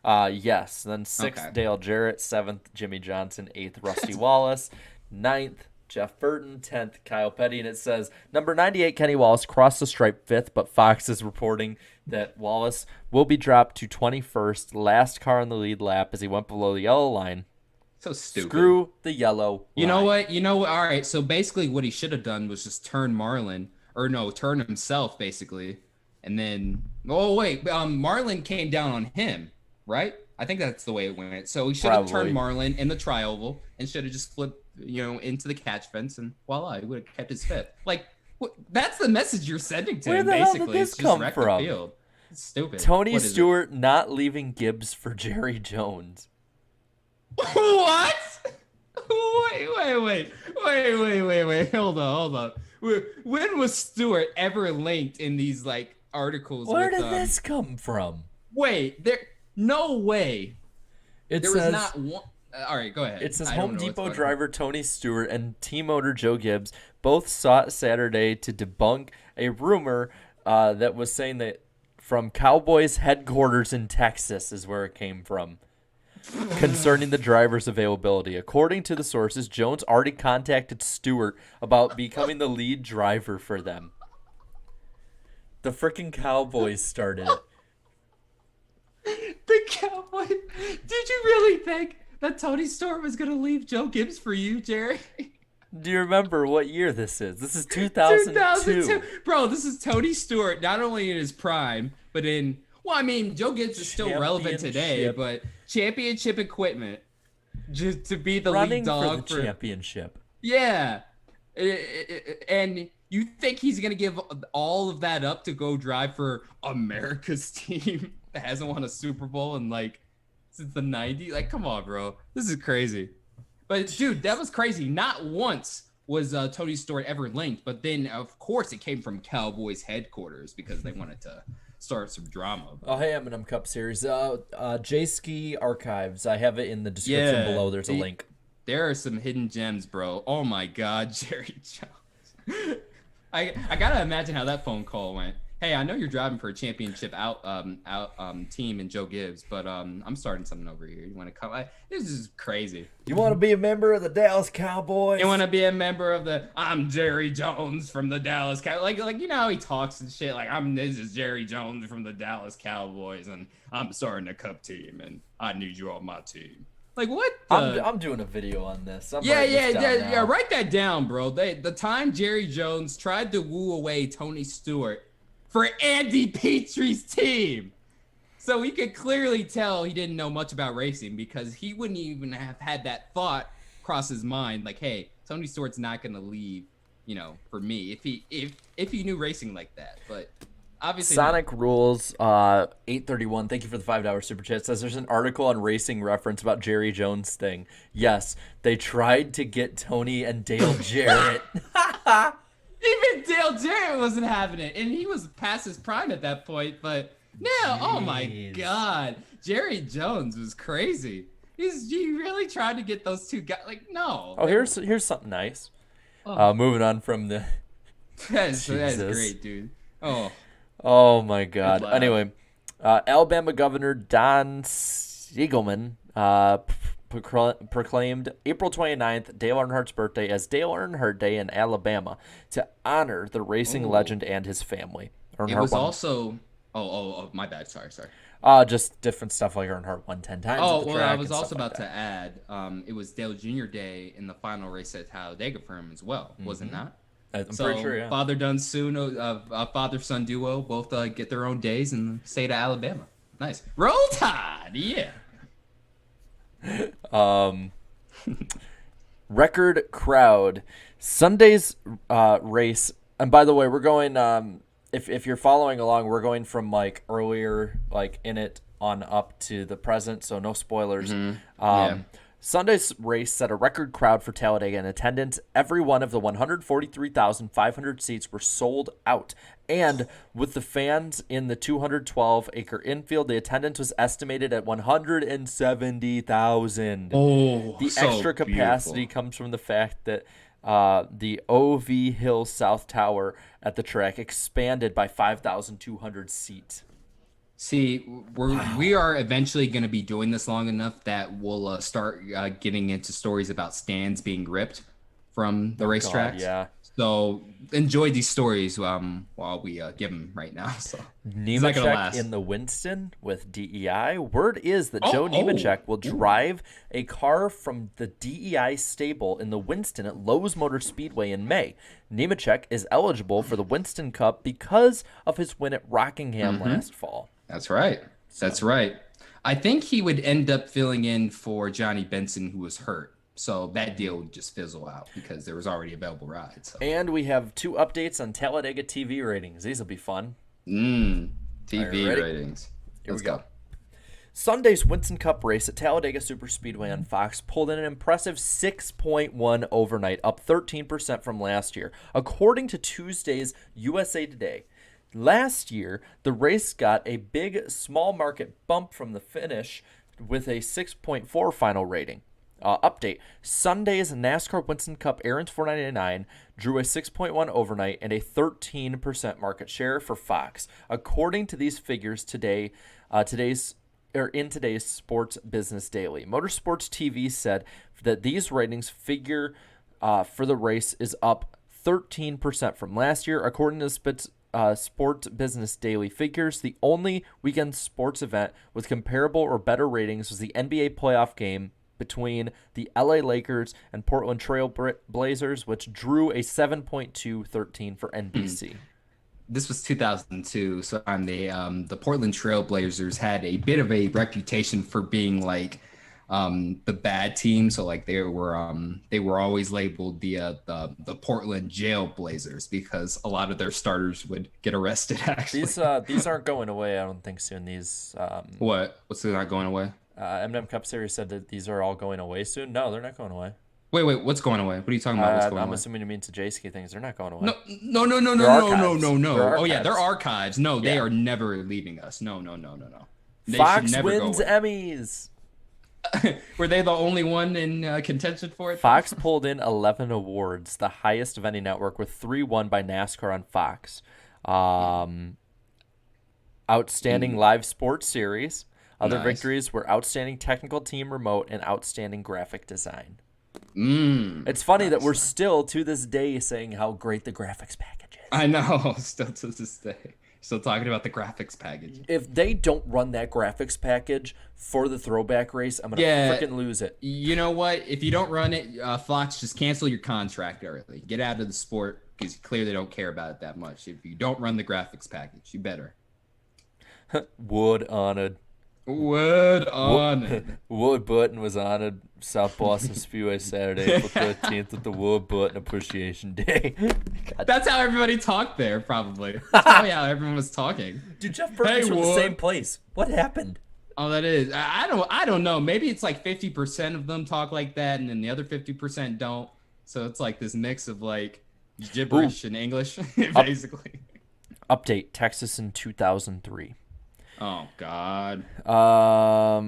Yes. Then sixth, Dale Jarrett. Seventh, Jimmy Johnson. Eighth, Rusty Wallace. Ninth, Jeff Burton. 10th, Kyle Petty. And it says, number 98, Kenny Wallace, crossed the stripe 5th, but Fox is reporting that Wallace will be dropped to 21st, last car on the lead lap as he went below the yellow line. So stupid. Screw the yellow You line. know what? All right, so basically what he should have done was just turn himself, basically. And then, Marlin came down on him, right? I think that's the way it went. So he should have turned Marlin in the tri-oval and should have just flipped, into the catch fence, and voila, he would have kept his fifth. Like, that's the message you're sending to him, basically. Hell did this come from? The field. It's stupid. Tony Stewart not leaving Gibbs for Jerry Jones. What? Wait. Hold on. When was Stewart ever linked in these, articles? Where did this come from? Wait, no way. There was not one. All right, go ahead. It says Home Depot driver Tony Stewart and team owner Joe Gibbs both sought Saturday to debunk a rumor that was saying that from Cowboys headquarters in Texas is where it came from concerning the driver's availability. According to the sources, Jones already contacted Stewart about becoming the lead driver for them. The freaking Cowboys started it. The Cowboys? Did you really think that Tony Stewart was going to leave Joe Gibbs for you, Jerry? Do you remember what year this is? This is 2002. Bro, this is Tony Stewart, not only in his prime, but Joe Gibbs is still relevant today, but championship equipment, just to be the lead dog for the championship. Yeah. And you think he's going to give all of that up to go drive for America's team that hasn't won a Super Bowl in since the 90s? Like, come on, bro. This is crazy. But, dude, that was crazy. Not once was Tony Stewart ever linked, but then, of course, it came from Cowboys headquarters because they wanted to start some drama. Oh, hey, M&M Cup Series. Jayski Archives. I have it in the description below. There's a link. There are some hidden gems, bro. Oh, my God, Jerry Jones. I got to imagine how that phone call went. Hey, I know you're driving for a championship team in Joe Gibbs, but I'm starting something over here. You want to come? This is crazy. You want to be a member of the Dallas Cowboys? You want to be a member of I'm Jerry Jones from the Dallas Cowboys. Like you know how he talks and shit. This is Jerry Jones from the Dallas Cowboys, and I'm starting a Cup team, and I need you on my team. Like, what? I'm doing a video on this. Yeah. Write that down, bro. The time Jerry Jones tried to woo away Tony Stewart for Andy Petrie's team. So you could clearly tell he didn't know much about racing because he wouldn't even have had that thought cross his mind. Like, hey, Tony Stewart's not going to leave, for me if he knew racing like that. But obviously Sonic Rules 831. Thank you for the $5 super chat. Says there's an article on Racing Reference about Jerry Jones thing. Yes, they tried to get Tony and Dale Jarrett. Even Dale Jarrett wasn't having it, and he was past his prime at that point. But now, oh my God, Jerry Jones was crazy. He really tried to get those two guys. Like, no. Oh, here's something nice. Moving on from the. That's great, dude. Oh my God. Anyway, Alabama Governor Don Siegelman proclaimed April 29th, Dale Earnhardt's birthday, as Dale Earnhardt Day in Alabama to honor the racing legend and his family. It was also My bad. Sorry. Just different stuff like Earnhardt won 10 times at Oh, the well, I track was and stuff also like about to that. add, it was Dale Jr. Day in the final race at Talladega for him as well, was it not? I'm pretty sure, So yeah. father-son duo both get their own days in the state of Alabama. Nice. Roll Tide, yeah. Um, record crowd. Sunday's race. And by the way, we're going. If you're following along, we're going from like earlier, like in it on up to the present. So no spoilers. Yeah. Sunday's race set a record crowd for Talladega in attendance. Every one of the 143,500 seats were sold out. And with the fans in the 212-acre infield, the attendance was estimated at 170,000. Oh, The so extra capacity beautiful. comes from the fact that the OV Hill South Tower at the track expanded by 5,200 seats. See, we are eventually going to be doing this long enough that we'll start getting into stories about stands being ripped from the racetracks. Yeah. So enjoy these stories while we give them right now. So it's not gonna Nemechek last. in the Winston with DEI. Word is that Oh, Joe Nemechek will ooh. drive a car from the DEI stable in the Winston at Lowe's Motor Speedway in May. Nemechek is eligible for the Winston Cup because of his win at Rockingham last fall. That's right. That's right. I think he would end up filling in for Johnny Benson, who was hurt. So that deal would just fizzle out because there was already available rides. So. And we have 2 updates on Talladega TV ratings. These will be fun. TV ready? ratings. Here Let's we go. go. Sunday's Winston Cup race at Talladega Superspeedway on Fox pulled in an impressive 6.1 overnight, up 13% from last year, according to Tuesday's USA Today. Last year, the race got a big small market bump from the finish with a 6.4 final rating. Update. Sunday's NASCAR Winston Cup Aaron's 499 drew a 6.1 overnight and a 13% market share for Fox. According to these figures in today's Sports Business Daily. Motorsports TV said that these ratings figure for the race is up 13% from last year. According to Sports Business Daily figures, the only weekend sports event with comparable or better ratings was the NBA playoff game between the LA Lakers and Portland Trail Blazers, which drew a 7.213 for NBC. This was 2002, so the Portland Trail Blazers had a bit of a reputation for being like the bad team. So like they were always labeled the Portland Jail Blazers because a lot of their starters would get arrested. Actually, These aren't going away. I don't think soon. These what's not going away? M&M Cup Series said that these are all going away soon. No, they're not going away. Wait, what's going away? What are you talking about? What's going I'm away? assuming you mean to Jayski things. They're not going away. No. They're archives. They're Oh yeah, they're archives. archives. No, they Yeah. are never leaving us. No. They Fox should never wins go away. Emmys. Were they the only one in contention for it? Fox pulled in 11 awards, the highest of any network, with 3 won by NASCAR on Fox. Outstanding live sports series. Other Nice. victories were outstanding technical team remote and outstanding graphic design. It's funny that Nice. we're still to this day saying how great the graphics package is. I know, still to this day. Still talking about the graphics package. If they don't run that graphics package for the throwback race, I'm gonna freaking lose it. You know what? If you don't run it, Fox, just cancel your contract early. Get out of the sport because you clearly don't care about it that much. If you don't run the graphics package, you better. Wood honored. Word on it. Wood Button was honored South Boston Speedway Saturday, April 13th at the Wood Button Appreciation Day. God. That's how everybody talked there, probably. That's probably how everyone was talking. Dude, Jeff Burton's from the Wood. same place. What happened? Oh, that is. I don't know. Maybe it's like 50% of them talk like that, and then the other 50% don't. So it's like this mix of like gibberish and English, basically. Update, Texas in 2003. Oh God. Are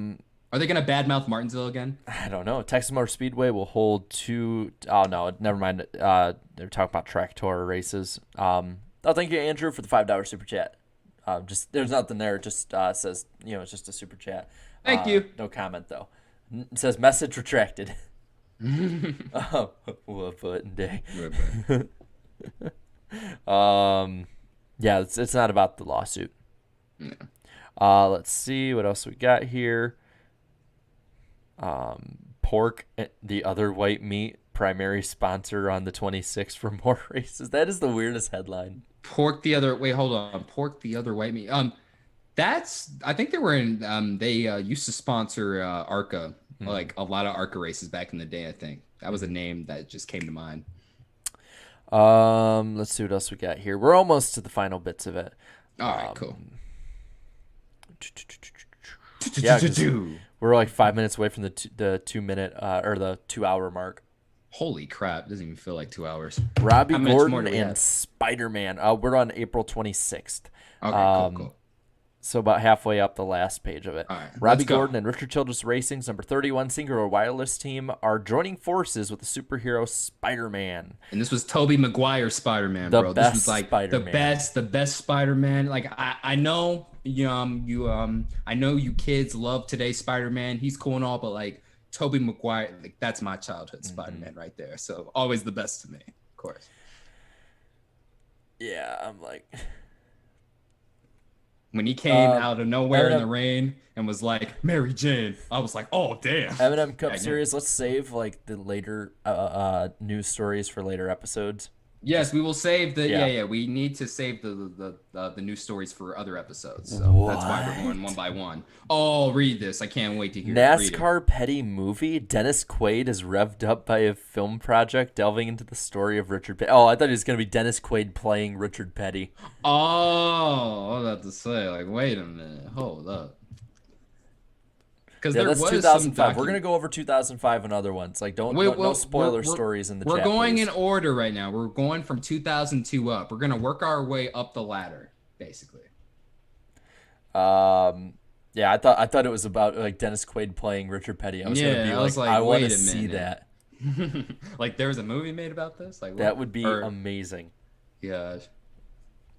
Are they gonna badmouth Martinsville again? I don't know. Texas Motor Speedway will hold 2. Oh no, never mind. They're talking about track tour races. Thank you, Andrew, for the $5 super chat. Just there's nothing there. It just says it's just a super chat. Thank you. No comment though. It says message retracted. What button day? Yeah, it's not about the lawsuit. Yeah. Let's see what else we got here. Pork, the other white meat, primary sponsor on the 26th for more races. That is the weirdest headline. Pork the other. Wait, hold on. Pork the other white meat. That's. I think they were in. They used to sponsor ARCA, Hmm. like a lot of ARCA races back in the day. I think that was a name that just came to mind. Let's see what else we got here. We're almost to the final bits of it. All right, cool. Um, yeah, because we're like 5 minutes away from the 2 minute or the 2 hour mark. Holy crap! Doesn't even feel like 2 hours. Robbie How much more Gordon do we and have? Spider Man. We're on April 26th. Okay, cool, Um, cool. so about halfway up the last page of it. All right, let's Robbie go. Gordon and Richard Childress Racing's number 31 singular wireless team are joining forces with the superhero Spider Man, And this was Tobey Maguire Spider-Man, the bro. This was best like Spider Man. the best Spider-Man. Like I know I know you kids love today's Spider-Man. He's cool and all, but like Tobey Maguire, like that's my childhood Hmm. Spider-Man right there. So always the best to me, of course. Yeah, I'm like, When he came uh, out of nowhere in the Eminem, rain and was like, Mary Jane, I was like, oh damn. Eminem Cup Yeah, yeah. Series. Let's save like the later news stories for later episodes. Yes, Just we will save the yeah. we need to save the news stories for other episodes. So that's why we're going one What? by one. Oh, read this. I can't wait to hear it. Read it. NASCAR petty movie. Dennis Quaid is revved up by a film project delving into the story of Richard Petty. Oh, I thought it was going to be Dennis Quaid playing Richard Petty. Oh, I was about to say, like, wait a minute. Hold up. Because Yeah, there that's was some 2005. We're going to document. go over 2005 and other ones. Like don't Wait, no well, spoiler stories in the we're chat, going in please. order right now. We're going from 2002 up. We're gonna work our way up the ladder, basically. Um yeah, I thought it was about like Dennis Quaid playing Richard Petty. I was going to be Yeah, I was like like, I want to wait a see minute. that. Like there was a movie made about this? Like That what? would be Or amazing. yeah.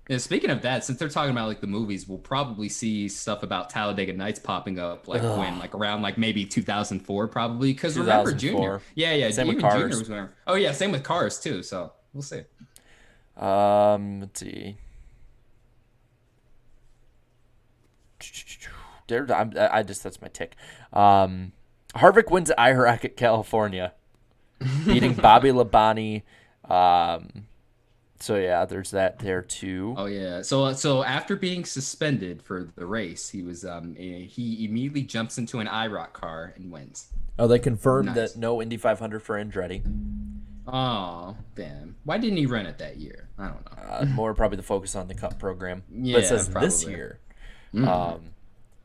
Yeah, speaking of that, since they're talking about like the movies, we'll probably see stuff about Talladega Nights popping up like when, Ugh, like around like maybe 2004 probably. Because remember Junior. 2004. Yeah, yeah, Same with even Junior Cars. was when. Oh yeah, same with Cars too. So we'll see. Let's see. I just that's my tick. Harvick wins at IROC California, beating Bobby Labonte. Um, so yeah, there's that there too. Oh yeah. So after being suspended for the race, he immediately jumps into an IROC car and wins. Oh, they confirmed that Nice. no Indy 500 for Andretti. Oh, damn. Why didn't he run it that year? I don't know. More probably the focus on the Cup program, but it Yeah, says this probably. year. Mm. Um,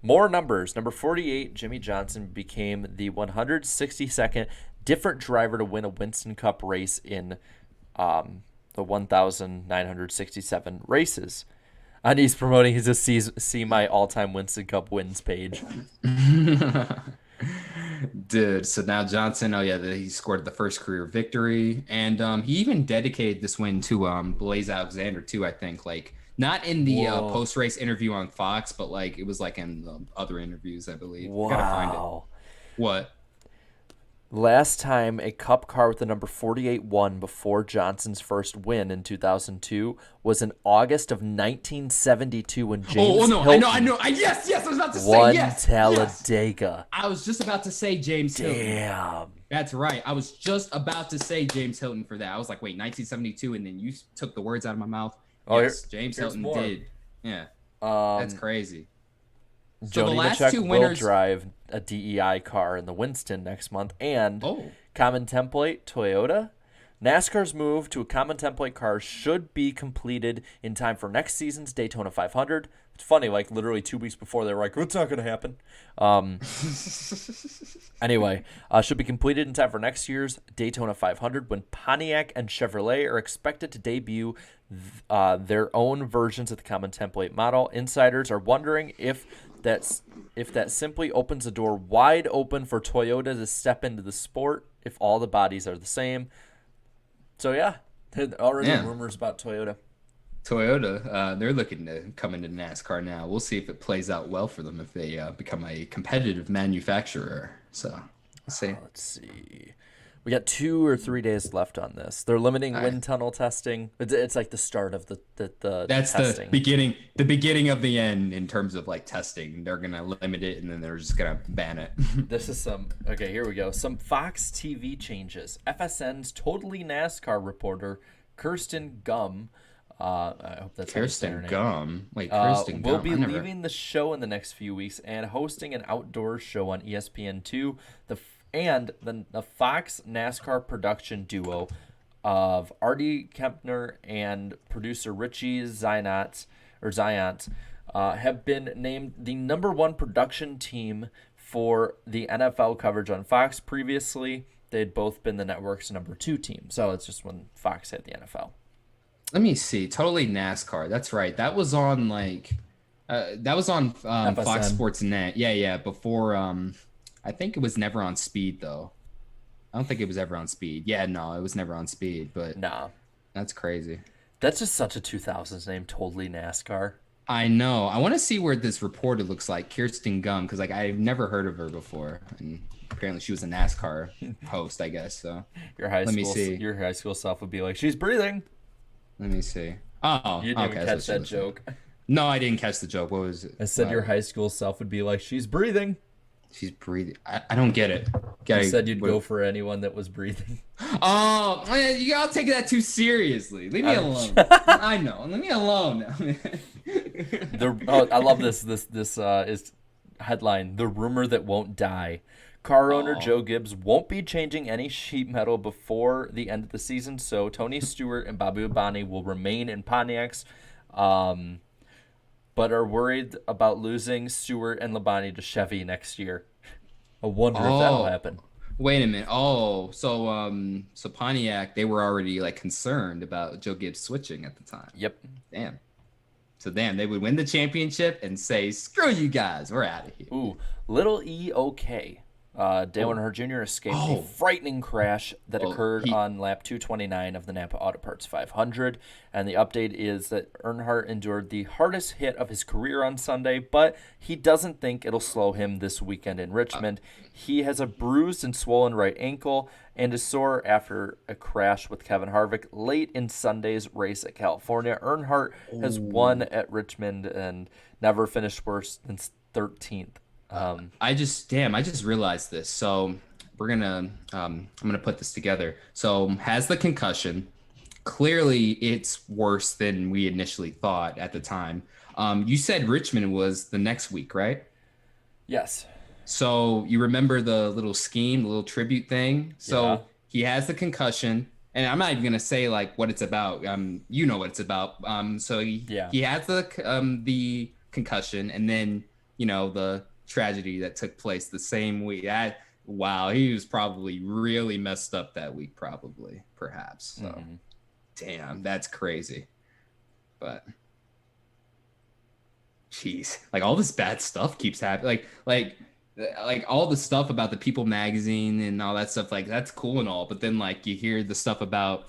More numbers. Number 48, Jimmy Johnson became the 162nd different driver to win a Winston Cup race in the 1,967 races. And he's promoting his see my all-time Winston Cup wins page. Dude, so now Johnson, oh yeah, he scored the first career victory, and he even dedicated this win to Blaze Alexander too. I think like not in the Whoa. post race interview on Fox, but like it was like in the other interviews, I believe. Gotta find it. Wow. What? Last time a Cup car with the number 48 won before Johnson's first win in 2002 was in August of 1972 when Oh, James no, Hilton I know. Yes, yes, I was about to say won yes, yes. Talladega. I was just about to say James Hilton. Damn. That's right. I was just about to say James Hilton for that. I was like, wait, 1972, and then you took the words out of my mouth. Oh, Yes, James here's Hilton more. did. Yeah, that's Um, crazy. So the Joni last Nemechek two will winners. drive a DEI car in the Winston next month, and Oh, common template Toyota. NASCAR's move to a common template car should be completed in time for next season's Daytona 500. It's funny, like literally 2 weeks before they were like, "It's not going to happen." Anyway, should be completed in time for next year's Daytona 500 when Pontiac and Chevrolet are expected to debut their own versions of the common template model. Insiders are wondering if that simply opens the door wide open for Toyota to step into the sport if all the bodies are the same. So yeah, already yeah. rumors about Toyota. Toyota, they're looking to come into NASCAR now. We'll see if it plays out well for them if they become a competitive manufacturer. So, we'll see. Let's see. We got 2 or 3 days left on this. They're limiting All right. wind tunnel testing. It's like the start of the That's testing. the beginning of the end in terms of like testing. They're gonna limit it and then they're just gonna ban it. This is okay, here we go. Some Fox TV changes. FSN's Totally NASCAR reporter, Kirsten Gum, I hope that's how you say her Kirsten name, Gum. Wait, Kirsten will Gum. be leaving the show in the next few weeks and hosting an outdoor show on ESPN2. The Fox NASCAR production duo of Artie Kempner and producer Richie Ziont have been named the #1 production team for the NFL coverage on Fox. Previously, they'd both been the network's #2 team. So it's just when Fox had the NFL. Let me see. Totally NASCAR. That's right. That was on Fox FSN. Sports Net. Yeah. Before I think it was never on Speed though. I don't think it was ever on Speed. Yeah, no, it was never on Speed. But Nah. that's crazy. That's just such a 2000s name, Totally NASCAR. I know. I want to see where this reporter looks like, Kirsten Gum, because like I've never heard of her before, and apparently she was a NASCAR host, I guess. So let me see. Your high school self would be like, she's breathing. Let me see. Oh, You didn't okay, even that's catch what she that looks like. joke. No, I didn't catch the joke. What was it? I said your high school self would be like, she's breathing. She's breathing. I don't get it. You said you'd go for anyone that was breathing. Oh, man, you all take that too seriously. Leave me alone. I know. Leave me alone. I love this. This is headline: the rumor that won't die. Car owner Joe Gibbs won't be changing any sheet metal before the end of the season, so Tony Stewart and Babu Bani will remain in Pontiacs, but are worried about losing Stewart and Labani to Chevy next year. I wonder if that'll happen. Wait a minute. Oh, so Pontiac, they were already like concerned about Joe Gibbs switching at the time. Yep. Damn. So they would win the championship and say, "Screw you guys, we're out of here." Ooh, Little E-OK. Dale Earnhardt Jr. escaped a frightening crash that occurred on lap 229 of the Napa Auto Parts 500. And the update is that Earnhardt endured the hardest hit of his career on Sunday, but he doesn't think it'll slow him this weekend in Richmond. He has a bruised and swollen right ankle and is sore after a crash with Kevin Harvick late in Sunday's race at California. Earnhardt has won at Richmond and never finished worse than 13th. I just realized this. So I'm gonna put this together. So has the concussion. Clearly, it's worse than we initially thought at the time. You said Richmond was the next week, right? Yes. So you remember the little scheme, the little tribute thing. So Yeah. he has the concussion, and I'm not even gonna say like what it's about. You know what it's about. So he has the concussion, and then the tragedy that took place the same week. Wow, he was probably really messed up that week, perhaps. So, damn, that's crazy. But, jeez, like all this bad stuff keeps happening. Like all the stuff about the People magazine and all that stuff. Like that's cool and all, but then like you hear the stuff about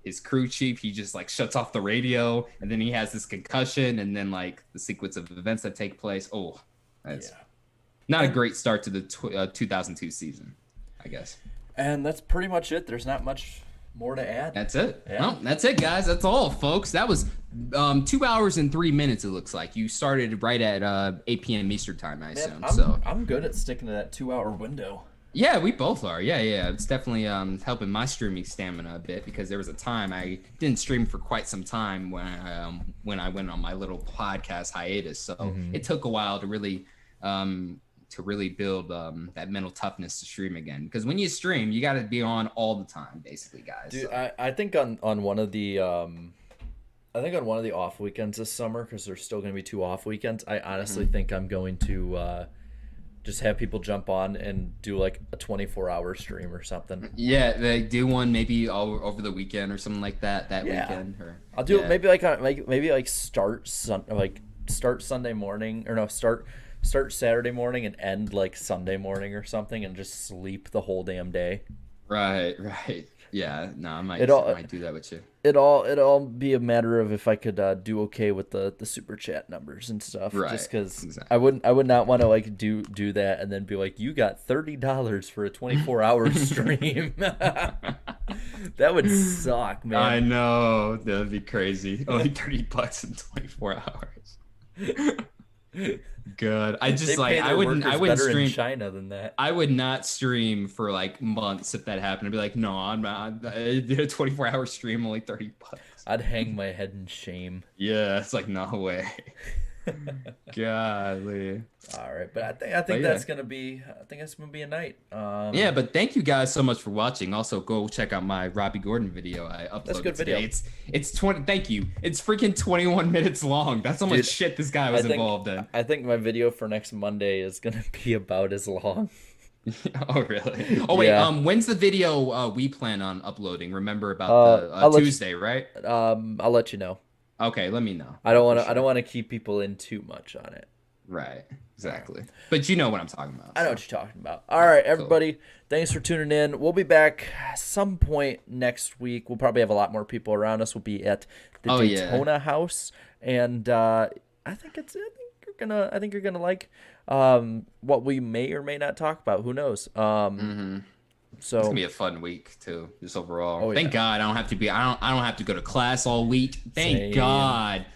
his crew chief. He just like shuts off the radio, and then he has this concussion, and then like the sequence of events that take place. Oh. That's not a great start to the 2002 season, I guess. And that's pretty much it. There's not much more to add. That's it. Yeah. Well, that's it, guys. That's all, folks. That was 2 hours and 3 minutes, it looks like. You started right at 8 p.m. Eastern time, I assume. I'm good at sticking to that 2-hour window. Yeah, we both are. Yeah. It's definitely helping my streaming stamina a bit, because there was a time I didn't stream for quite some time when I went on my little podcast hiatus. So it took a while to really build that mental toughness to stream again. Because when you stream, you got to be on all the time, basically, guys. Dude, so. I think on one of the off weekends this summer, because there's still going to be 2 off weekends, I honestly think I'm going to just have people jump on and do like a 24-hour stream or something. Yeah, they do one maybe over the weekend or something like that weekend. Or, I'll do it maybe like start Sunday morning, or no, start Saturday morning and end like Sunday morning or something, and just sleep the whole damn day. Right. Yeah, no, It I all might do that with you. it all be a matter of if I could do okay with the super chat numbers and stuff. Just Right. because Exactly. I would not want to like do that and then be like, you got $30 for a 24-hour stream. That would suck, I man. know. That'd be crazy. Only 30 bucks in 24 hours. Good. I They just like pay their I workers wouldn't better in stream. China than that. I would not stream for like months if that happened. I'd be like, no, I'm not. I did a 24-hour stream, only 30 bucks. I'd hang my head in shame. Yeah, it's like no way. Golly. All right, but I But think yeah. that's gonna be a night. Yeah, but thank you guys so much for watching. Also, go check out my Robbie Gordon video I That's a uploaded good today. video. It's 20. Thank you. It's freaking 21 minutes long. That's how much Dude, shit this guy was I think involved in. I think my video for next Monday is gonna be about as long. Oh really? Oh wait. Yeah. When's the video we plan on uploading? Remember about the I'll let Tuesday, right? I'll let you know. Okay, let me know. For I don't sure. want to keep people in too much on it. Right. All right. Exactly. But you know what I'm talking about. I know So. what you're talking about. All right, Cool. everybody. Thanks for tuning in. We'll be back some point next week. We'll probably have a lot more people around us. We'll be at the Oh, yeah. Daytona house, and I think you're gonna like what we may or may not talk about. Who knows? It's So gonna be a fun week too, just overall. Oh, Thank yeah. God I don't have to be. I don't have to go to class all week. Thank Same. God.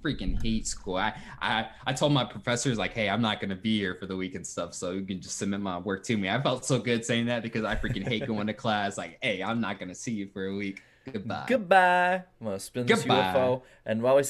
Freaking hate school. I told my professors like, hey, I'm not gonna be here for the week and stuff, so you can just submit my work to me. I felt so good saying that because I freaking hate going to class. Like, hey, I'm not gonna see you for a week. Goodbye. goodbye. I'm gonna spin this Goodbye. UFO, and while we say